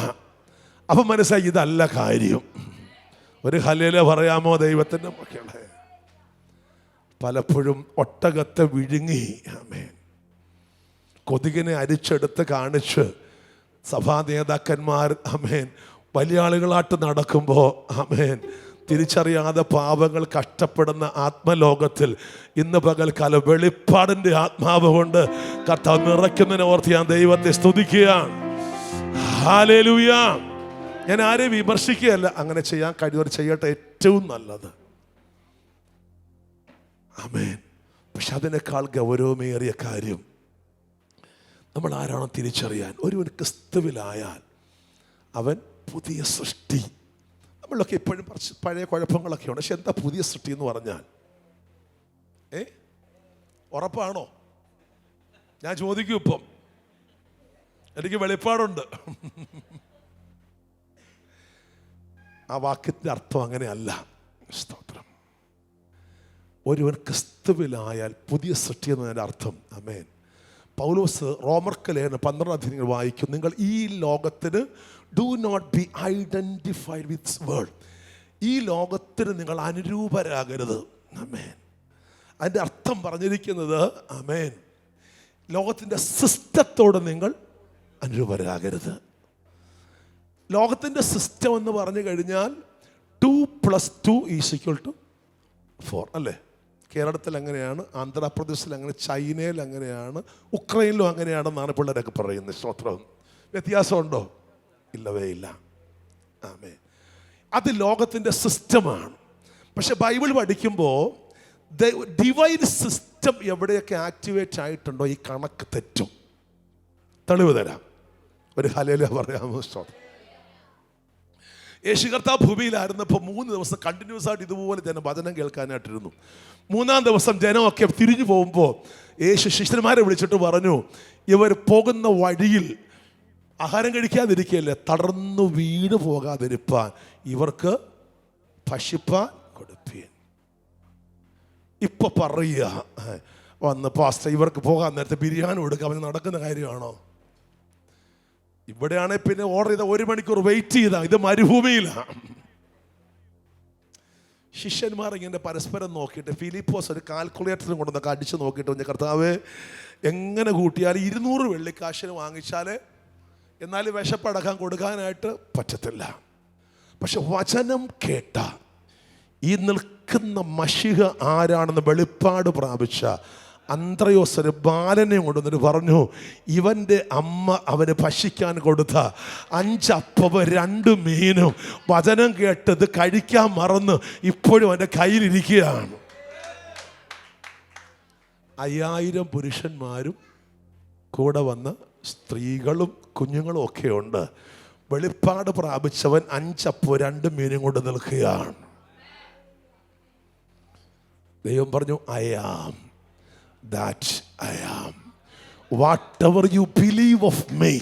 S1: അപ്പം മനസ്സിലായി ഇതല്ല കാര്യം. ഒരു ഹല്ലേലൂയ പറയാമോ ദൈവത്തിൻ്റെ മക്കളെ? പലപ്പോഴും ഒട്ടകത്തെ വിഴുങ്ങി ആമേൻ കൊതുകിനെ അരിച്ചെടുത്ത് കാണിച്ച് സഭാ നേതാക്കന്മാർ ആമേൻ വലിയ ആളുകളായിട്ട് നടക്കുമ്പോൾ ആമേൻ തിരിച്ചറിയാതെ പാപങ്ങൾ കഷ്ടപ്പെടുന്ന ആത്മലോകത്തിൽ ഇന്ന് പകൽക്കാലം വെളിപ്പാടിൻ്റെ ആത്മാവ് കൊണ്ട് കർത്താവ് നിറയ്ക്കുന്നതിനെ ഓർത്ത് ഞാൻ ദൈവത്തെ സ്തുതിക്കുകയാണ്. ഹല്ലേലൂയ. ഞാൻ ആരെയും വിമർശിക്കുകയല്ല, അങ്ങനെ ചെയ്യാൻ കഴിയുന്നവർ ചെയ്യട്ടെ, ഏറ്റവും നല്ലത്. ആമേൻ. പക്ഷെ അതിനേക്കാൾ ഗൗരവമേറിയ കാര്യം നമ്മൾ ആരാണോ തിരിച്ചറിയാൻ. ഒരുവൻ ക്രിസ്തുവിലായാൽ അവൻ പുതിയ സൃഷ്ടി. നമ്മളൊക്കെ ഇപ്പോഴും പഴയ കുഴപ്പങ്ങളൊക്കെ ഉണ്ട്. പക്ഷെ എന്താ പുതിയ സൃഷ്ടി എന്ന് പറഞ്ഞാൽ? ഉറപ്പാണോ? ഞാൻ ചോദിക്കും. ഇപ്പം എനിക്ക് വെളിപ്പാടുണ്ട്. ആ വാക്യത്തിൻ്റെ അർത്ഥം അങ്ങനെയല്ല. സ്തോത്രം. ഒരുവൻ ക്രിസ്തുവിലായാൽ പുതിയ സൃഷ്ടി എന്നതിൻ്റെ അർത്ഥം ആമേൻ. പൗലോസ് റോമർക്ക് ലേഖനം 12 അധ്യായങ്ങൾ വായിക്കും. നിങ്ങൾ ഈ ലോകത്തിന് do not be identified with world. ഈ ലോകത്തിന് നിങ്ങൾ അനുരൂപരാകരുത്. ആമേൻ. അതിൻ്റെ അർത്ഥം പറഞ്ഞിരിക്കുന്നത് ആമേൻ ലോകത്തിൻ്റെ സിസ്റ്റത്തോട് നിങ്ങൾ അനുരൂപരാകരുത്. ലോകത്തിൻ്റെ സിസ്റ്റം എന്ന് പറഞ്ഞു കഴിഞ്ഞാൽ 2 + 2 = 4 അല്ലേ? കേരളത്തിൽ അങ്ങനെയാണ്, ആന്ധ്രാപ്രദേശിൽ അങ്ങനെ, ചൈനയിൽ അങ്ങനെയാണ്, ഉക്രൈനിലും അങ്ങനെയാണെന്നാണ് പിള്ളേരൊക്കെ പറയുന്നത്. സ്തോത്രം. വ്യത്യാസമുണ്ടോ? ഇല്ലവേ ഇല്ല. ആമേ. അത് ലോകത്തിൻ്റെ സിസ്റ്റമാണ്. പക്ഷെ ബൈബിൾ പഠിക്കുമ്പോൾ ഡിവൈൻ സിസ്റ്റം എവിടെയൊക്കെ ആക്ടിവേറ്റ് ആയിട്ടുണ്ടോ ഈ കണക്ക് തെറ്റും. തെളിവ് തരാം. ഒരു ഹല്ലേലൂയ പറയാമോ? സ്തോത്രം. യേശു കർത്താവ് ഭൂമിയിലായിരുന്നപ്പോൾ 3 ദിവസം കണ്ടിന്യൂസ് ആയിട്ട് ഇതുപോലെ ജനം വചനം കേൾക്കാനായിട്ടിരുന്നു. 3-ാം ദിവസം ജനമൊക്കെ തിരിഞ്ഞു പോകുമ്പോൾ യേശു ശിഷ്യന്മാരെ വിളിച്ചിട്ട് പറഞ്ഞു, ഇവർ പോകുന്ന വഴിയിൽ ആഹാരം കഴിക്കാതിരിക്കുകയല്ലേ, തളർന്നു വീണ് പോകാതിരിപ്പാൻ ഇവർക്ക് ഭക്ഷിപ്പാൻ കൊടുപ്പീൻ. ഇപ്പൊ പറയുക വന്ന് പാസ്റ്റർ ഇവർക്ക് പോകാൻ നേരത്തെ ബിരിയാണി കൊടുക്കാൻ അവന് നടക്കുന്ന കാര്യമാണോ? ഇവിടെയാണെങ്കിൽ പിന്നെ ഓർഡർ ചെയ്ത 1 മണിക്കൂർ വെയിറ്റ് ചെയ്താൽ, ഇത് മരുഭൂമിയിലാണ്. ശിഷ്യന്മാർ ഇങ്ങനെ പരസ്പരം നോക്കിയിട്ട് ഫിലിപ്പോസ് ഒരു കാൽക്കുലേറ്ററും കൊണ്ടൊക്കെ അടിച്ച് നോക്കിയിട്ട് പറഞ്ഞ, കർത്താവ് എങ്ങനെ കൂട്ടിയാൽ 200 വെള്ളിക്കാശിന് വാങ്ങിച്ചാൽ എന്നാലും വിശപ്പടക്കാൻ കൊടുക്കാനായിട്ട് പറ്റത്തില്ല. പക്ഷെ വചനം കേട്ട ഈ നിൽക്കുന്ന മശിഹ ആരാണെന്ന് വെളിപ്പാട് പ്രാപിച്ച അന്ത്രയോസ് ഒരു ബാലനെ കൊണ്ടുവന്നിട്ട് പറഞ്ഞു, ഇവൻ്റെ അമ്മ അവന് ഭക്ഷിക്കാൻ കൊടുത്ത 5 അപ്പവും 2 മീനും വചനം കേട്ടത് കഴിക്കാൻ മറന്ന് ഇപ്പോഴും അവൻ്റെ കയ്യിലിരിക്കുകയാണ്. 5000 പുരുഷന്മാരും കൂടെ വന്ന് സ്ത്രീകളും കുഞ്ഞുങ്ങളും ഒക്കെ ഉണ്ട്. വെളിപ്പാട് പ്രാപിച്ചവൻ 5 അപ്പവും 2 മീനും കൊണ്ട് നിൽക്കുകയാണ്. ദൈവം പറഞ്ഞു, I am that I am. Whatever you believe of me.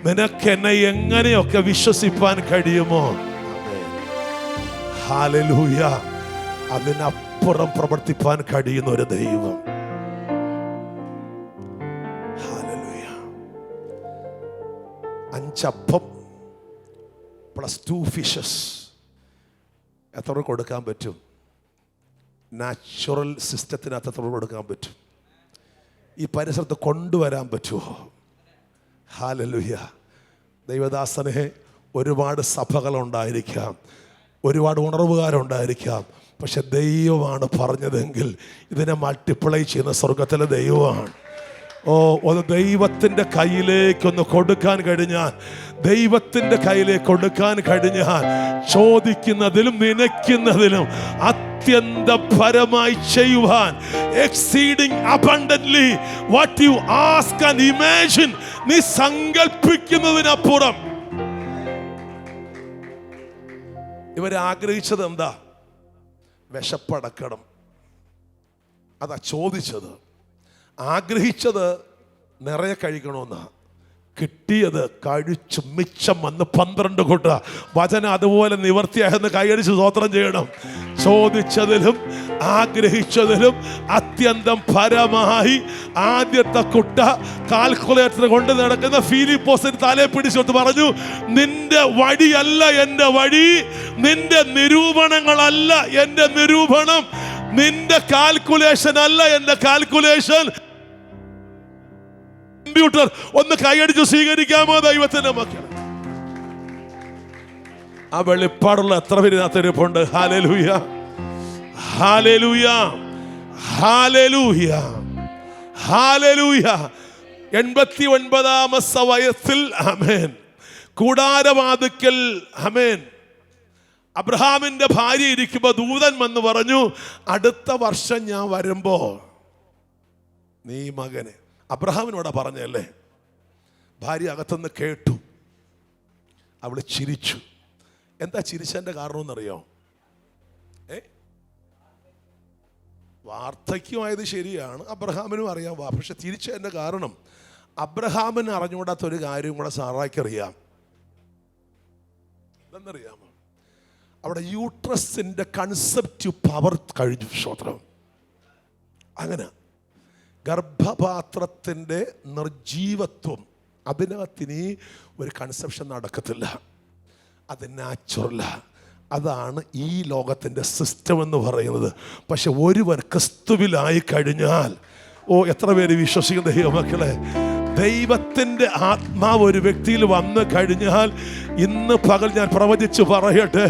S1: നിനക്ക് എന്നെ എങ്ങനെയൊക്കെ വിശ്വസിപ്പാൻ കഴിയുമോ? ഹല്ലേലൂയ. അതിനപ്പുറം പ്രവർത്തിപ്പാൻ കഴിയുന്ന ഒരു ദൈവം. ഹല്ലേലൂയ. 5 അപ്പം +2 ഫിഷസ് എത്ര കൊടുക്കാൻ പറ്റും? നാച്ചുറൽ സിസ്റ്റത്തിനകത്ത് എത്ര കൊടുക്കാൻ പറ്റും? ഈ പരിസരത്ത് കൊണ്ടുവരാൻ പറ്റുമോ? ഹല്ലേലൂയ. ദൈവദാസനെ, ഒരുപാട് സഭകളുണ്ടായിരിക്കാം, ഒരുപാട് ഉണർവുകാരുണ്ടായിരിക്കാം, പക്ഷെ ദൈവമാണ് പറഞ്ഞതെങ്കിൽ ഇതിനെ മൾട്ടിപ്ലൈ ചെയ്യുന്ന സ്വർഗത്തിലെ ദൈവമാണ്. ഒന്ന് ദൈവത്തിൻ്റെ കയ്യിലേക്കൊന്ന് കൊടുക്കാൻ കഴിഞ്ഞാൽ, ദൈവത്തിൻ്റെ കയ്യിലേക്ക് കൊടുക്കാൻ കഴിഞ്ഞാൽ ചോദിക്കുന്നതിലും നനയ്ക്കുന്നതിലും അത്യന്തപരമായി ചെയ്യുവാൻ, exceeding abundantly what you ask and imagine, നീ സങ്കൽപ്പിക്കുന്നതിനപ്പുറം ഇവരെ ആഗ്രഹിച്ചത് എന്താ? വിശപ്പടക്കണം. അതാ ചോദിച്ചത്. ആഗ്രഹിച്ചത് നിറയെ കഴിക്കണമെന്നാ. കിട്ടിയത് കഴിച്ചു മിച്ചം വന്ന് 12 കൊട്ട. വചനം അതുപോലെ നിവർത്തിയായെന്ന് കൈയടിച്ച് സ്തോത്രം ചെയ്യണം. ചോദിച്ചതിലും ആഗ്രഹിച്ചതിലും അത്യന്തം പരമായി ആദ്യത്തെ കുട്ട കാൽക്കുലേറ്റർ കൊണ്ട് നടക്കുന്ന ഫിലിപ്പോസിന് തലയെ പിടിച്ചോട്ട് പറഞ്ഞു, നിന്റെ വഴിയല്ല എൻ്റെ വഴി, നിന്റെ നിരൂപണങ്ങളല്ല എൻ്റെ നിരൂപണം, നിന്റെ കാൽക്കുലേഷൻ അല്ല എൻ്റെ കാൽക്കുലേഷൻ. കമ്പ്യൂട്ടർ ഒന്ന് കൈയടിച്ച് സ്വീകരിക്കാമോ ദൈവത്തിന്റെ മക്കൾ? ആ വെളിപ്പാടുള്ള എത്ര പേരിനകത്തിരിപ്പുണ്ട്? ഹല്ലേലൂയ, ഹല്ലേലൂയ, ഹല്ലേലൂയ, ഹല്ലേലൂയ. 89 വയസ്സിൽ ആമേൻ കൂടാരവാതിക്കൽ ആമേൻ അബ്രഹാമിന്റെ ഭാര്യ ഇരിക്കുമ്പോ ദൂതൻ വന്ന് പറഞ്ഞു, അടുത്ത വർഷം ഞാൻ വരുമ്പോ നീ മകനെ. അബ്രഹാമിനോടാ പറഞ്ഞല്ലേ. ഭാര്യ അകത്തുനിന്ന് കേട്ടു. അവള് ചിരിച്ചു. എന്താ ചിരിച്ചതിന്റെ കാരണം എന്നറിയോ? വാർദ്ധക്യമായത് ശരിയാണ്, അബ്രഹാമിനും അറിയാം. പക്ഷെ ചിരിച്ചതിന്റെ കാരണം അബ്രഹാമിന് അറിഞ്ഞുകൂടാത്ത ഒരു കാര്യം കൂടെ സാറായിക്ക് അറിയാം. എന്തെന്നറിയാമോ? അവിടെ യൂട്രസിന്റെ കൺസെപ്റ്റ് പവർ കഴിഞ്ഞു. ശ്രോത്രം അങ്ങനെ ഗർഭപാത്രത്തിൻ്റെ നിർജീവത്വം, അതിനകത്തിനി ഒരു കൺസെപ്ഷൻ നടക്കത്തില്ല. അത് നാച്ചുറലാ. അതാണ് ഈ ലോകത്തിൻ്റെ സിസ്റ്റം എന്ന് പറയുന്നത്. പക്ഷെ ഒരുവൻ ക്രിസ്തുവിലായി കഴിഞ്ഞാൽ, എത്ര പേര് വിശ്വസിക്കുന്ന ദൈവമക്കളെ, ദൈവത്തിൻ്റെ ആത്മാവ് ഒരു വ്യക്തിയിൽ വന്നു കഴിഞ്ഞാൽ, ഇന്ന് പകൽ ഞാൻ പ്രവചിച്ച് പറയട്ടെ,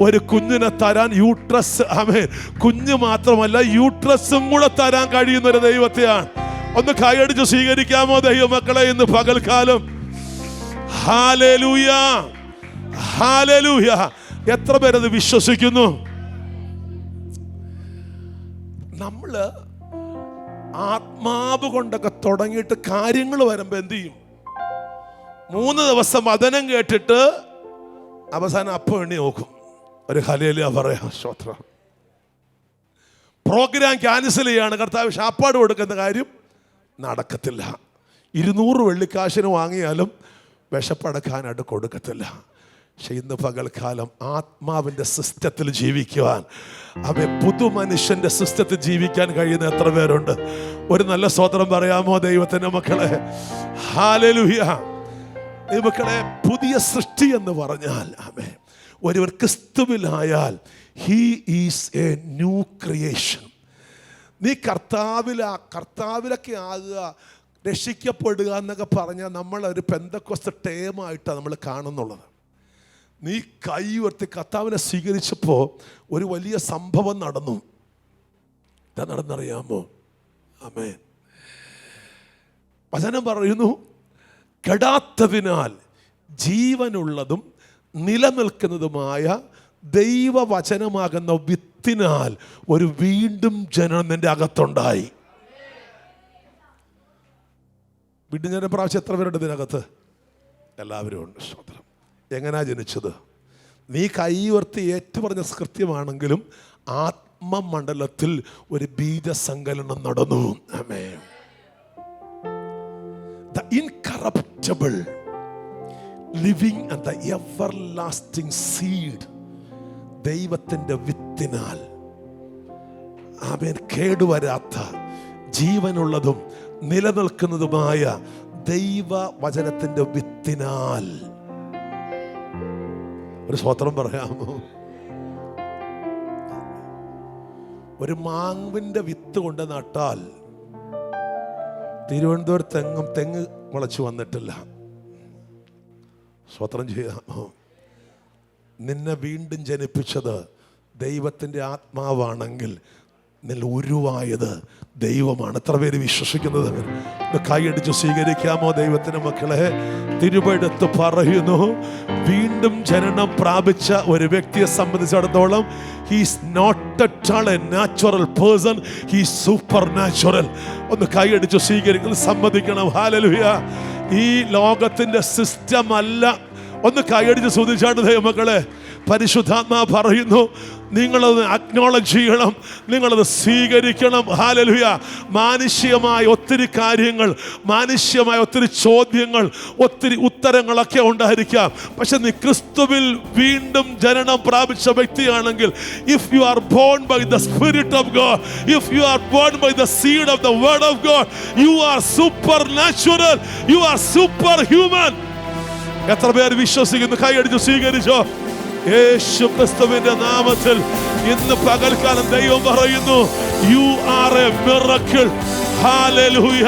S1: ഒരു കുഞ്ഞിനെ തരാൻ യൂട്രസ്, ആമേൻ, കുഞ്ഞ് മാത്രമല്ല യൂട്രസും കൂടെ തരാൻ കഴിയുന്ന ഒരു ദൈവത്തെയാണ്. ഒന്ന് കൈയടിച്ച് സ്വീകരിക്കാമോ ദൈവമക്കളെ ഇന്ന് പകൽക്കാലം? ഹല്ലേലൂയ, ഹല്ലേലൂയ. എത്ര പേരത് വിശ്വസിക്കുന്നു? നമ്മള് ആത്മാവ് കൊണ്ടൊക്കെ തുടങ്ങിയിട്ട് കാര്യങ്ങൾ വരുമ്പോൾ എന്ത് ചെയ്യും? 3 ദിവസം വചനം കേട്ടിട്ട് അവസാനം അപ്പം എണ്ണി നോക്കും. ഒരു ഹല്ലേലൂയ പറയാം. സ്തോത്രം. പ്രോഗ്രാം ക്യാൻസൽ ചെയ്യാണ്, കർത്താവ് ശാപ്പാട് കൊടുക്കുന്ന കാര്യം നടക്കത്തില്ല. 200 വെള്ളിക്കാശിന് വാങ്ങിയാലും വിശപ്പടക്കാനായിട്ട് കൊടുക്കത്തില്ല. പക്ഷെ ഇന്ന് പകൽക്കാലം ആത്മാവിൻ്റെ സിസ്റ്റത്തിൽ ജീവിക്കുവാൻ, അവൻ പുതു മനുഷ്യൻ്റെ സിസ്റ്റത്തിൽ ജീവിക്കാൻ കഴിയുന്ന എത്ര പേരുണ്ട്? ഒരു നല്ല സ്തോത്രം പറയാമോ ദൈവത്തിൻ്റെ മക്കളെ? ഹല്ലേലൂയ. ദൈവമക്കളെ, പുതിയ സൃഷ്ടി എന്ന് പറഞ്ഞാൽ, ആമേൻ, ഒരുവൻ ക്രിസ്തുവിലായാൽ he is a new creation. നീ കർത്താവിലൊക്കെ ആകുക, രക്ഷിക്കപ്പെടുക എന്നൊക്കെ പറഞ്ഞാൽ നമ്മൾ ഒരു പെന്തക്കോസ്ത് ടേമായിട്ടാണ് നമ്മൾ കാണുന്നുള്ളത്. നീ കൈ ഉയർത്തി കർത്താവിനെ സ്വീകരിച്ചപ്പോൾ ഒരു വലിയ സംഭവം നടന്നു. എന്താ നടന്നറിയാമോ? ആമേൻ. വചനം പറയുന്നു, കെടാത്തതിനാൽ ജീവനുള്ളതും നിലനിൽക്കുന്നതുമായ ദൈവവചനമാകുന്ന വിത്തിനാൽ ഒരു വീണ്ടും ജനനം നിന്റെ അകത്തുണ്ടായി. വീണ്ടും ജനം പ്രാവശ്യം എത്ര പേരുണ്ട് ഇതിനകത്ത്? എല്ലാവരും ഉണ്ട്. സ്തോത്രം. എങ്ങനെയാ ജനിച്ചത്? നീ കൈ ഉയർത്തി ഏറ്റുപറഞ്ഞ കൃത്യമാണെങ്കിലും ആത്മമണ്ഡലത്തിൽ ഒരു ബീജസങ്കലനം നടന്നു. ആമേൻ. The incorruptible, living and the everlasting seed, ദൈവത്തിൻ്റെ വിത്തിനാൽ, ആമേൻ, കേടുവരാത്ത ജീവനുള്ളതും നിലനിൽക്കുന്നതുമായ ദൈവവചനത്തിൻ്റെ വിത്തിനാൽ. ഒരു സ്തോത്രം പറയാമോ? ഒരു മാവിൻ്റെ വിത്ത് കൊണ്ട് നട്ടാൽ തിരുവനന്തപുരത്തെങ്ങും തെങ്ങ് മുളച്ചു വന്നിട്ടില്ല. സ്തോത്രം ചെയ്യാമോ? നിന്നെ വീണ്ടും ജനിപ്പിച്ചത് ദൈവത്തിൻ്റെ ആത്മാവാണെങ്കിൽ നിന്നിൽ ഉരുവായത് ദൈവമാണ്. എത്ര പേര് വിശ്വസിക്കുന്നത്? കൈയടിച്ച് സ്വീകരിക്കാമോ ദൈവത്തിൻ്റെ മക്കളെ? തിരുവെടുത്ത് പറയുന്നു, വീണ്ടും ജനനം പ്രാപിച്ച ഒരു വ്യക്തിയെ സംബന്ധിച്ചിടത്തോളം he's not a natural person, he's supernatural. ഒന്ന് കൈയടിച്ച് സ്വീകരിക്കണം, സമ്മതിക്കണം. ഹല്ലേലൂയ. ഈ ലോകത്തിൻ്റെ സിസ്റ്റം അല്ല. ഒന്ന് കൈയടിച്ച് സ്തുതിച്ചാണ് ദൈവമക്കളെ. പരിശുദ്ധാത്മാ പറയുന്നു, നിങ്ങളത് അക്നോളജ് ചെയ്യണം, നിങ്ങളത് സ്വീകരിക്കണം. ഹല്ലേലൂയ. മാനുഷികമായ ഒത്തിരി കാര്യങ്ങൾ, മാനുഷ്യമായ ഒത്തിരി ചോദ്യങ്ങൾ, ഒത്തിരി ഉത്തരങ്ങളൊക്കെ ഉണ്ടായിരിക്കാം. പക്ഷെ നീ ക്രിസ്തുവിൽ വീണ്ടും ജനനം പ്രാപിച്ച വ്യക്തിയാണെങ്കിൽ, if you are born by the spirit of God, if you are born by the seed of the word of God, you are supernatural, you are superhuman. എത്ര പേർ വിശ്വസിക്കുന്നു? കൈയടിച്ച് സ്വീകരിച്ചോ? യേശു ക്രിസ്തുവിന്റെ നാമത്തിൽ ഇന്ന് പകൽക്കാലം ദൈവം പറയുന്നു, you are A miracle. Hallelujah.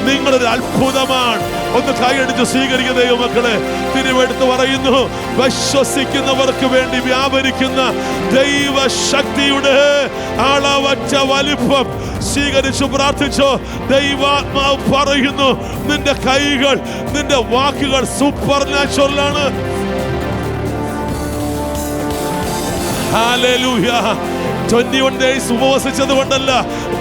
S1: നിങ്ങളൊരു അത്ഭുതമാണ്. ഒന്ന് കൈയടിച്ച് സ്വീകരിക്കുന്ന ദൈവമക്കളെ, തിരുവെടുത്ത് പറയുന്നു, വിശ്വസിക്കുന്നവർക്ക് വേണ്ടി വ്യാപരിക്കുന്ന ദൈവശക്തിയുടെ അളവറ്റ വലിപ്പം സ്വീകരിച്ചു പ്രാർത്ഥിച്ചോ. ദൈവാത്മാവ് പറയുന്നു, നിന്റെ കൈകൾ, നിന്റെ വാക്കുകൾ സൂപ്പർ നാച്ചുറൽ ആണ്. Hallelujah. 21 days ഉപവസിച്ചത് കൊണ്ടല്ല,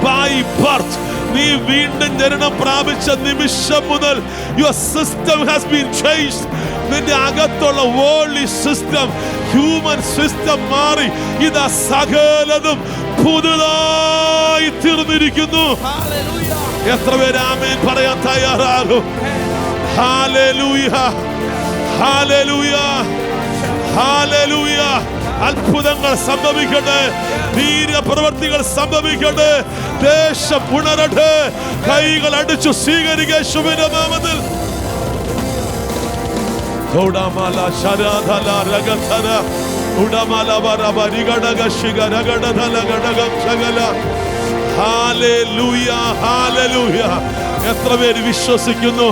S1: by birth നീ വീണ്ടും ജനനം പ്രാപിച്ച നിമിഷം മുതൽ your system has been changed. നിന്റെ അകത്തുള്ള worldly system, human system മാറി. ഇതാ സകലതും പുതുതായി തീർന്നിരിക്കുന്നു. എത്ര പേര് ആമേൻ പറയാൻ തയ്യാറാകും? ഹല്ലേലൂയ, ഹല്ലേലൂയ, ഹല്ലേലൂയ. അത്ഭുതങ്ങൾ സംഭവിക്കട്ടെ, വീര്യപ്രവൃത്തികൾ സംഭവിക്കട്ടെ, ദേശം ഉണരട്ടെ. കൈകൾ അടിച്ചു സ്വീകരിക്കുക യേശുവിന്റെ നാമത്തിൽ. ഹല്ലേലൂയ, ഹല്ലേലൂയ. എത്ര പേര് വിശ്വസിക്കുന്നു?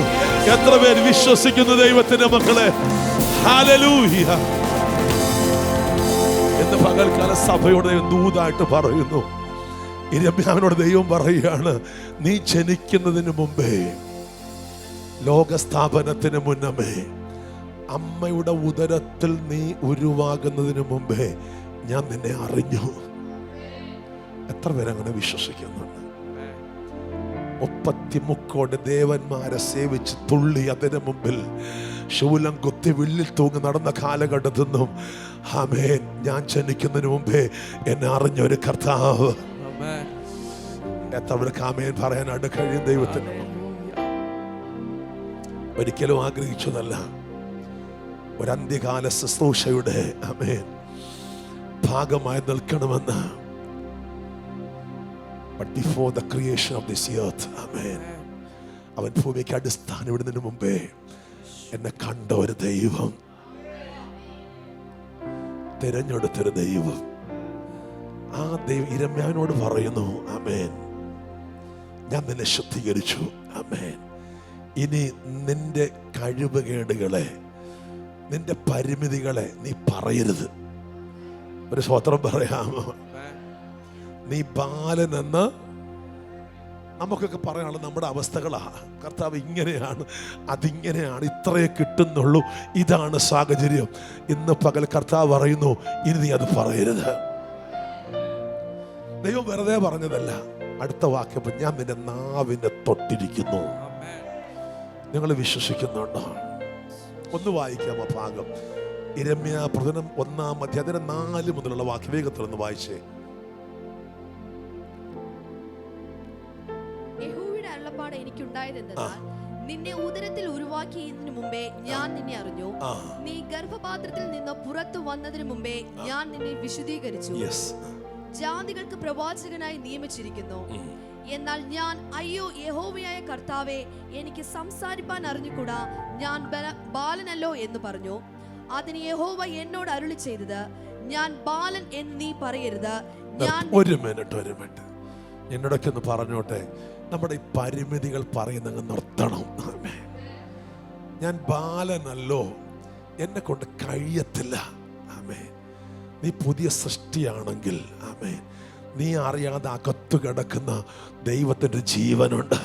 S1: എത്ര പേര് വിശ്വസിക്കുന്നു ദൈവത്തിന്റെ മക്കളെ? ഹല്ലേലൂയ. എന്ന് പകൽക്കാല സഭയോട് ദൂതായിട്ട് പറയുന്നു. യിരെമ്യാവിനോട് ദൈവം പറയുകയാണ്, നീ ജനിക്കുന്നതിന് മുമ്പേ, ലോകസ്ഥാപനത്തിന് മുന്നമേ, അമ്മയുടെ ഉദരത്തിൽ നീ ഉരുവാകുന്നതിന് മുമ്പേ ഞാൻ നിന്നെ അറിഞ്ഞു. എത്ര പേരങ്ങനെ വിശ്വസിക്കുന്നുണ്ട്? 33 ദേവന്മാരെ സേവിച്ച് തുള്ളി അതിന് മുമ്പിൽ ശൂലം കുത്തി വില്ലിൽ തൂങ്ങി നടന്ന കാലഘട്ടത്തിൽ നിന്നും, ആമേൻ, ഞാൻ ജനിക്കുന്നതിന് മുമ്പേ എന്നെ അറിഞ്ഞൊരു കർത്താവ്. എത്രവർക്ക് ആമേൻ പറയാനായിട്ട് കഴിയും ദൈവത്തിന്? ഒരിക്കലും ആഗ്രഹിച്ചതല്ല, ഒരു അന്ത്യകാല ശുശ്രൂഷയുടെ ആമേൻ ഭാഗമായി നിൽക്കണമെന്ന്. But before the creation of this earth, amen, അവൻ ഭൂമിക്ക് അടിസ്ഥാനം ഇടുന്നതിന് മുമ്പേ എന്നെ കണ്ട ഒരു ദൈവം, തിരഞ്ഞെടുത്തൊരു ദൈവം. ആ ദൈവം യിരെമ്യാവിനോട് പറയുന്നു, ആമേൻ, ഞാൻ നിന്നെ ശുദ്ധീകരിച്ചു. ആമേൻ. ഇനി നിന്റെ കഴിവുകേടുകളെ, നിന്റെ പരിമിതികളെ നീ പറയരുത്. ഒരു സ്വത്രം പറയാമോ? നീ ബാലനെന്ന് നമുക്കൊക്കെ പറയാനുള്ള നമ്മുടെ അവസ്ഥകളാ. കർത്താവ് ഇങ്ങനെയാണ്, അതിങ്ങനെയാണ്, ഇത്രയേ കിട്ടുന്നുള്ളൂ, ഇതാണ് സാഹചര്യം. ഇന്ന് പകൽ കർത്താവ് പറയുന്നു, ഇനി നീ അത് പറയരുത്. ദൈവം വെറുതെ പറഞ്ഞതല്ല. അടുത്ത വാക്യം, ഞാൻ നിന്റെ നാവിനെ തൊട്ടിരിക്കുന്നു. നിങ്ങൾ വിശ്വസിക്കുന്നുണ്ടോ? ഒന്ന് വായിക്കാം ആ ഭാഗം. യിരെമ്യാ പ്രവചനം 1-ാം അധ്യായം 4 മുതലുള്ള വാക്യം വേഗത്തിൽ ഒന്ന് വായിച്ചേ.
S2: യഹോവയുടെ അരുളപ്പാട് എനിക്കുണ്ടായതെന്തെന്നാൽ, നിന്നെ ഉദരത്തിൽ ഉരുവാക്കിയതിനു മുമ്പേ ഞാൻ നിന്നെ അറിഞ്ഞു. നീ ഗർഭപാത്രത്തിൽ നിന്ന് പുറത്തു വന്നതിന് മുമ്പേ ഞാൻ നിന്നെ വിശുദ്ധീകരിച്ചു. ജാതികൾക്ക് പ്രവാചകനായി നിയമിച്ചിരിക്കുന്നു. എന്നാൽ ഞാൻ, അയ്യോ യഹോവയായ കർത്താവേ, എനിക്ക് സംസാരിപ്പാൻ അറിഞ്ഞുകൂടാ, ഞാൻ ബാലനല്ലോ എന്ന് പറഞ്ഞു. അതിന് യഹോവ എന്നോട് അരുളി ചെയ്തത്, ഞാൻ ബാലൻ എന്ന് നീ പറയരുത്. ഞാൻ
S1: ഒരു മിനിറ്റ് എന്നോടൊക്കെ ഒന്ന് പറഞ്ഞോട്ടെ. നമ്മുടെ ഈ പരിമിതികൾ പറയുന്നങ്ങ് നിർത്തണം. ഞാൻ ബാലനല്ലോ, എന്നെ കൊണ്ട് കഴിയത്തില്ല. ആമേൻ. നീ പുതിയ സൃഷ്ടിയാണെങ്കിൽ, ആമേൻ, നീ അറിയാതെ അകത്തു കിടക്കുന്ന ദൈവത്തിന്റെ ജീവനുണ്ട്.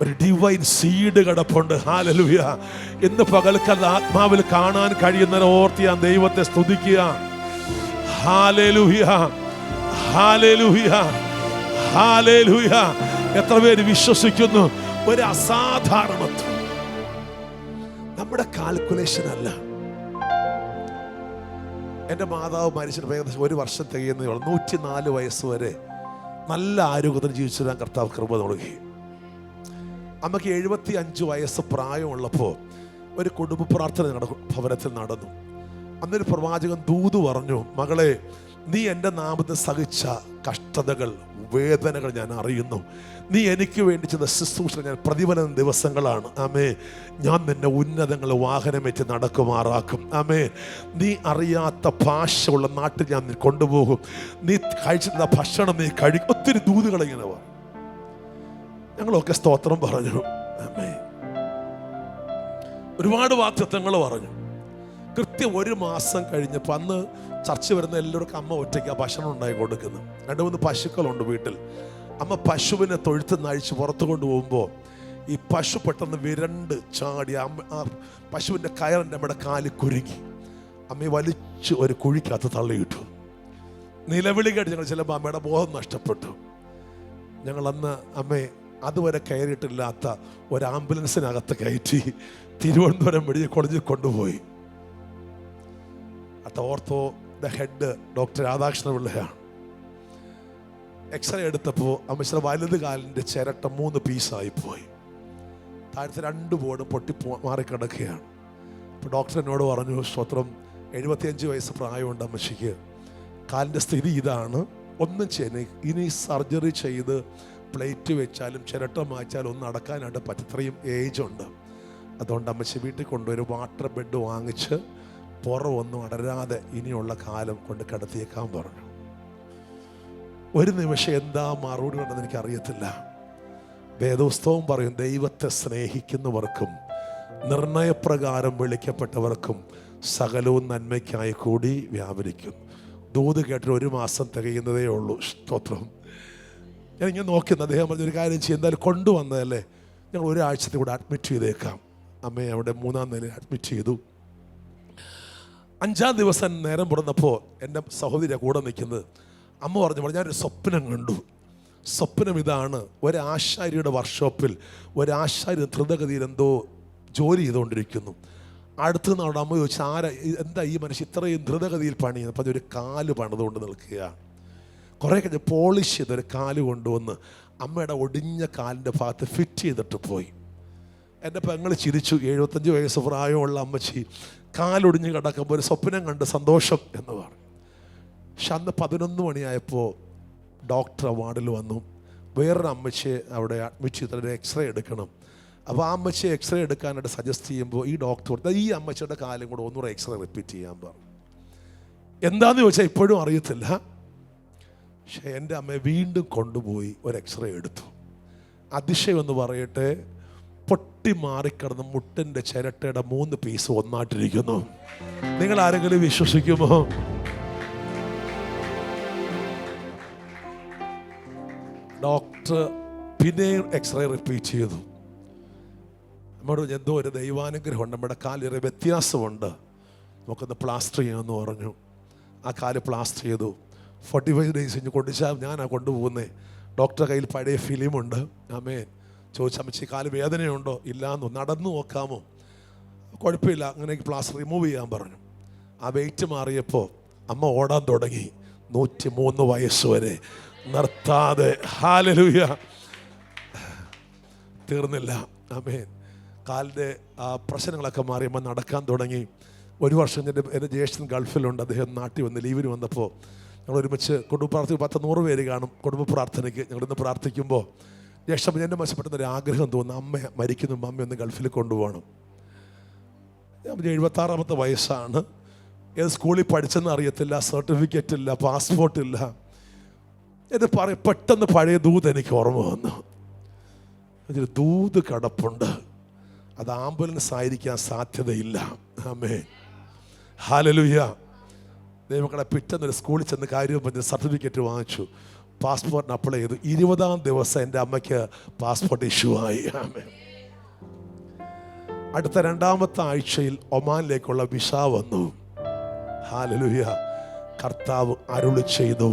S1: ഒരു ഡിവൈൻ സീഡ് കിടപ്പുണ്ട്. ഹല്ലേലൂയ. ഇന്ന് പകൽക്കാലം ആത്മാവിൽ കാണാൻ കഴിയുന്നവരെ ഓർത്ത് ഞാൻ ദൈവത്തെ സ്തുതിക്കുക. ഹല്ലേലൂയ, ഹല്ലേലൂയ, ഹല്ലേലൂയ. എത്ര പേര് വിശ്വസിക്കുന്നു? ഒരു അസാധാരണത്വം നമ്മുടെ കാൽക്കുലേഷൻ അല്ല. എൻ്റെ മാതാവ് മരിച്ചിട്ട് ഏകദേശം 1 വർഷം തികയുന്നേ ഉള്ളൂ. 104 വയസ്സ് വരെ നല്ല ആരോഗ്യത്തിൽ ജീവിച്ചിടാൻ കർത്താവ് കൃപ നൽകി. അമ്മയ്ക്ക് 75 വയസ്സ് പ്രായമുള്ളപ്പോൾ ഒരു കുടുംബ പ്രാർത്ഥന ഭവനത്തിൽ നടന്നു. അന്നൊരു പ്രവാചകൻ ദൂത് പറഞ്ഞു, മകളെ, നീ എൻ്റെ നാമത്തിൽ സഹിച്ച കഷ്ടതകൾ, വേദനകൾ ഞാൻ അറിയുന്നു. നീ എനിക്ക് വേണ്ടി ചെയ്ത ശുശ്രൂഷ ഞാൻ പ്രതിഫലം ദിവസങ്ങളാണ്. ആമേ, ഞാൻ നിന്നെ ഉന്നതങ്ങൾ വാഹനമേറ്റ് നടക്കുമാറാക്കും. ആമേ, നീ അറിയാത്ത ഭാഷയുള്ള നാട്ടിൽ ഞാൻ നീ കൊണ്ടുപോകും. നീ കഴിച്ചിരുന്ന ഭക്ഷണം നീ കഴിക്കും. ഒത്തിരി ദൂതുകൾ ഇങ്ങനെ പറഞ്ഞു. ഞങ്ങളൊക്കെ സ്തോത്രം പറഞ്ഞു. ആമേ, ഒരുപാട് വാഗ്ദത്തങ്ങൾ പറഞ്ഞു. കൃത്യം 1 മാസം കഴിഞ്ഞപ്പോൾ, അന്ന് ചർച്ച വരുന്ന എല്ലാവർക്കും അമ്മ ഒറ്റയ്ക്ക് ഭക്ഷണം ഉണ്ടായി കൊടുക്കുന്നു. 2-3 പശുക്കളുണ്ട് വീട്ടിൽ. അമ്മ പശുവിനെ തൊഴുത്ത് നഴിച്ച് പുറത്തു കൊണ്ടുപോകുമ്പോൾ ഈ പശു പെട്ടെന്ന് വിരണ്ട് ചാടി ആ പശുവിൻ്റെ കയറിൻ്റെ അമ്മയുടെ കാലിൽ കുരുങ്ങി. അമ്മയെ വലിച്ച് ഒരു കുഴിക്കകത്ത് തള്ളിയിട്ടു. നിലവിളി കേട്ട് ഞങ്ങൾ ചിലപ്പോൾ അമ്മയുടെ ബോധം നഷ്ടപ്പെട്ടു. ഞങ്ങളന്ന് അമ്മയെ അതുവരെ കയറിയിട്ടില്ലാത്ത ഒരു ആംബുലൻസിനകത്ത് കയറ്റി തിരുവനന്തപുരം മെഡിക്കൽ കോളേജിൽ കൊണ്ടുപോയി. ഓർത്തോയുടെ ഹെഡ് ഡോക്ടർ രാധാകൃഷ്ണ പിള്ളയാണ്. എക്സ്റേ എടുത്തപ്പോൾ അമ്മച്ചിയുടെ വലത് കാലിൻ്റെ ചിരട്ട 3 പീസായിപ്പോയി. താഴത്തെ 2 ബോർഡ് പൊട്ടി മാറിക്കിടക്കുകയാണ്. അപ്പോൾ ഡോക്ടർ എന്നോട് പറഞ്ഞു, സ്തോത്രം, 75 വയസ്സ് പ്രായമുണ്ട് അമ്മച്ചിക്ക്, കാലിൻ്റെ സ്ഥിതി ഇതാണ്, ഒന്നും ചെയ്യുന്ന ഇനി സർജറി ചെയ്ത് പ്ലേറ്റ് വെച്ചാലും ചിരട്ട മായ്ച്ചാലും ഒന്നും നടക്കാനായിട്ട് പറ്റത്രയും ഏജ് ഉണ്ട്. അതുകൊണ്ട് അമ്മച്ചി വീട്ടിൽ കൊണ്ടുവരും വാട്ടർ ബെഡ് വാങ്ങിച്ച് പുറമൊന്നും അടരാതെ ഇനിയുള്ള കാലം കൊണ്ട് കിടത്തിയേക്കാൻ പറഞ്ഞു. ഒരു നിമിഷം എന്താ മറുപടി ഉണ്ടെന്ന് എനിക്കറിയത്തില്ല. വേദപുസ്തകം പറയും, ദൈവത്തെ സ്നേഹിക്കുന്നവർക്കും നിർണയപ്രകാരം വിളിക്കപ്പെട്ടവർക്കും സകലവും നന്മയ്ക്കായി കൂടി വ്യാപരിക്കും. ദൂത് കേട്ടിട്ട് 1 മാസം തികയുന്നതേ ഉള്ളൂ. സ്തോത്രം. ഞാൻ ഇങ്ങനെ നോക്കുന്നത്, അദ്ദേഹം പറഞ്ഞൊരു കാര്യം ചെയ്യും, എന്തായാലും കൊണ്ടുവന്നതല്ലേ, ഞങ്ങൾ 1 ആഴ്ചത്തെ കൂടെ അഡ്മിറ്റ് ചെയ്തേക്കാം. അമ്മയെ അവിടെ 3-ാം നിലയിൽ അഡ്മിറ്റ് ചെയ്തു. 5-ാം ദിവസം നേരം പുറന്നപ്പോൾ എൻ്റെ സഹോദരിയുടെ കൂടെ നിൽക്കുന്നത് അമ്മ പറഞ്ഞു, ഞാനൊരു സ്വപ്നം കണ്ടു. സ്വപ്നം ഇതാണ്, ഒരാശാരിയുടെ വർക്ക്ഷോപ്പിൽ ഒരാശാരി ദ്രുതഗതിയിൽ എന്തോ ജോലി ചെയ്തുകൊണ്ടിരിക്കുന്നു. അടുത്ത് നിന്നവിടെ അമ്മ ചോദിച്ചു, എന്താ ഈ മനുഷ്യൻ ഇത്രയും ദ്രുതഗതിയിൽ പണിയുന്നത്? അപ്പം ഒരു കാല് പണിതുകൊണ്ട് നിൽക്കുകയാണ്. കുറേ കഴിഞ്ഞ് പോളിഷ് ചെയ്തൊരു കാല് കൊണ്ടുവന്ന് അമ്മയുടെ ഒടിഞ്ഞ കാലിൻ്റെ ഭാഗത്ത് ഫിറ്റ് ചെയ്തിട്ട് പോയി. എൻ്റെ പെങ്ങൾ ചിരിച്ചു. 75 വയസ്സ് പ്രായമുള്ള അമ്മച്ചി കാലൊടിഞ്ഞ് കിടക്കുമ്പോൾ ഒരു സ്വപ്നം കണ്ട് സന്തോഷം എന്ന് പറഞ്ഞു. പക്ഷെ അന്ന് 11 മണിയായപ്പോൾ ഡോക്ടർ വാർഡിൽ വന്നു. വേറൊരു അമ്മച്ചിയെ അവിടെ അഡ്മിറ്റ് ചെയ്തിട്ട് എക്സ്റേ എടുക്കണം. അപ്പോൾ ആ അമ്മച്ചിയെ എക്സ്റേ എടുക്കാനായിട്ട് സജസ്റ്റ് ചെയ്യുമ്പോൾ ഈ ഡോക്ടർ ഈ അമ്മച്ചിയുടെ കാലം കൂടെ ഒന്നുകൂടെ എക്സ്റേ റിപ്പീറ്റ് ചെയ്യാൻ പറഞ്ഞു. എന്താണെന്ന് ചോദിച്ചാൽ ഇപ്പോഴും അറിയത്തില്ല. പക്ഷെ എൻ്റെ അമ്മയെ വീണ്ടും കൊണ്ടുപോയി ഒരു എക്സ്റേ എടുത്തു. അതിശയം എന്ന് പറയട്ടെ, പൊട്ടി മാറിക്കിടന്ന മുട്ടിൻ്റെ ചിരട്ടയുടെ 3 പീസ് ഒന്നായിട്ടിരിക്കുന്നു. നിങ്ങൾ ആരെങ്കിലും വിശ്വസിക്കുമോ? ഡോക്ടർ പിന്നെയും എക്സ്റേ റിപ്പീറ്റ് ചെയ്തു. നമ്മുടെ എന്തോ ഒരു ദൈവാനുഗ്രഹമുണ്ട്, നമ്മുടെ കാലിൽ വ്യത്യാസമുണ്ട്, നമുക്കൊന്ന് പ്ലാസ്റ്റർ ചെയ്യാമെന്ന് പറഞ്ഞു. ആ കാല് പ്ലാസ്റ്റർ ചെയ്തു. 45 ഡേയ്സ് കഴിഞ്ഞ് കൊണ്ടുവച്ചാൽ ഞാനാണ് കൊണ്ടുപോകുന്നത്. ഡോക്ടറുടെ കയ്യിൽ പഴയ ഫിലിമുണ്ട്. ആമേൻ. ചോദിച്ചാൽ അമ്മച്ചി കാല് വേദനയുണ്ടോ? ഇല്ലാന്നോ? നടന്നു നോക്കാമോ? കുഴപ്പമില്ല, അങ്ങനെ പ്ലാസ്റ്റർ റിമൂവ് ചെയ്യാൻ പറഞ്ഞു. ആ വെയിറ്റ് മാറിയപ്പോൾ അമ്മ ഓടാൻ തുടങ്ങി. 103 വയസ്സ് വരെ നിർത്താതെ. ഹല്ലേലൂയ. തീർന്നില്ല. ആമേൻ. കാലിൻ്റെ ആ പ്രശ്നങ്ങളൊക്കെ മാറി അമ്മ നടക്കാൻ തുടങ്ങി. 1 വർഷം എൻ്റെ ജ്യേഷ്ഠൻ ഗൾഫിലുണ്ട്. അദ്ദേഹം നാട്ടിൽ വന്ന് ലീവിന് വന്നപ്പോൾ ഞങ്ങൾ ഒരുമിച്ച് കുടുംബ പ്രാർത്ഥന 100 പേര് കാണും കുടുംബ പ്രാർത്ഥനയ്ക്ക്. ഞങ്ങളിന്ന് പ്രാർത്ഥിക്കുമ്പോൾ ജ്യേഷ്ഠൻ എൻ്റെ മനസ്സിൽപ്പെട്ടൊരു ആഗ്രഹം തോന്നുന്നു, അമ്മ മരിക്കുന്നു, അമ്മ ഒന്ന് ഗൾഫിൽ കൊണ്ടുപോകണം. 76-ാമത്തെ വയസ്സാണ്. ഏത് സ്കൂളിൽ പഠിച്ചെന്ന് അറിയത്തില്ല, സർട്ടിഫിക്കറ്റ് ഇല്ല, പാസ്പോർട്ട് ഇല്ല. ഇത് പെട്ടെന്ന് പഴയ ദൂത് എനിക്ക് ഓർമ്മ വന്നു. അതിൽ ദൂത് കിടപ്പുണ്ട്, അത് ആംബുലൻസ് ആയിരിക്കാൻ സാധ്യതയില്ല. ആമേൻ. ഹല്ലേലൂയ. ദൈവങ്ങളെ പിറ്റേന്നൊരു സ്കൂളിൽ ചെന്ന് കാര്യം പറഞ്ഞ് സർട്ടിഫിക്കറ്റ് വാങ്ങിച്ചു, പാസ്പോർട്ടിന് അപ്ലൈ ചെയ്തു. 20-ാം ദിവസം എൻ്റെ അമ്മയ്ക്ക് പാസ്പോർട്ട് ഇഷ്യൂ ആയി. ആമേൻ. അടുത്ത 2-ാമത്തെ ആഴ്ചയിൽ ഒമാനിലേക്കുള്ള വിസ വന്നു. ഹല്ലേലൂയ. കർത്താവ് അരുളി ചെയ്തു,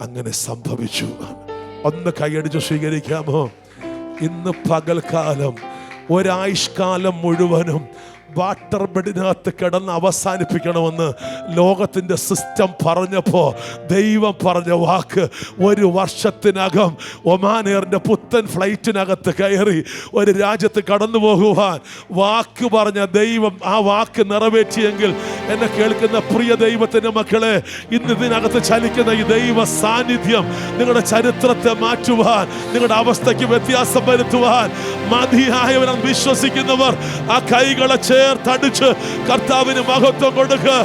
S1: അങ്ങനെ സംഭവിച്ചു. ഒന്ന് കൈയടിച്ച് സ്വീകരിക്കാമോ? ഇന്ന് പകൽക്കാലം ഒരായുഷ്കാലം മുഴുവനും വാട്ടർ ബെഡിനകത്ത് കിടന്ന് അവസാനിപ്പിക്കണമെന്ന് ലോകത്തിൻ്റെ സിസ്റ്റം പറഞ്ഞപ്പോൾ ദൈവം പറഞ്ഞ വാക്ക്, 1 വർഷത്തിനകം ഒമാൻ എയറിൻ്റെ പുത്തൻ ഫ്ലൈറ്റിനകത്ത് കയറി ഒരു രാജ്യത്ത് കടന്നു പോകുവാൻ വാക്ക് പറഞ്ഞ ദൈവം ആ വാക്ക് നിറവേറ്റിയെങ്കിൽ എന്നെ കേൾക്കുന്ന പ്രിയ ദൈവത്തിൻ്റെ മക്കളെ, ഇന്ന് ഇതിനകത്ത് ചലിക്കുന്ന ഈ ദൈവ സാന്നിധ്യം നിങ്ങളുടെ ചരിത്രത്തെ മാറ്റുവാൻ, നിങ്ങളുടെ അവസ്ഥയ്ക്ക് വ്യത്യാസം വരുത്തുവാൻ മതിയായവരെന്ന് വിശ്വസിക്കുന്നവർ ആ കൈകളെ ചേർത്തടിച്ച് കർത്താവിന് മഹത്വം കൊടുക്കുക.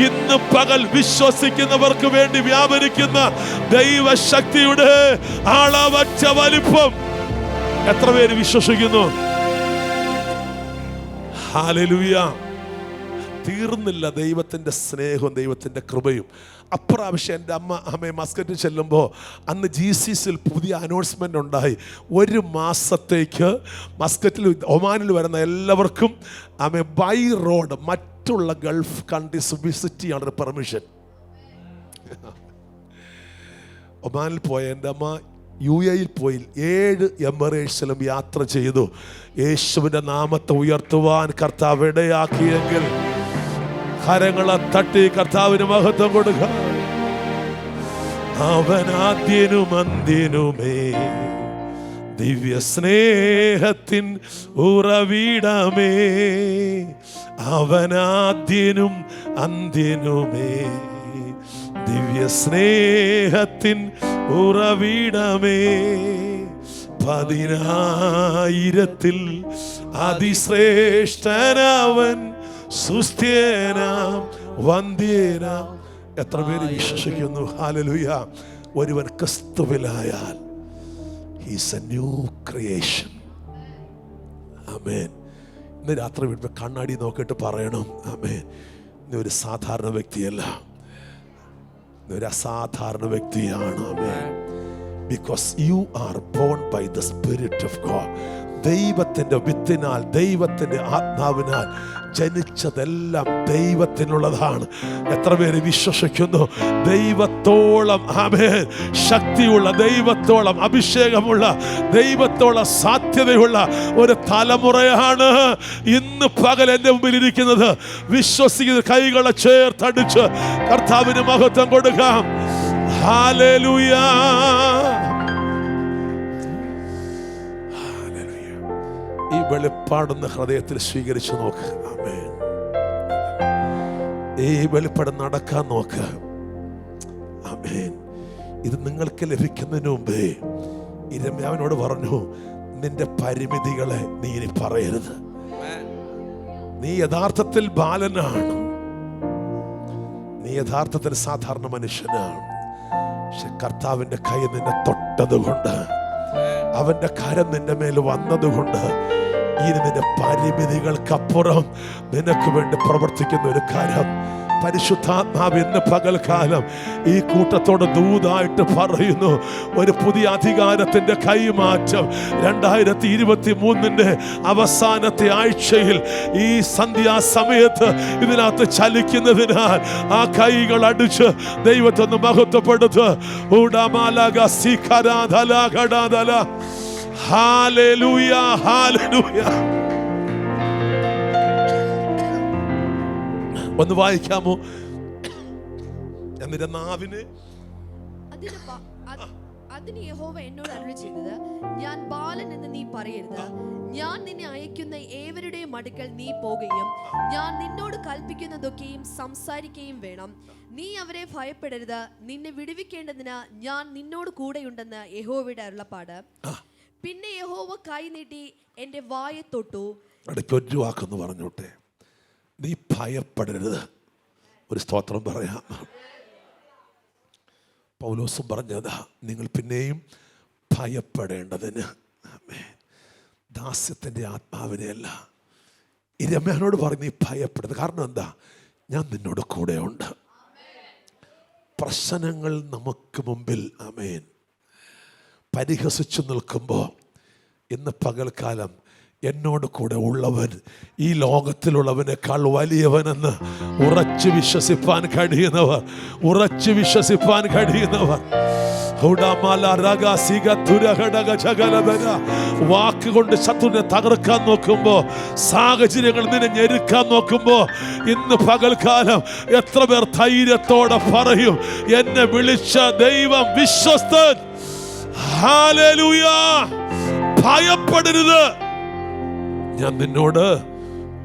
S1: ഇന്ന് പകൽ വിശ്വസിക്കുന്നവർക്ക് വേണ്ടി വ്യാപരിക്കുന്ന ദൈവശക്തിയുടെ അളവറ്റ വലിപ്പം എത്ര പേര് വിശ്വസിക്കുന്നു? ഹല്ലേലൂയ. തീർന്നില്ല ദൈവത്തിൻ്റെ സ്നേഹവും ദൈവത്തിൻ്റെ കൃപയും. അപ്രാവശ്യം എൻ്റെ അമ്മ മസ്കറ്റിൽ ചെല്ലുമ്പോൾ അന്ന് GCCയിൽ പുതിയ അനൗൺസ്മെൻ്റ് ഉണ്ടായി. 1 മാസത്തേക്ക് മസ്കറ്റിൽ ഒമാനിൽ വരുന്ന എല്ലാവർക്കും ബൈ റോഡ് മറ്റുള്ള ഗൾഫ് കൺട്രീസ് വിസിറ്റ് ചെയ്യാനുള്ള പെർമിഷൻ. ഒമാനിൽ പോയ എൻ്റെ അമ്മ UAE പോയി 7 എമിറേറ്റ്സിലും യാത്ര ചെയ്തു. യേശുവിൻ്റെ നാമത്തെ ഉയർത്തുവാൻ കർത്താവ് ഇടയാക്കിയെങ്കിൽ കരങ്ങളെ തട്ടി കർത്താവിന് മഹത്വം കൊടുക്കുക. അവനാദ്യനും അന്ത്യനുമേ ദിവ്യ സ്നേഹത്തിൻ ഉറവിടമേ, അവനാദ്യനും അന്ത്യനുമേ ദിവ്യ സ്നേഹത്തിൻ ഉറവിടമേ, 10,000-ൽ അതിശ്രേഷ്ഠനവൻ, സുസ്ഥിരനാം വന്ധ്യനാം. എത്ര പേര് വിശ്വസിക്കുന്നു? ഹല്ലേലൂയ. ഒരുവൻ ക്രിസ്തുവിലായാൽ ഹീസ് എ ന്യൂ ക്രിയേഷൻ. ആമേൻ. ഇന്ന് രാത്രി വീട്ടിൽ കണ്ണാടി നോക്കിയിട്ട് പറയണം, ആമേൻ, നീ ഒരു സാധാരണ വ്യക്തിയല്ല, നീ ഒരു അസാധാരണ വ്യക്തിയാണ്. ആമേൻ. Because you are born by the Spirit of God. ദൈവത്തിൻ്റെ വിത്തിനാൽ, ദൈവത്തിൻ്റെ ആത്മാവിനാൽ ജനിച്ചതെല്ലാം ദൈവത്തിനുള്ളതാണ്. എത്ര പേര് വിശ്വസിക്കുന്നു? ദൈവത്തോളം ആമേൻ ശക്തിയുള്ള, ദൈവത്തോളം അഭിഷേകമുള്ള, ദൈവത്തോളം സാധ്യതയുള്ള ഒരു തലമുറയാണ് ഇന്ന് പകൽ എൻ്റെ മുമ്പിൽ ഇരിക്കുന്നത്. വിശ്വസിക്കുന്ന കൈകളെ ചേർത്തടിച്ച് കർത്താവിന് മഹത്വം കൊടുക്കാം. ഹല്ലേലൂയ. ഈ വെളിപ്പാടൊന്ന് ഹൃദയത്തിൽ സ്വീകരിച്ചു നോക്ക്. ആമേൻ. ഈ വെളിപ്പാട് നടക്കാൻ നോക്ക്. ആമേൻ. ഇത് നിങ്ങൾക്ക് ലഭിക്കുന്നതിന് മുമ്പേ ഇരമ്യാവിനോട് പറഞ്ഞു, നിന്റെ പരിമിതികളെ നീ ഇനി പറയരുത്. നീ യഥാർത്ഥത്തിൽ ബാലനാണ്, നീ യഥാർത്ഥത്തിൽ സാധാരണ മനുഷ്യനാണ്. പക്ഷെ കർത്താവിൻ്റെ കൈ നിന്നെ തൊട്ടതുകൊണ്ട്, അവന്റെ കരം നിന്റെ മേൽ വന്നതുകൊണ്ട് ഇനി നിന്റെ പരിമിതികൾക്കപ്പുറം നിനക്ക് വേണ്ടി പ്രവർത്തിക്കുന്ന ഒരു കരം പരിശുദ്ധാത്മാവ് ഇന്ന് പകൽക്കാലം ഈ കൂട്ടത്തോട് ദൂതായിട്ട് പറയുന്നു. ഒരു പുതിയ അധികാരത്തിന്റെ കൈമാറ്റം 2023 അവസാനത്തെ ആഴ്ചയിൽ ഈ സന്ധ്യാസമയത്ത് ഇതിനകത്ത് ചലിക്കുന്നതിനാൽ ആ കൈകൾ അടിച്ച് ദൈവത്തെ ഒന്ന് മഹത്വപ്പെടുത്ത്. Hallelujah, hallelujah. ഒന്ന് വായിക്കാമോ? എന്നിട്ട് നാവിന്
S2: അതിന് യഹോവ എന്നോട് അരുളി ചെയ്തത്, ഞാൻ ബാലൻ എന്ന് നീ പറയരുത്. ഞാൻ നിന്നെ അയക്കുന്ന ഏവരുടെയും അടുക്കൽ നീ പോകുകയും ഞാൻ നിന്നോട് കൽപ്പിക്കുന്നതൊക്കെയും സംസാരിക്കുകയും വേണം. നീ അവരെ ഭയപ്പെടരുത്. നിന്നെ വിടുവിക്കേണ്ടതിന് ഞാൻ നിന്നോട് കൂടെയുണ്ടെന്ന് യഹോവയുടെ അരുളപ്പാട്. പിന്നെ യഹോവ കൈ നീട്ടി എന്റെ വായെ തൊട്ടു.
S1: ഒരു വാക്കെന്ന് പറഞ്ഞോട്ടെ, നീ ഭയപ്പെടരുത്. ഒരു സ്തോത്രം പറയാം. പൗലോസും പറഞ്ഞതാ, നിങ്ങൾ പിന്നെയും ഭയപ്പെടേണ്ടതിന്. ദാസ്യത്തിൻ്റെ ആത്മാവിനെയല്ല. ഇരമ്യാനോട് പറഞ്ഞ് നീ ഭയപ്പെടരുത്. കാരണം എന്താ? ഞാൻ നിന്നോട് കൂടെയുണ്ട്. പ്രശ്നങ്ങൾ നമുക്ക് മുമ്പിൽ ആമേൻ പരിഹസിച്ചു നിൽക്കുമ്പോൾ ഇന്ന് പകൽക്കാലം എന്നോട് കൂടെ ഉള്ളവൻ ഈ ലോകത്തിലുള്ളവനേക്കാൾ വലിയവനെന്ന് ഉറച്ചു വിശ്വസിപ്പാൻ കഴിയുന്നവർ, വാക്കുകൊണ്ട് ശത്രുവിനെ തകർക്കാൻ നോക്കുമ്പോ, സാഹചര്യങ്ങൾ നിന്നെ ഞെരുക്കാൻ നോക്കുമ്പോ, ഇന്ന് പകൽക്കാലം എത്ര പേർ ധൈര്യത്തോടെ പറയും, എന്നെ വിളിച്ച ദൈവം വിശ്വസ്തൻ. ഹല്ലേലൂയ. ഭയപ്പെടരുത്, ഞാൻ നിന്നോട്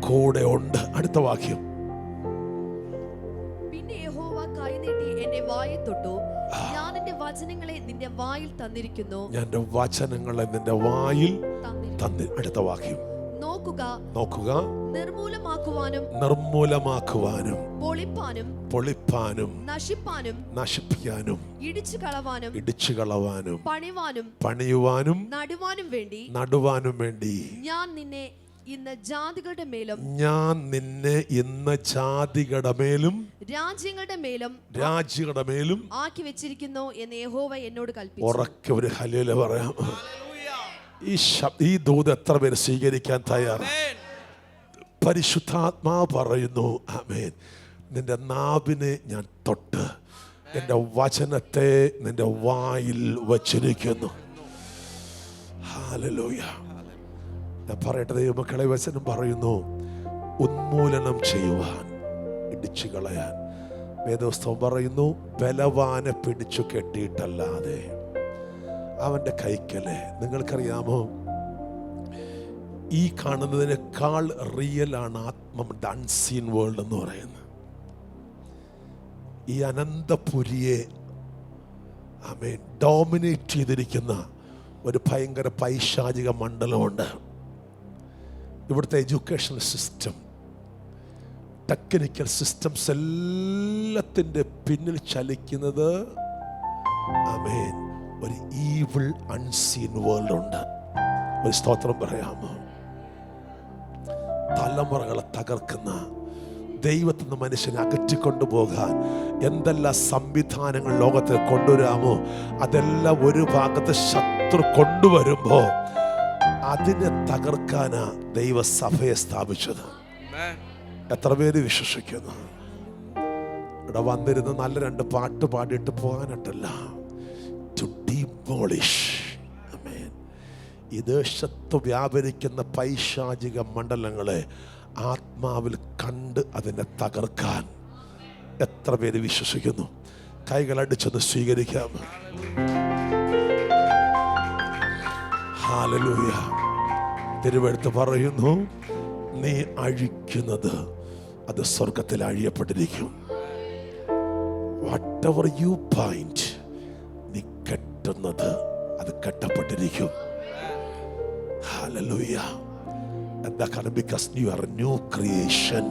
S1: കൂടെ ഉണ്ട്. അടുത്ത വാക്യം.
S2: പിന്നെ യഹോവ കൈ നീട്ടി എന്നെ വായിൽ തൊട്ടു, ഞാൻ എന്റെ വചനങ്ങളെ നിന്റെ വായിൽ തന്നിരിക്കുന്നു.
S1: ഞാൻ എന്റെ വചനങ്ങളെ നിന്റെ വായിൽ തന്നി. അടുത്ത വാക്യം. നോക്കുക, നിർമൂലമാക്കുവാനും പൊളിപ്പാനും നശിപ്പിക്കാനും ഇടിച്ചു കളവാനും പണിയുവാനും നടുവാനും വേണ്ടി
S2: ഞാൻ നിന്നെ ഇന്ന് ജാതികളുടെ മേലും രാജ്യങ്ങളുടെ മേലും ആക്കി വെച്ചിരിക്കുന്നു എന്ന് യഹോവ എന്നോട് കൽപ്പിച്ചു.
S1: ഉറക്കെ ഒരു ഹല്ലേലൂയ പറയാം. ഈ ദൂത് എത്ര പേര് സ്വീകരിക്കാൻ തയ്യാറാണ്? പരിശുദ്ധാത്മാവ് പറയുന്നു, ആമേൻ, നിന്റെ നാവിനെ ഞാൻ തൊട്ട് എൻ്റെ വചനത്തെ നിന്റെ വായിൽ വച്ചിരിക്കുന്നു. ഹല്ലേലൂയ. ഞാൻ പറയട്ടെ, ദൈവമക്കളെ, വചനം പറയുന്നു, ഉന്മൂലനം ചെയ്യുവാൻ, ഇടിച്ചു കളയാൻ. വേദപുസ്തകം പറയുന്നു, ബലവാനെ പിടിച്ചു കെട്ടിയിട്ടല്ലാതെ അവൻ്റെ കൈക്കല്. നിങ്ങൾക്കറിയാമോ, ഈ കാണുന്നതിനേക്കാൾ റിയൽ ആണ് ആത്മം, അൺസീൻ വേൾഡ് എന്ന് പറയുന്നത്. ഈ അനന്തപുരിയെ ആമേൻ ഡോമിനേറ്റ് ചെയ്തിരിക്കുന്ന ഒരു ഭയങ്കര പൈശാചിക മണ്ഡലമുണ്ട്. ഇവിടുത്തെ എഡ്യൂക്കേഷണൽ സിസ്റ്റം, ടെക്നിക്കൽ സിസ്റ്റംസ് എല്ലാത്തിൻ്റെ പിന്നിൽ ചലിക്കുന്നത് ആമേൻ ഒരു ഈവിൾ അൺസീൻ വേൾഡ് ഉണ്ട്. ഒരു സ്തോത്രം പറയാമോ? തലമുറകളെ തകർക്കുന്ന, ദൈവത്തിൽ നിന്ന് മനുഷ്യനെ അകറ്റിക്കൊണ്ടുപോകാൻ എന്തെല്ലാം സംവിധാനങ്ങൾ ലോകത്തിൽ കൊണ്ടുവരാമോ, അതെല്ലാം ഒരു ഭാഗത്ത് ശത്രു കൊണ്ടുവരുമ്പോൾ അതിനെ തകർക്കാനാ ദൈവസഭയെ സ്ഥാപിച്ചത്. എത്ര പേര് വിശ്വസിക്കുന്നു? ഇവിടെ വന്നിരുന്ന് നല്ല രണ്ട് പാട്ട് പാടിയിട്ട് പോകാനായിട്ടല്ല, ടു ഡിമോളിഷ്. ഈ ദേശത്ത് വ്യാപരിക്കുന്ന പൈശാചിക മണ്ഡലങ്ങളെ ആത്മാവിൽ കണ്ട് അതിനെ തകർക്കാൻ എത്ര പേര് വിശ്വസിക്കുന്നു? കൈകളടിച്ചൊന്ന് സ്വീകരിക്കാം. ഹല്ലേലൂയ. തിരുവെഴുത്ത് പറയുന്നു, നീ അഴിക്കുന്നത് അത് സ്വർഗത്തിൽ അഴിയപ്പെട്ടിരിക്കും. Whatever you bind, നീ കെട്ടുന്നത് അത് കെട്ടപ്പെട്ടിരിക്കും. Hallelujah. And that kind of, because you are a new creation,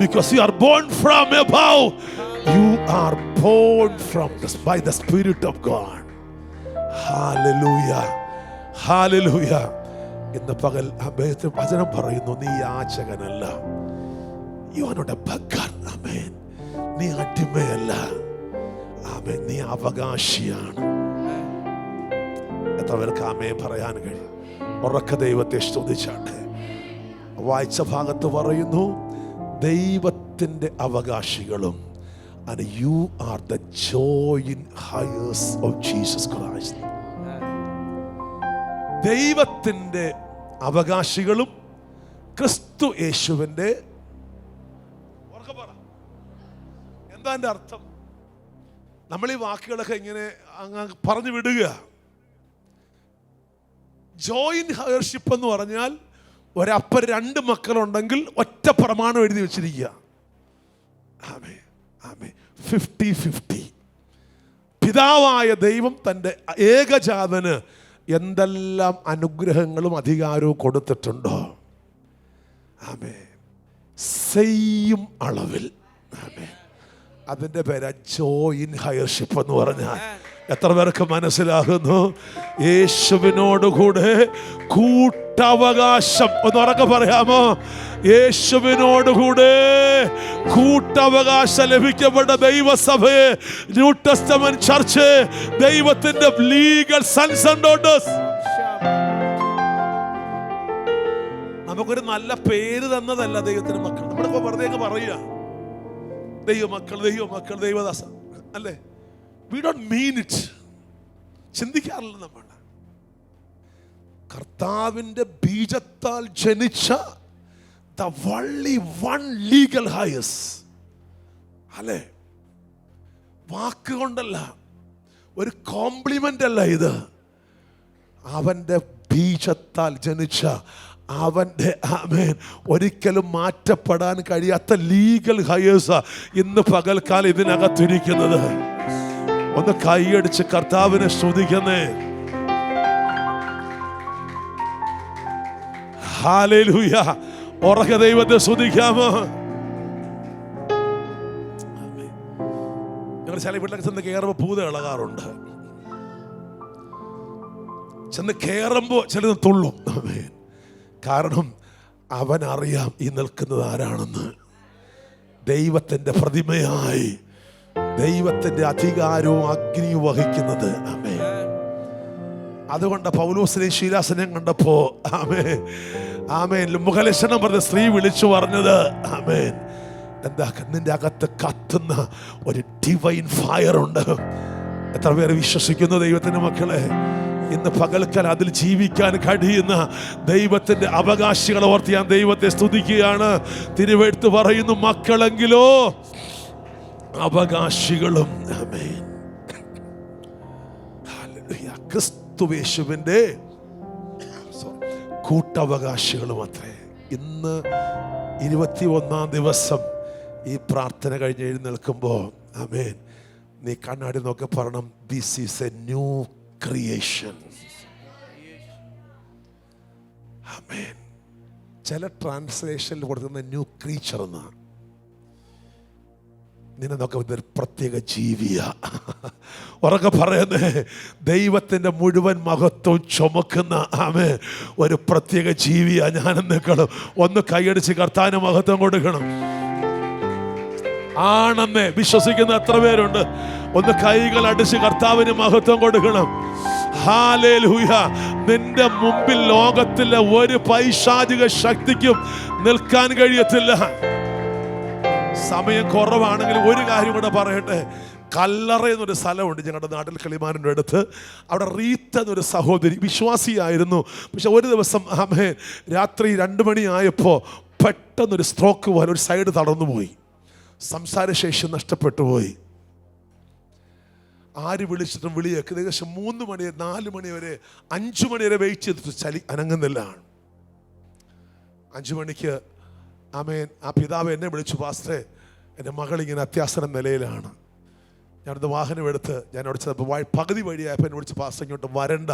S1: because you are born from above, you are born from by the Spirit of God. Hallelujah. Hallelujah. ഇന്ന് പകൽ വചനം പറയുന്നു, നീ യാചകനല്ല. You are not a beggar. Amen. നീ അടിമയല്ല. ആമേൻ. നീ അവകാശിയാണ്. എത്ര പേർക്ക് ആമേൻ പറയാൻ കഴിയും? ഉറക്ക ദൈവത്തെ സ്തുതിച്ചാട്ടെ. വായിച്ച ഭാഗത്ത് പറയുന്നു, ദൈവത്തിൻ്റെ അവകാശികളും, and you are the joint heirs of Jesus Christ. ദൈവത്തിൻ്റെ അവകാശികളും ക്രിസ്തു യേശുവിൻ്റെ. എന്താ എൻ്റെ അർത്ഥം? നമ്മൾ ഈ വാക്കുകളൊക്കെ ഇങ്ങനെ പറഞ്ഞു വിടുക. ജോയിന്റ് ഹയർഷിപ്പ് എന്ന് പറഞ്ഞാൽ ഒരപ്പൻ രണ്ട് മക്കളുണ്ടെങ്കിൽ ഒറ്റ പ്രമാണം എഴുതി വെച്ചിരിക്കുക. 50-50. പിതാവായ ദൈവം തൻ്റെ ഏകജാതന് എന്തെല്ലാം അനുഗ്രഹങ്ങളും അധികാരവും കൊടുത്തിട്ടുണ്ടോ, സെയിം അളവിൽ. അതിൻ്റെ പേരാ ജോയിന്റ് ഹയർഷിപ്പ് എന്ന് പറഞ്ഞാൽ. എത്ര പേർക്ക് മനസ്സിലാകുന്നു? യേശുവിനോടുകൂടെ കൂട്ടവകാശം. ഒന്ന് ഉറക്കെ പറയാമോ? യേശുവിനോടുകൂടെ കൂട്ടവകാശം ലഭിക്കപ്പെട്ട ദൈവസഭയെ, ന്യൂ ടെസ്റ്റമെന്റ് ചർച്ച്, ദൈവത്തിന്റെ ലീഗൽ സൺസ് ആൻഡ് ഡോട്ടേഴ്സ്. നമുക്കൊരു നല്ല പേര് തന്നതല്ല ദൈവത്തിന് മക്കൾ. നമ്മളിപ്പോ വെറുതെ പറയുക, ദൈവമക്കൾ, ദൈവമക്കൾ, ദൈവദാസ, അല്ലേ? We don't mean it. ചിന്തിക്കാറില്ല നമ്മൾ. കർത്താവിൻ്റെ ബീജത്താൽ ജനിച്ച the only one legal heirs, അല്ലേ? വാക്കുകൊണ്ടല്ല, ഒരു കോംപ്ലിമെന്റ് അല്ല ഇത്. അവൻ്റെ ബീജത്താൽ ജനിച്ച അവൻ്റെ ആമേൻ ഒരിക്കലും മാറ്റപ്പെടാൻ കഴിയാത്ത ലീഗൽ ഹയേഴ്സ് ഇന്ന് പകൽക്കാലം ഇതിനകത്തിരിക്കുന്നത്. ഒന്ന് കൈയടിച്ച് കർത്താവിനെ സ്തുതിക്കുന്നേ. ഹല്ലേലൂയ. ഉറക്കെ ദൈവത്തെ സ്തുതിക്കാമോ? ഞങ്ങൾ ചില വീട്ടിലൊക്കെ ചെന്ന് കയറുമ്പോൾ പൂത ഇളകാറുണ്ട്. ചെന്ന് കയറുമ്പോൾ ചിലത് തുള്ളും. കാരണം അവനറിയാം ഈ നിൽക്കുന്നത് ആരാണെന്ന്. ദൈവത്തിൻ്റെ പ്രതിമയായി ദൈവത്തിൻ്റെ അധികാരവും അഗ്നിയും വഹിക്കുന്നത്. ആമേൻ. അതുകൊണ്ട് പൗലോസിനെ ശീലാസനം കണ്ടപ്പോ ആമേൻ ആമേൻ മുഖലക്ഷണം പറഞ്ഞ സ്ത്രീ വിളിച്ചു പറഞ്ഞത് ആമേൻ, എന്താ നിന്റെ അകത്ത് കത്തുന്ന ഒരു ഡിവൈൻ ഫയർ ഉണ്ട്. എത്ര പേര് വിശ്വസിക്കുന്നു ദൈവത്തിന്റെ മക്കളെ? ഇന്ന് പകൽക്കാലം അതിൽ ജീവിക്കാൻ കഴിയുന്ന ദൈവത്തിന്റെ അവകാശികളെ ഓർത്ത് ഞാൻ ദൈവത്തെ സ്തുതിക്കുകയാണ്. തിരുവെഴുത്ത് പറയുന്നു, മക്കളെങ്കിലോ അവകാശികളും. ആമേൻ. ഹല്ലേലൂയ. ക്രിസ്തുയേശുവിന്റെ കൂട്ടവകാശികളും അത്രേ. ഇന്ന് 21-ാം ദിവസം ഈ പ്രാർത്ഥന കഴിഞ്ഞ് എഴുന്നേൽക്കുമ്പോൾ ആമേൻ, നീ കണ്ണാടി നോക്കി പറയണം, this is a new creation. ആമേൻ. ചില ട്രാൻസ്ലേഷനിൽ കൊടുക്കുന്ന ന്യൂ ക്രീച്ചർ എന്നാണ്. നിന്നെ നോക്കുമ്പോൾ ഇതൊരു പ്രത്യേക ജീവിയ. ഉറക്കെ പറയുന്നേ, ദൈവത്തിൻ്റെ മുഴുവൻ മഹത്വം ചുമക്കുന്ന ആമേൻ ഒരു പ്രത്യേക ജീവിയാ ഞാനും നിൽക്കണം. ഒന്ന് കൈയടിച്ച് കർത്താവിന് മഹത്വം കൊടുക്കണം. ആണെന്നേ വിശ്വസിക്കുന്ന എത്ര പേരുണ്ട്? ഒന്ന് കൈകൾ അടിച്ച് കർത്താവിന് മഹത്വം കൊടുക്കണം. ഹല്ലേലൂയ. നിന്റെ മുമ്പിൽ ലോകത്തിലെ ഒരു പൈശാചിക ശക്തിക്കും നിൽക്കാൻ കഴിയത്തില്ല. സമയം കുറവാണെങ്കിൽ ഒരു കാര്യം കൂടെ പറയട്ടെ. കല്ലറ എന്നൊരു സ്ഥലമുണ്ട് ഞങ്ങളുടെ നാട്ടിൽ, കിളിമാനൻ്റെ അടുത്ത്. അവിടെ റീത്ത എന്നൊരു സഹോദരി വിശ്വാസിയായിരുന്നു. പക്ഷെ ഒരു ദിവസം ആമേൻ രാത്രി 2 മണിയായപ്പോൾ പെട്ടെന്നൊരു സ്ട്രോക്ക് പോലെ ഒരു സൈഡ് തടർന്നുപോയി. സംസാരശേഷി നഷ്ടപ്പെട്ടു പോയി. ആര് വിളിച്ചിട്ടും വിളിയേക്ക് ഏകദേശം 3 മണി 4 മണി വരെ 5 മണി വരെ വെയിറ്റ് ചെയ്തിട്ട് അനങ്ങുന്നില്ല. 5 മണിക്ക് ആമേൻ ആ പിതാവ് എന്നെ വിളിച്ചു, പാസ്റ്ററെ എൻ്റെ മകളിങ്ങനെ അത്യാസന്ന നിലയിലാണ്. ഞാനത് വാഹനം എടുത്ത് ഞാൻ അവിടെ ചെന്നപ്പോൾ പകുതി വഴിയായപ്പോൾ എന്നെ വിളിച്ച്, പാസ്റ്റർ ഇങ്ങോട്ട് വരണ്ട,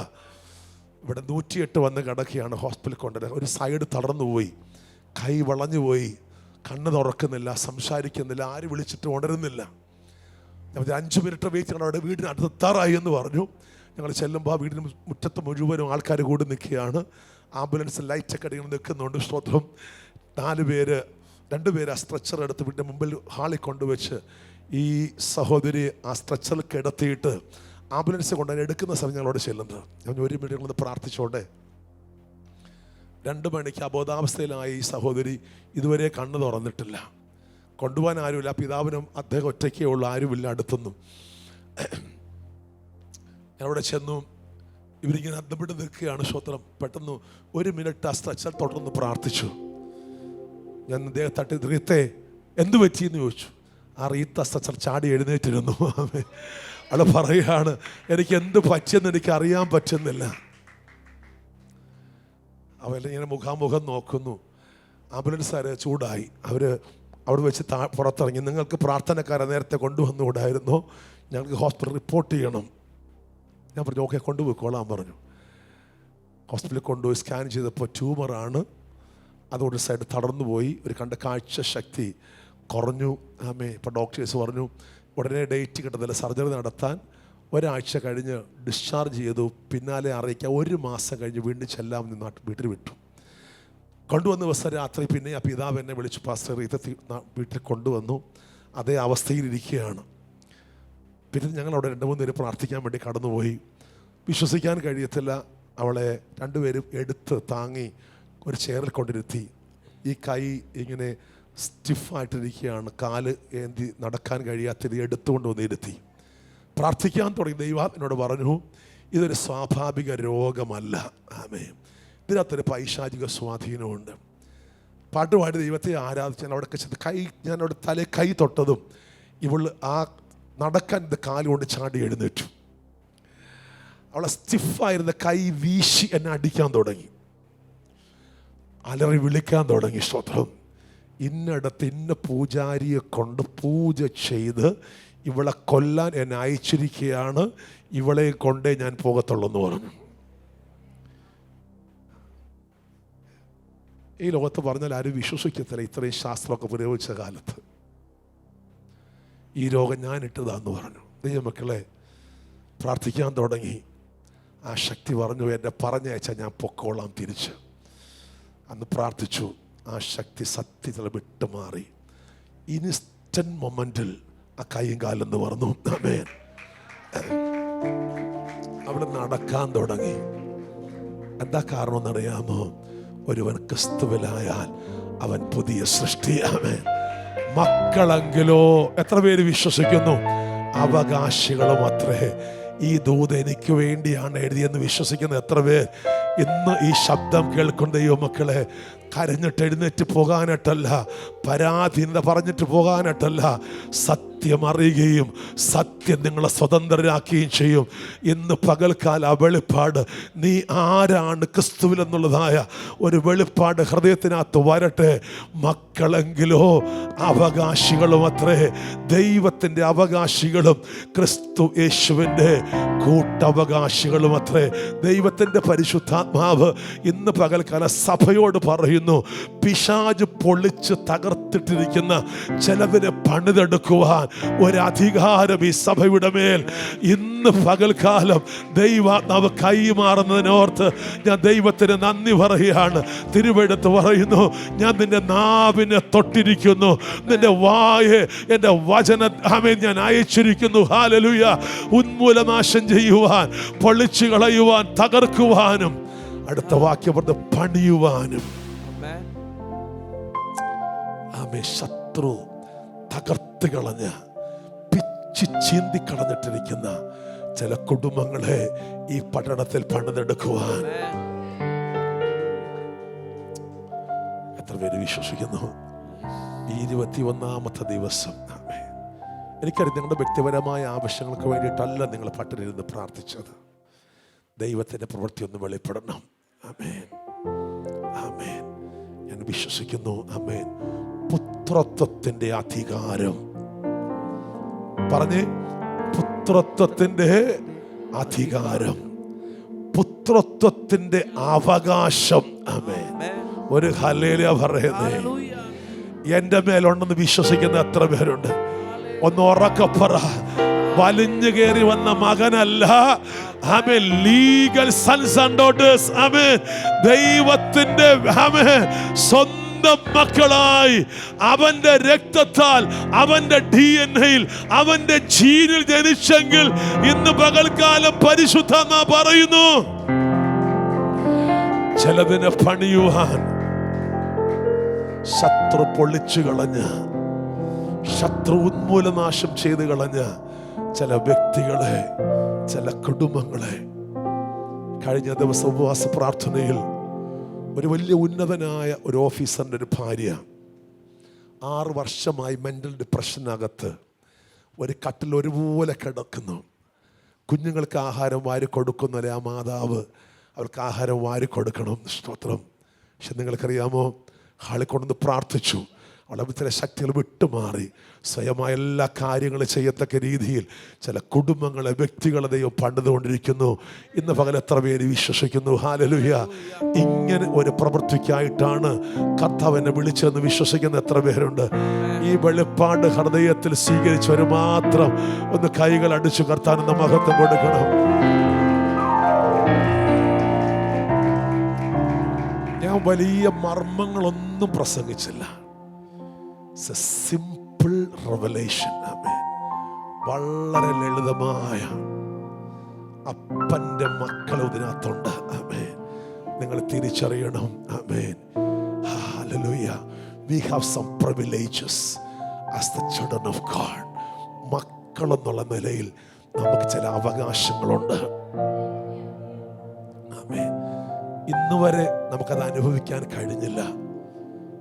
S1: ഇവിടെ 108 വന്ന് കിടക്കുകയാണ്, ഹോസ്പിറ്റലിൽ കൊണ്ടുവരാൻ. ഒരു സൈഡ് തളർന്നു പോയി, കൈ വളഞ്ഞു പോയി, കണ്ണ് തുറക്കുന്നില്ല, സംസാരിക്കുന്നില്ല, ആര് വിളിച്ചിട്ട് ഉണരുന്നില്ല. ഞാൻ 5 മിനിറ്റ് വെയിറ്റ് ചെയ്യണം, അവിടെ വീടിന് അടുത്തെത്താറായി എന്ന് പറഞ്ഞു. ഞങ്ങൾ ചെല്ലുമ്പോൾ ആ വീടിന് മുറ്റത്ത് മുഴുവനും ആൾക്കാർ കൂടി നിൽക്കുകയാണ്. ആംബുലൻസ് ലൈറ്റൊക്കെ അടിക്കണം നിൽക്കുന്നുണ്ട്. സ്തോത്രം. 2 പേര് ആ സ്ട്രെച്ചർ എടുത്ത് വീടിൻ്റെ മുമ്പിൽ ഹാളിൽ കൊണ്ടുവച്ച് ഈ സഹോദരി ആ സ്ട്രെച്ചറിൽ കിടത്തിയിട്ട് ആംബുലൻസ് കൊണ്ടുവന്ന് എടുക്കുന്ന സമയം ഞങ്ങളോട് ചെല്ലുന്നത്. ഞാൻ 1 മിനിറ്റ് കൊണ്ട് പ്രാർത്ഥിച്ചോട്ടെ. 2 മണിക്ക് അബോധാവസ്ഥയിലായ ഈ സഹോദരി ഇതുവരെ കണ്ണ് തുറന്നിട്ടില്ല. കൊണ്ടുപോകാൻ ആരുമില്ല. പിതാവിനും അദ്ദേഹം ഒറ്റയ്ക്കേ ഉള്ളൂ, ആരുമില്ല അടുത്തൊന്നും. ഞാനവിടെ ചെന്നു. ഇവരിങ്ങനെ അന്തപ്പെട്ട് നിൽക്കുകയാണ്. സ്വത്രം. പെട്ടെന്ന് 1 മിനിറ്റ് ആ സ്ട്രെച്ചർ തുടർന്ന് പ്രാർത്ഥിച്ചു. ഞാൻ അദ്ദേഹം തട്ടി, റീത്തെ എന്തു പറ്റിയെന്ന് ചോദിച്ചു. ആ റീത്ത സ്ട്രെച്ചർ ചാടി എഴുന്നേറ്റിരുന്നു. അവൾ പറയുകയാണ്, എനിക്ക് എന്ത് പറ്റിയെന്ന് എനിക്ക് അറിയാൻ പറ്റുന്നില്ല. അവരെല്ലാം ഇങ്ങനെ മുഖാമുഖം നോക്കുന്നു. ആംബുലൻസുകാർ ചൂടായി. അവർ അവിടെ വെച്ച് പുറത്തിറങ്ങി. നിങ്ങൾക്ക് പ്രാർത്ഥനക്കാരെ നേരത്തെ കൊണ്ടുവന്നുകൂടായിരുന്നു, ഞങ്ങൾക്ക് ഹോസ്പിറ്റൽ റിപ്പോർട്ട് ചെയ്യണം. ഞാൻ പറഞ്ഞു ഓക്കെ കൊണ്ടുപോയിക്കോളാൻ പറഞ്ഞു. ഹോസ്പിറ്റലിൽ കൊണ്ടുപോയി സ്കാൻ ചെയ്തപ്പോൾ ട്യൂമറാണ്. അതുകൊണ്ട് സൈഡ് തടർന്നു പോയി. ഒരു കണ്ട കാഴ്ച ശക്തി കുറഞ്ഞു. ആമേ. ഇപ്പോൾ ഡോക്ടേഴ്സ് പറഞ്ഞു ഉടനെ ഡേറ്റ് കിട്ടുന്നില്ല, സർജറി നടത്താൻ. 1 ആഴ്ച കഴിഞ്ഞ് ഡിസ്ചാർജ് ചെയ്തു. പിന്നാലെ അറിയിക്കാം 1 മാസം കഴിഞ്ഞ് വീണ്ടും ചെല്ലാമെന്ന് വീട്ടിൽ വിട്ടു. കൊണ്ടുവന്ന ദിവസം രാത്രി പിന്നെ ആ പിതാവ് എന്നെ വിളിച്ചു, പാസ്റ്റർ റീത്ത വീട്ടിൽ കൊണ്ടുവന്നു, അതേ അവസ്ഥയിലിരിക്കുകയാണ്. പിന്നെ ഞങ്ങൾ അവിടെ 2-3 പേര് പ്രാർത്ഥിക്കാൻ വേണ്ടി കടന്നുപോയി. വിശ്വസിക്കാൻ കഴിയത്തില്ല. അവളെ 2 പേരും എടുത്ത് താങ്ങി ഒരു ചെയറിൽ കൊണ്ടിരുത്തി. ഈ കൈ ഇങ്ങനെ സ്റ്റിഫായിട്ടിരിക്കുകയാണ്, കാല് ഏന്തി നടക്കാൻ കഴിയാത്തത് എടുത്തുകൊണ്ട് വന്ന് ഇരുത്തി. പ്രാർത്ഥിക്കാൻ തുടങ്ങി. ദൈവം എന്നോട് പറഞ്ഞു, ഇതൊരു സ്വാഭാവിക രോഗമല്ല. ആമേൻ. ഇതിനകത്തൊരു പൈശാചിക സ്വാധീനമുണ്ട്. പാട്ടുപാടി ദൈവത്തെ ആരാധിച്ച് ഞാൻ അവിടെ ചെന്ന് ഞാൻ അവിടെ തലേ കൈ തൊട്ടതും ഇവള് ആ നടക്കാൻ കാലുകൊണ്ട് ചാടി എഴുന്നേറ്റു. അവളെ സ്റ്റിഫായിരുന്ന കൈ വീശി എന്നെ അടിക്കാൻ തുടങ്ങി, അലറി വിളിക്കാൻ തുടങ്ങി. സ്തോത്രം. ഇന്നടത്ത് ഇന്ന പൂജാരിയെ കൊണ്ട് പൂജ ചെയ്ത് ഇവളെ കൊല്ലാൻ എന്നെ അയച്ചിരിക്കുകയാണ്, ഇവളെ കൊണ്ടേ ഞാൻ പോകത്തുള്ളൂ എന്ന് പറഞ്ഞു. ഈ ലോകത്ത് പറഞ്ഞാൽ ആരും വിശ്വസിക്കത്തില്ല, ഇത്രയും ശാസ്ത്രമൊക്കെ പുരോഗമിച്ച കാലത്ത് ഈ രോഗം ഞാൻ ഇട്ടതാന്ന് പറഞ്ഞു. ദൈവമക്കളെ, പ്രാർത്ഥിക്കാൻ തുടങ്ങി. ആ ശക്തി പറഞ്ഞു, എന്നെ പറഞ്ഞയച്ചാൽ ഞാൻ പൊക്കോളാം തിരിച്ച്. അന്ന് പ്രാർത്ഥിച്ചു. ആ ശക്തി സത്യത്തിൽ വിട്ടുമാറി. ഇൻസ്റ്റന്റ് മൊമെന്റിൽ ആ കൈയും കാലെന്ന് പറഞ്ഞു. ആമേൻ. അവിടെ നടക്കാൻ തുടങ്ങി. എന്താ കാരണം എന്നറിയാമോ? ഒരുവൻ ക്രിസ്തുവിലായാൽ അവൻ പുതിയ സൃഷ്ടിയാമേ. മക്കളെങ്കിലോ എത്ര പേര് വിശ്വസിക്കുന്നു? അവകാശികളും അത്രേ. ഈ ദൂത് എനിക്ക് വേണ്ടിയാണ് എഴുതിയെന്ന് വിശ്വസിക്കുന്ന എത്ര പേർ ഇന്ന് ഈ ശബ്ദം കേൾക്കുന്ന ദൈവമക്കളെ? കരഞ്ഞിട്ട് എഴുന്നേറ്റ് പോകാനായിട്ടല്ല, പരാധീനത പറഞ്ഞിട്ട് പോകാനായിട്ടല്ല, സത്യം അറിയുകയും സത്യം നിങ്ങളെ സ്വതന്ത്രരാക്കുകയും ചെയ്യും. ഇന്ന് പകൽക്കാല വെളിപ്പാട്, നീ ആരാണ് ക്രിസ്തുവിലെന്നുള്ളതായ ഒരു വെളിപ്പാട് ഹൃദയത്തിനകത്ത് വരട്ടെ. മക്കളെങ്കിലോ അവകാശികളും അത്രേ. ദൈവത്തിൻ്റെ അവകാശികളും ക്രിസ്തു യേശുവിൻ്റെ കൂട്ടവകാശികളും അത്രേ. ദൈവത്തിൻ്റെ പരിശുദ്ധാത്മാവ് ഇന്ന് പകൽക്കാല സഭയോട് പറയുന്നു, പിശാച് പൊളിച്ച് തകർത്തിട്ടിരിക്കുന്ന ചിലതിനെ പണിതെടുക്കുവാൻ ഒരധികാരം ഈ സഭയുടെ മേൽ ഇന്ന് പകൽക്കാലം ദൈവാത്മാവ് കൈമാറുന്നതിനോർത്ത് ഞാൻ ദൈവത്തിന് നന്ദി പറയുകയാണ്. തിരുവെടുത്ത് പറയുന്നു, ഞാൻ നിന്റെ നാവിനെ തൊട്ടിരിക്കുന്നു, നിന്റെ വായെ എൻ്റെ വചന ഞാൻ അയച്ചിരിക്കുന്നു. ഹല്ലേലൂയ. ഉന്മൂലനാശം ചെയ്യുവാൻ, പൊളിച്ചു കളയുവാൻ, തകർക്കുവാനും, അടുത്ത വാക്യം പറഞ്ഞ് പണിയുവാനും. ആമേൻ. ശത്രു തകർത്ത് കളഞ്ഞ, പിച്ചി ചീന്തിക്കളഞ്ഞിട്ടിരിക്കുന്ന ചില കുടുംബങ്ങളെ ഈ പട്ടണത്തിൽ പണിതെടുക്കുവാൻ എത്ര പേര് വിശ്വസിക്കുന്നു? ഈ 21-ാമത്തെ ദിവസം എനിക്കറിയാം നിങ്ങളുടെ വ്യക്തിപരമായ ആവശ്യങ്ങൾക്ക് വേണ്ടിയിട്ടല്ല നിങ്ങൾ പട്ടണിരുന്ന് പ്രാർത്ഥിച്ചത്. ദൈവത്തിൻ്റെ പ്രവൃത്തി ഒന്ന് വെളിപ്പെടണം. ആമേൻ, ആമേൻ. ഞാൻ വിശ്വസിക്കുന്നു. ആമേൻ. പുത്രത്വത്തിൻ്റെ അധികാരം പറഞ്ഞേ, പുത്രത്വത്തിൻ്റെ അധികാരം, പുത്രത്വത്തിൻ്റെ അവകാശം. ആമേൻ. ഒരു ഹല്ലേലൂയ പറയുന്നേ. എൻ്റെ മേലുണ്ടെന്ന് വിശ്വസിക്കുന്ന എത്ര പേരുണ്ട്? ഒന്ന് ഉറക്കെ പറ. വലിഞ്ഞു കയറി വന്ന മകനല്ല, ആമേൻ, ലീഗൽ സൺസ് ആൻഡ് ഡോട്ടേഴ്സ്, ആമേൻ, ദൈവത്തിന്റെ ആമേൻ സ്വന്തം മക്കളായി അവന്റെ രക്തത്താൽ, അവന്റെ DNA-യിൽ, അവന്റെ ജീനിൽ ജനിച്ചെങ്കിൽ ഇന്ന് പകൽക്കാലം പരിശുദ്ധാത്മാവ് പറയുന്നു, ചിലതിനെ പണിയുവാൻ ശത്രു പൊളിച്ചു കളഞ്ഞ, ശത്രു ഉന്മൂലനാശം ചെയ്ത് കളഞ്ഞ ചില വ്യക്തികളെ, ചില കുടുംബങ്ങളെ. കഴിഞ്ഞ ദിവസം ഉപവാസ പ്രാർത്ഥനയിൽ ഒരു വലിയ ഉന്നതനായ ഒരു ഓഫീസറിൻ്റെ ഒരു ഭാര്യ 6 വർഷമായി മെൻ്റൽ ഡിപ്രഷനകത്ത് ഒരു കട്ടിൽ ഒരുപോലെ കിടക്കുന്നു. കുഞ്ഞുങ്ങൾക്ക് ആഹാരം വാരി കൊടുക്കുന്നവരെ ആ മാതാവ് അവർക്ക് ആഹാരം വാരി കൊടുക്കണം. സ്തോത്രം. പക്ഷെ നിങ്ങൾക്കറിയാമോ, ഹാളിൽ കൊണ്ടുവന്ന് പ്രാർത്ഥിച്ചു. അവളെ ചില ശക്തികൾ വിട്ടുമാറി സ്വയമായ എല്ലാ കാര്യങ്ങളും ചെയ്യത്തക്ക രീതിയിൽ ചില കുടുംബങ്ങളെ, വ്യക്തികളെ ദൈവം പണിതുകൊണ്ടിരിക്കുന്നു. ഇന്ന് പകൽ എത്ര പേര് വിശ്വസിക്കുന്നു? ഹല്ലേലൂയ. ഇങ്ങനെ ഒരു പ്രവൃത്തിക്കായിട്ടാണ് കർത്താവ് എന്നെ വിളിച്ചതെന്ന് വിശ്വസിക്കുന്ന എത്ര പേരുണ്ട്? ഈ വെളിപ്പാട് ഹൃദയത്തിൽ സ്വീകരിച്ചവർ മാത്രം ഒന്ന് കൈകൾ അടിച്ചു കർത്താവിന് മഹത്വം കൊടുക്കണം. ഞാൻ വലിയ മർമ്മങ്ങളൊന്നും പ്രസംഗിച്ചില്ല. Simple revelation. ആമേൻ. വളരെ ലളിതമായ അപ്പൻ്റെ മക്കൾ ഇതിനകത്തുണ്ട്. ആമേൻ. നിങ്ങൾ തിരിച്ചറിയണം. ആമേൻ. ഹല്ലേലൂയ. We have some privileges as the children of God. മക്കളെന്നുള്ള നിലയിൽ നമുക്ക് ചില അവകാശങ്ങളുണ്ട്. ആമേൻ. ഇന്ന് വരെ നമുക്കത് അനുഭവിക്കാൻ കഴിഞ്ഞില്ല.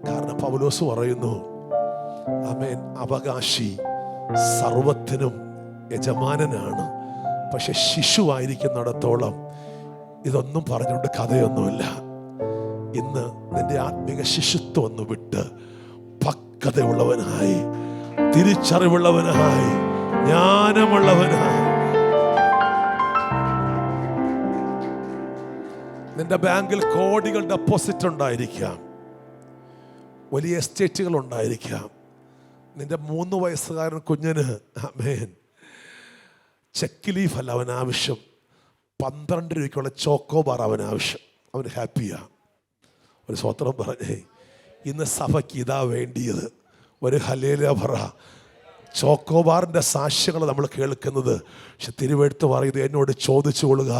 S1: കാരണം പൗലോസ് പറയുന്നു, ആമേൻ, അവകാശി സർവത്തിനും യജമാനനാണ്. പക്ഷെ ശിശുവായിരിക്കുന്നിടത്തോളം ഇതൊന്നും പറഞ്ഞുകൊണ്ട് കഥയൊന്നുമില്ല. ഇന്ന് നിന്റെ ആത്മീക ശിശുത്വം ഒന്ന് വിട്ട് പക്വതയുള്ളവനായി, തിരിച്ചറിവുള്ളവനായി, ജ്ഞാനമുള്ളവനായി. നിന്റെ ബാങ്കിൽ കോടികൾ ഡെപ്പോസിറ്റ് ഉണ്ടായിരിക്കാം, വലിയ എസ്റ്റേറ്റുകൾ ഉണ്ടായിരിക്കാം. നിന്റെ 3 വയസ്സുകാരൻ കുഞ്ഞിന്, ആമേൻ, ചെക്ക് ലീഫ് അല്ല അവൻ ആവശ്യം, 12 രൂപയ്ക്കുള്ള ചോക്കോബാർ അവൻ ആവശ്യം. അവന് ഹാപ്പിയാ. ഒരു സ്വത്രം പറഞ്ഞേ, ഇന്ന് സഭയ്ക്ക് ഇതാ വേണ്ടിയത്. ഒരു ഹല്ലേലൂയ പറ. ചോക്കോബാറിൻ്റെ സാക്ഷ്യങ്ങൾ നമ്മൾ കേൾക്കുന്നത്. പക്ഷെ തിരുവെഴുത്ത് പറയുന്നത്, എന്നോട് ചോദിച്ചു കൊള്ളുക,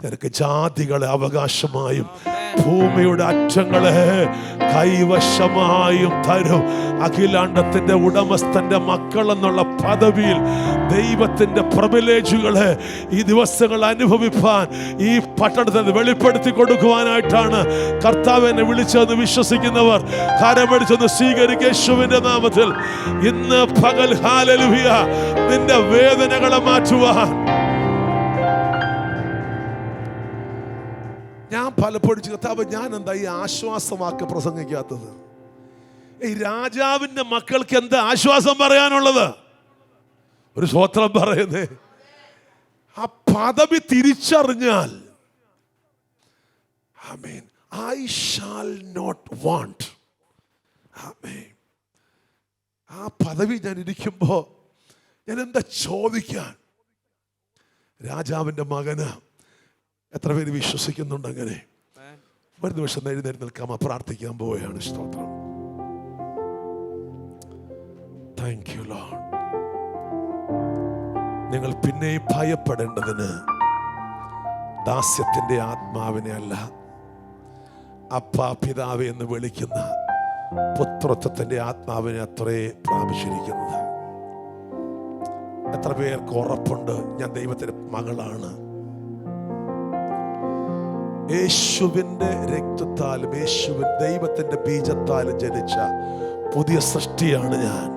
S1: നിനക്ക് ജാതികളെ അവകാശമായും ഭൂമിയുടെ അറ്റങ്ങളെ കൈവശമായും തരും. അഖിലാണ്ടത്തിന്റെ ഉടമസ്ഥന്റെ മക്കൾ എന്നുള്ള പദവിയിൽ ദൈവത്തിന്റെ പ്രിവിലേജുകളെ ഈ ദിവസങ്ങൾ അനുഭവിപ്പാൻ ഈ പട്ടണത്തിൽ വെളിപ്പെടുത്തി കൊടുക്കുവാനായിട്ടാണ് കർത്താവ് എന്നെ വിളിച്ചതെന്ന് വിശ്വസിക്കുന്നവർ കരമടിച്ചൊന്ന് സ്വീകരിക്കുക യേശുവിന്റെ നാമത്തിൽ. ഇന്ന് പകൽ ഹല്ലേലൂയ നിന്റെ വേദനകളെ മാറ്റുവാൻ. ഞാൻ പലപ്പോഴും കർത്താവ്, ഞാൻ എന്താ ഈ ആശ്വാസമാക്കി പ്രസംഗിക്കാത്തത്? ഈ രാജാവിന്റെ മക്കൾക്ക് എന്താ ആശ്വാസം പറയാനുള്ളത്? ഒരു സ്വത്രം പറയുന്നേ, ആ പദവി തിരിച്ചറിഞ്ഞാൽ, ആമേൻ, I shall not want. ആമേൻ. ആ പദവി ഞാൻ ഇരിക്കുമ്പോ ഞാൻ എന്താ ചോദിക്കാൻ? രാജാവിന്റെ മകന്. എത്ര പേര് വിശ്വസിക്കുന്നുണ്ട് അങ്ങനെ? ഒരു നിമിഷം എഴുന്നേറ്റ് നിൽക്കാം, പ്രാർത്ഥിക്കാൻ പോവുകയാണ്. സ്തോത്രം. Thank you Lord. നിങ്ങൾ പിന്നെയും ഭയപ്പെടേണ്ടതിന് ദാസ്യത്തിന്റെ ആത്മാവിനെ അല്ല, അപ്പാ പിതാവേ എന്ന് വിളിക്കുന്ന പുത്രത്വത്തിന്റെ ആത്മാവിനെ അത്രേ പ്രാപിച്ചിരിക്കുന്നത്. എത്ര പേർക്ക് ഉറപ്പുണ്ട് ഞാൻ ദൈവത്തിന്റെ മകളാണ്? യേശുവിന്റെ രക്തത്താലും യേശുവിൻ ദൈവത്തിന്റെ ബീജത്താലും ജനിച്ച പുതിയ സൃഷ്ടിയാണ് ഞാൻ.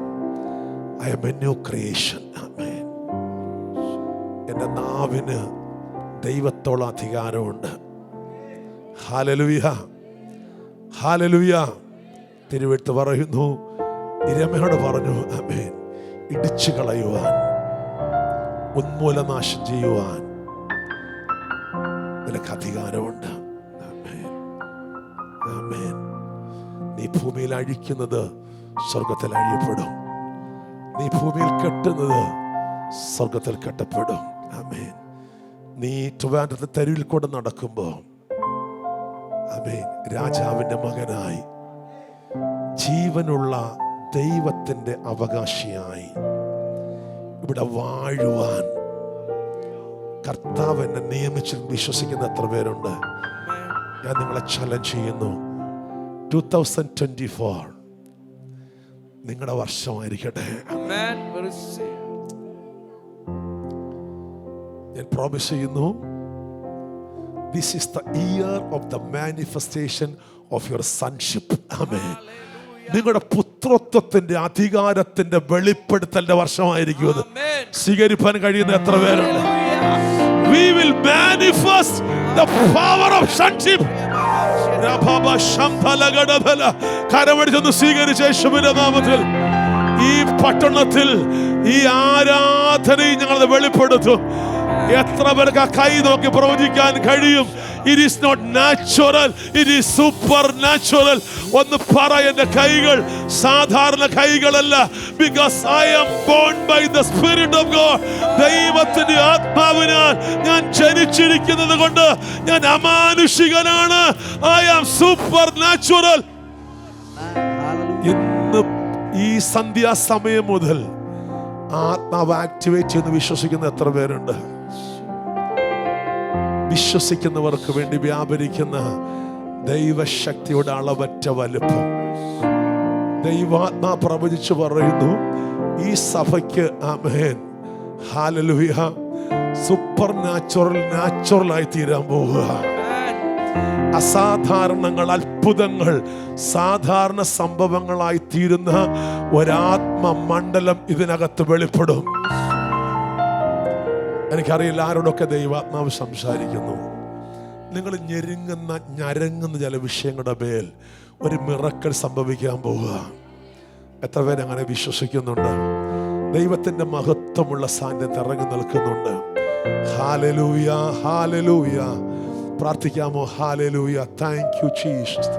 S1: I am a new creation. ആമേൻ. എൻ്റെ നാവിന് ദൈവത്തോളം അധികാരമുണ്ട്. Hallelujah, hallelujah. തിരുവെഴുത്ത് പറയുന്നു, ഇരമയോട് പറഞ്ഞു, ആമേൻ, ഇടിച്ചു കളയുവാൻ, ഉന്മൂലനാശം ചെയ്യുവാൻ നിനക്ക് അധികാരമുണ്ട്. ആമേൻ, ആമേൻ. നീ ഭൂമിയിൽ അഴിക്കുന്നത് സ്വർഗത്തിൽ അഴിയപ്പെടും. നീ ഭൂമിയിൽ കെട്ടുന്നത് സ്വർഗത്തിൽ കെട്ടപ്പെടും. ആമേൻ. നീ ട്രിവാൻഡ്രത്തെ തെരുവിൽ കൂടെ നടക്കുമ്പോ, ആമേൻ, രാജാവിന്റെ മകനായി ജീവനുള്ള ദൈവത്തിന്റെ അവകാശിയായി ഇവിടെ വാഴുവാൻ കർത്താവ് എന്നെ നിയമിച്ച് വിശ്വസിക്കുന്ന എത്ര പേരുണ്ട്? ഞാൻ നിങ്ങളെ ചലഞ്ച് ചെയ്യുന്നു. 2024 നിങ്ങളുടെ വർഷമായിരിക്കട്ടെ. ഞാൻ പ്രോമിസ് ചെയ്യുന്നു, this is the year of the manifestation of your sonship. ആമേൻ. നിങ്ങളുടെ പുത്രത്വത്തിന്റെ അധികാരത്തിന്റെ വെളിപ്പെടുത്തലിന്റെ വർഷമായിരിക്കും അത്. സ്വീകരിപ്പാൻ കഴിയുന്ന എത്ര പേരുണ്ട്? We will manifest the power of sonship. കരമടിച്ചൊന്ന് സ്വീകരിച്ച യേശുവിന്റെ നാമത്തിൽ ഈ പട്ടണത്തിൽ ഈ ആരാധനയും ഞങ്ങളത് വെളിപ്പെടുത്തും. എത്ര പേർക്ക് ആ കൈ നോക്കി പ്രവചിക്കാൻ കഴിയും? It is not natural, it is supernatural. ഒന്ന് പറ, എൻ്റെ കൈകൾ സാധാരണ കൈകളല്ല. Because I am born by the Spirit of God. ദൈവത്തിന്റെ ആത്മാവിനാൽ ഞാൻ ജനിച്ചിരിക്കുന്നത് കൊണ്ട് ഞാൻ അമാനുഷികനാണ്. I am supernatural. ഇന്ന് ഈ സന്ധ്യാസമയം മുതൽ ആത്മാവ് ആക്ടിവേറ്റ് ചെയ്യുന്ന വിശ്വസിക്കുന്ന എത്ര പേരുണ്ട്? വിശ്വസിക്കുന്നവർക്ക് വേണ്ടി വ്യാപരിക്കുന്ന ദൈവശക്തിയുടെ അളവറ്റ വലുപ്പം ദൈവാത്മാ പ്രവചിച്ചു പറയുന്നു. ഈ സഭയ്ക്ക്, ആമേൻ, ഹല്ലേലൂയ, സൂപ്പർ നാച്ചുറൽ ആയി തീരാൻ പോവുക. അസാധാരണങ്ങൾ, അത്ഭുതങ്ങൾ സാധാരണ സംഭവങ്ങളായി തീരുന്ന ഒരാത്മ മണ്ഡലം ഇതിനകത്ത് വെളിപ്പെടും. എനിക്കറിയില്ല ആരോടൊക്കെ ദൈവാത്മാവ് സംസാരിക്കുന്നു. നിങ്ങൾ ഞരങ്ങുന്ന ചില വിഷയങ്ങളുടെ മേൽ ഒരു മിറക്കൽ സംഭവിക്കാൻ പോവുക. എത്ര പേരങ്ങനെ വിശ്വസിക്കുന്നുണ്ട്? ദൈവത്തിൻ്റെ മഹത്വമുള്ള സാന്നിധ്യം ഇറങ്ങി നിൽക്കുന്നുണ്ട്. ഹല്ലേലൂയ, ഹല്ലേലൂയ. പ്രാർത്ഥിക്കാമോ? ഹല്ലേലൂയ. Thank you Jesus.